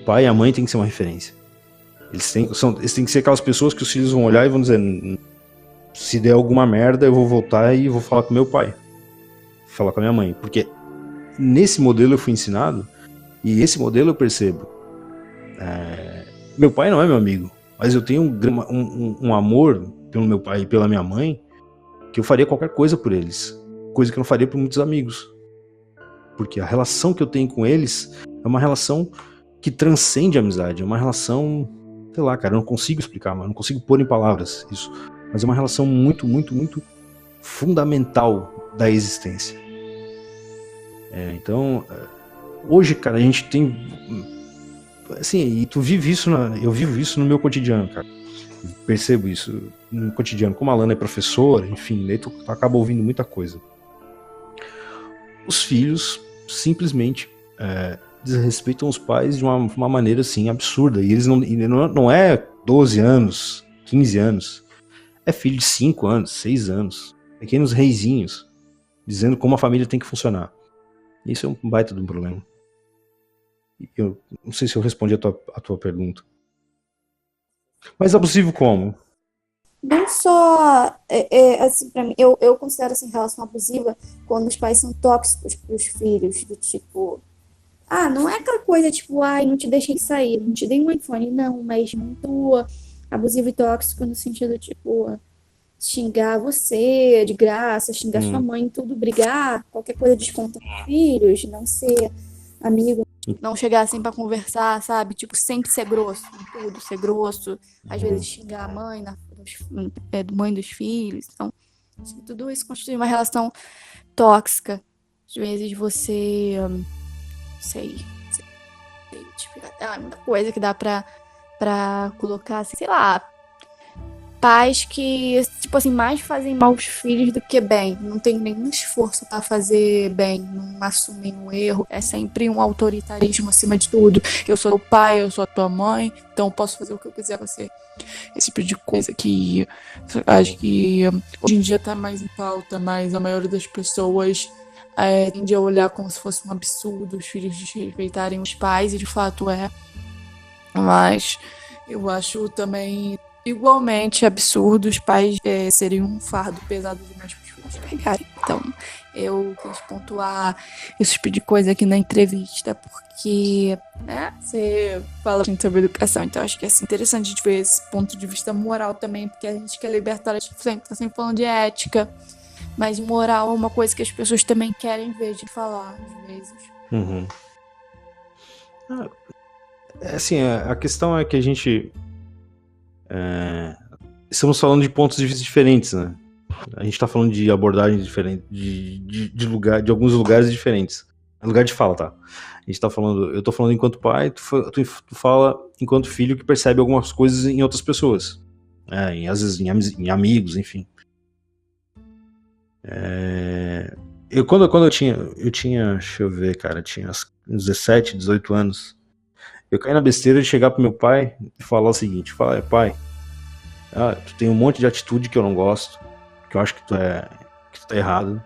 O pai e a mãe tem que ser uma referência. Eles têm que ser aquelas pessoas que os filhos vão olhar e vão dizer: se der alguma merda, eu vou voltar e vou falar com meu pai, falar com a minha mãe. Porque nesse modelo eu fui ensinado, e esse modelo eu percebo. Meu pai não é meu amigo, mas eu tenho um amor pelo meu pai e pela minha mãe, que eu faria qualquer coisa por eles, coisa que eu não faria por muitos amigos, porque a relação que eu tenho com eles é uma relação que transcende a amizade, é uma relação, sei lá, cara, eu não consigo explicar, mas não consigo pôr em palavras isso, mas é uma relação muito, muito, muito fundamental da existência. Então, hoje, cara, a gente tem, assim, e tu vive isso, eu vivo isso no meu cotidiano, cara. Percebo isso no cotidiano. Como a Lana é professora, enfim, daí tu acaba ouvindo muita coisa. Os filhos simplesmente desrespeitam os pais de uma maneira assim absurda. E eles não é 12 anos, 15 anos. É filho de 5 anos, 6 anos. Pequenos reizinhos, dizendo como a família tem que funcionar. Isso é um baita de um problema. Eu não sei se eu respondi a tua pergunta. Mas abusivo como? Não só, assim, pra mim, eu considero assim, relação abusiva quando os pais são tóxicos pros filhos, do tipo, não é aquela coisa tipo, não te deixei sair, não te dei um iPhone, não, mas muito abusivo e tóxico no sentido, tipo, xingar você de graça, xingar sua mãe, tudo, brigar, qualquer coisa desconta com filhos, não ser amigo, não chegar assim pra conversar, sabe? Tipo, sempre ser grosso em tudo, ser grosso, às vezes xingar a mãe, mãe dos filhos. Então, assim, tudo isso constitui uma relação tóxica. Às vezes você, sei explicar. É muita coisa que dá pra colocar, assim, sei lá, pais que, tipo assim, mais fazem mal aos filhos do que bem. Não tem nenhum esforço pra fazer bem, não assumem um erro. É sempre um autoritarismo acima de tudo. Eu sou o pai, eu sou a tua mãe, então eu posso fazer o que eu quiser com você. Esse tipo de coisa que acho que hoje em dia tá mais em pauta, mas a maioria das pessoas tende a olhar como se fosse um absurdo os filhos desrespeitarem os pais, e de fato é. Mas eu acho também igualmente absurdo os pais serem um fardo pesado demais para os filhos pegarem. Então, eu quis pontuar esse tipo de coisa aqui na entrevista, porque você fala sobre educação, então acho que é assim, interessante a gente ver esse ponto de vista moral também, porque a gente que é libertário, a gente tá sempre falando de ética, mas moral é uma coisa que as pessoas também querem ver de falar, às vezes. Uhum. Assim, a questão é que a gente estamos falando de pontos de vista diferentes, né? A gente está falando de abordagens diferentes, de alguns lugares diferentes. É lugar de fala, tá? A gente tá falando, eu tô falando enquanto pai, tu fala enquanto filho que percebe algumas coisas em outras pessoas. Às vezes em amigos, enfim. Quando eu tinha, deixa eu ver, cara, tinha uns 17, 18 anos. Eu caí na besteira de chegar pro meu pai e falar o seguinte: pai, tu tem um monte de atitude que eu não gosto, que eu acho que tu tá errado.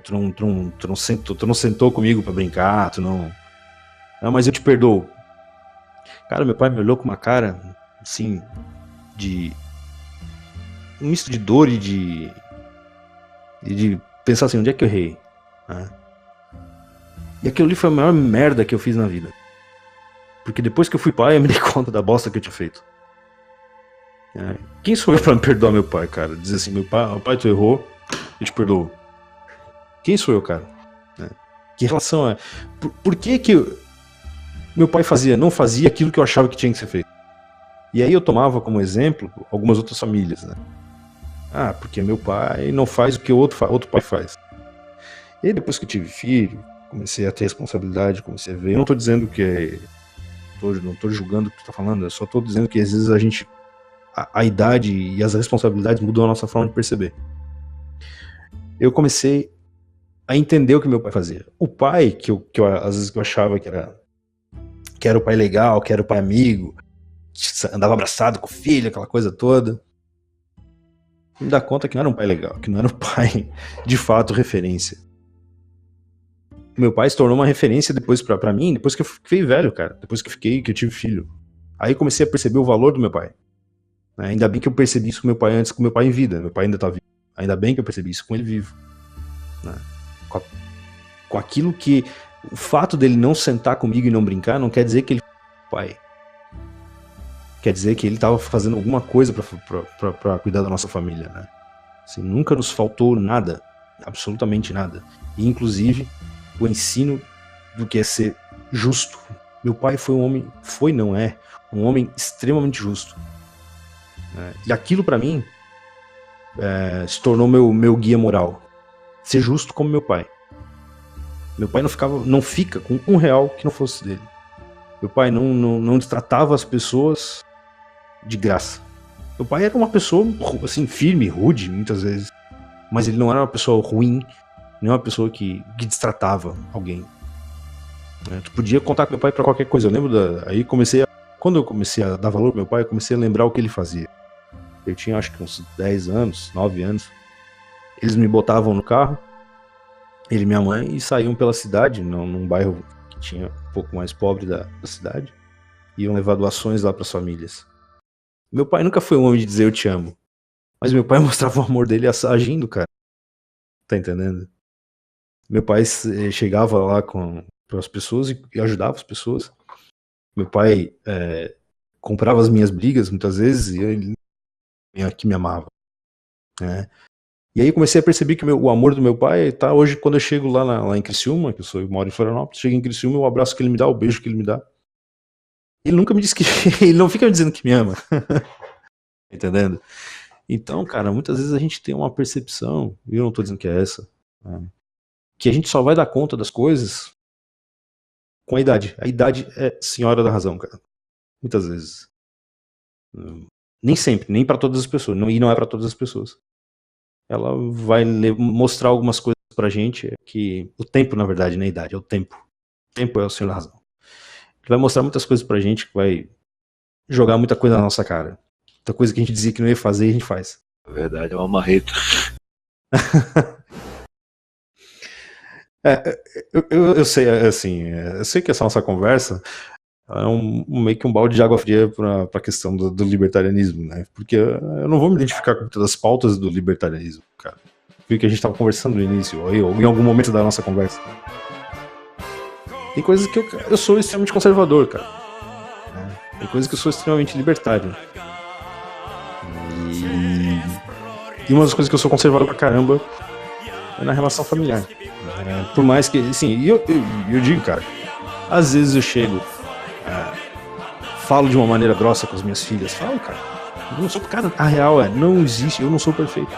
Tu não sentou comigo pra brincar, tu não. Não, mas eu te perdoo. Cara, meu pai me olhou com uma cara, assim, de um misto de dor e de pensar assim, onde é que eu errei? Né? E aquilo ali foi a maior merda que eu fiz na vida. Porque depois que eu fui pai, eu me dei conta da bosta que eu tinha feito. Quem sou eu pra me perdoar meu pai, cara? Dizer assim, meu pai, tu errou, eu te perdoo. Quem sou eu, cara? Que relação é? Por que meu pai não fazia aquilo que eu achava que tinha que ser feito? E aí eu tomava como exemplo algumas outras famílias, né? Porque meu pai não faz o que outro pai faz. E aí depois que eu tive filho, comecei a ter responsabilidade, comecei a ver. Eu não tô dizendo que não tô julgando o que tu tá falando, eu só tô dizendo que às vezes a idade e as responsabilidades mudam a nossa forma de perceber. Eu comecei a entender o que meu pai fazia. O pai, que eu às vezes eu achava que era o pai legal, que era o pai amigo, que andava abraçado com o filho, aquela coisa toda, me dá conta que não era um pai legal, que não era um pai de fato referência. Meu pai se tornou uma referência depois pra mim, depois que eu fiquei velho, cara, depois que eu tive filho. Aí comecei a perceber o valor do meu pai. Ainda bem que eu percebi isso com meu pai antes, com meu pai em vida. Meu pai ainda tá vivo. Ainda bem que eu percebi isso com ele vivo. Com aquilo que o fato dele não sentar comigo e não brincar não quer dizer que ele foi pai. Quer dizer que ele estava fazendo alguma coisa para cuidar da nossa família, né? Assim, nunca nos faltou nada, absolutamente nada. E inclusive o ensino do que é ser justo. Meu pai foi um homem extremamente justo. E aquilo para mim se tornou meu guia moral. Ser justo como meu pai. Meu pai não fica com R$1 que não fosse dele. Meu pai não tratava as pessoas de graça. Meu pai era uma pessoa assim, firme, rude, muitas vezes. Mas ele não era uma pessoa ruim, nem uma pessoa que destratava alguém. Tu podia contar com meu pai pra qualquer coisa. Eu lembro quando eu comecei a dar valor pro meu pai, eu comecei a lembrar o que ele fazia. Eu tinha acho que uns 10 anos, 9 anos. Eles me botavam no carro, ele e minha mãe, e saíam pela cidade, num bairro que tinha um pouco mais pobre da cidade. Iam levar doações lá pras famílias. Meu pai nunca foi um homem de dizer eu te amo. Mas meu pai mostrava o amor dele agindo, cara. Tá entendendo? Meu pai chegava lá com as pessoas e ajudava as pessoas. Meu pai comprava as minhas brigas muitas vezes e ele que me amava. Né? E aí eu comecei a perceber que o amor do meu pai tá hoje quando eu chego lá em Criciúma, que eu moro em Florianópolis, chego em Criciúma, o abraço que ele me dá, o beijo que ele me dá. Ele nunca me disse que... ele não fica me dizendo que me ama. Entendendo? Então, cara, muitas vezes a gente tem uma percepção, e eu não tô dizendo que é essa, que a gente só vai dar conta das coisas com a idade. A idade é senhora da razão, cara. Muitas vezes. Nem sempre, nem pra todas as pessoas. E não é pra todas as pessoas. Ela vai mostrar algumas coisas pra gente, que o tempo, na verdade, não é a idade, é o tempo. O tempo é o senhor da razão. Ele vai mostrar muitas coisas pra gente, que vai jogar muita coisa na nossa cara. Muita coisa que a gente dizia que não ia fazer e a gente faz. Na verdade, é uma marreta. Eu sei, assim, eu sei que essa nossa conversa é meio que um balde de água fria para a questão do libertarianismo, né? Porque eu não vou me identificar com todas as pautas do libertarianismo, cara. Foi o que a gente estava conversando no início, ou em algum momento da nossa conversa. Tem coisas que eu sou extremamente conservador, cara. Tem coisas que eu sou extremamente libertário. E uma das coisas que eu sou conservador pra caramba é na relação familiar. Por mais que, assim, eu digo, cara, às vezes eu chego, falo de uma maneira grossa com as minhas filhas, falo, cara, eu não sou, cara, a real não existe, eu não sou perfeito.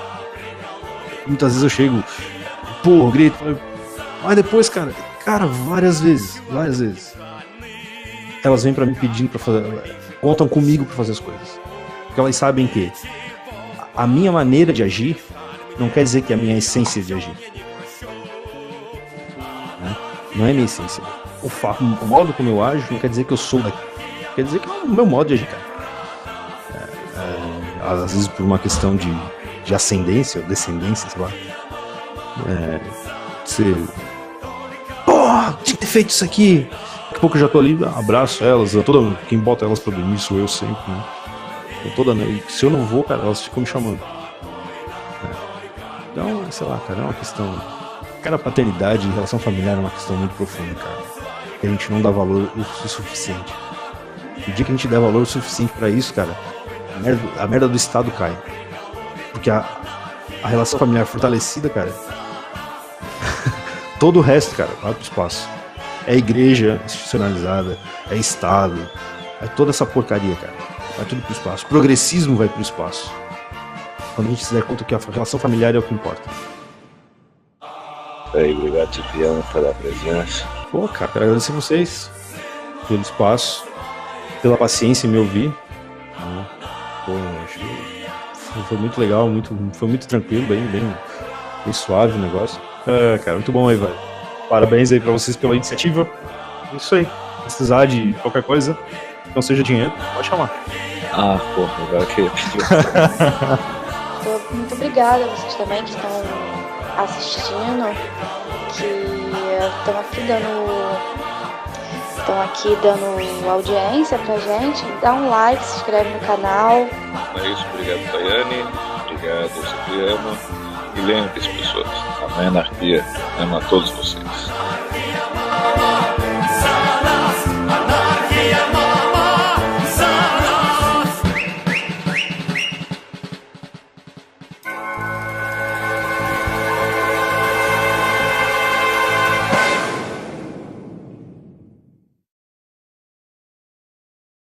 Muitas vezes eu chego, grito, mas depois, cara, Cara, várias vezes. Elas vêm pra mim pedindo pra fazer. Contam comigo pra fazer as coisas. Porque elas sabem que a minha maneira de agir não quer dizer que é a minha essência de agir. Né? Não é a minha essência. O modo como eu ajo não quer dizer que eu sou daqui. Quer dizer que é o meu modo de agir, cara. Às vezes por uma questão de ascendência ou descendência, sei lá. Você. Porra, tinha que ter feito isso aqui. Daqui a pouco eu já tô ali, abraço elas. Quem bota elas pra dormir sou eu sempre, né? Se eu não vou, cara, elas ficam me chamando. Então, sei lá, cara, é uma questão. Cara, paternidade e relação familiar é uma questão muito profunda, cara. Que a gente não dá valor o suficiente. O dia que a gente der valor o suficiente pra isso, cara, a merda do Estado cai. Porque a relação familiar fortalecida, cara, todo o resto, cara, vai pro espaço. É igreja institucionalizada, é Estado, é toda essa porcaria, cara. Vai tudo pro espaço. O progressismo vai pro espaço. Quando a gente se der conta que a relação familiar é o que importa. Aí, obrigado, Cipriano, pela presença. Pô, cara, quero agradecer vocês pelo espaço, pela paciência em me ouvir. Pô, acho que foi muito legal, foi muito tranquilo, bem suave o negócio. Cara, muito bom aí, velho. Parabéns aí pra vocês pela iniciativa. Isso aí. Se precisar de qualquer coisa, que não seja dinheiro, pode chamar. Porra, agora que Muito obrigada a vocês também que estão assistindo, que estão aqui dando audiência pra gente. Dá um like, se inscreve no canal. É isso, obrigado, Tayane. Obrigado, Cipriano. E lembre-se, pessoas, a minha anarquia ama todos vocês.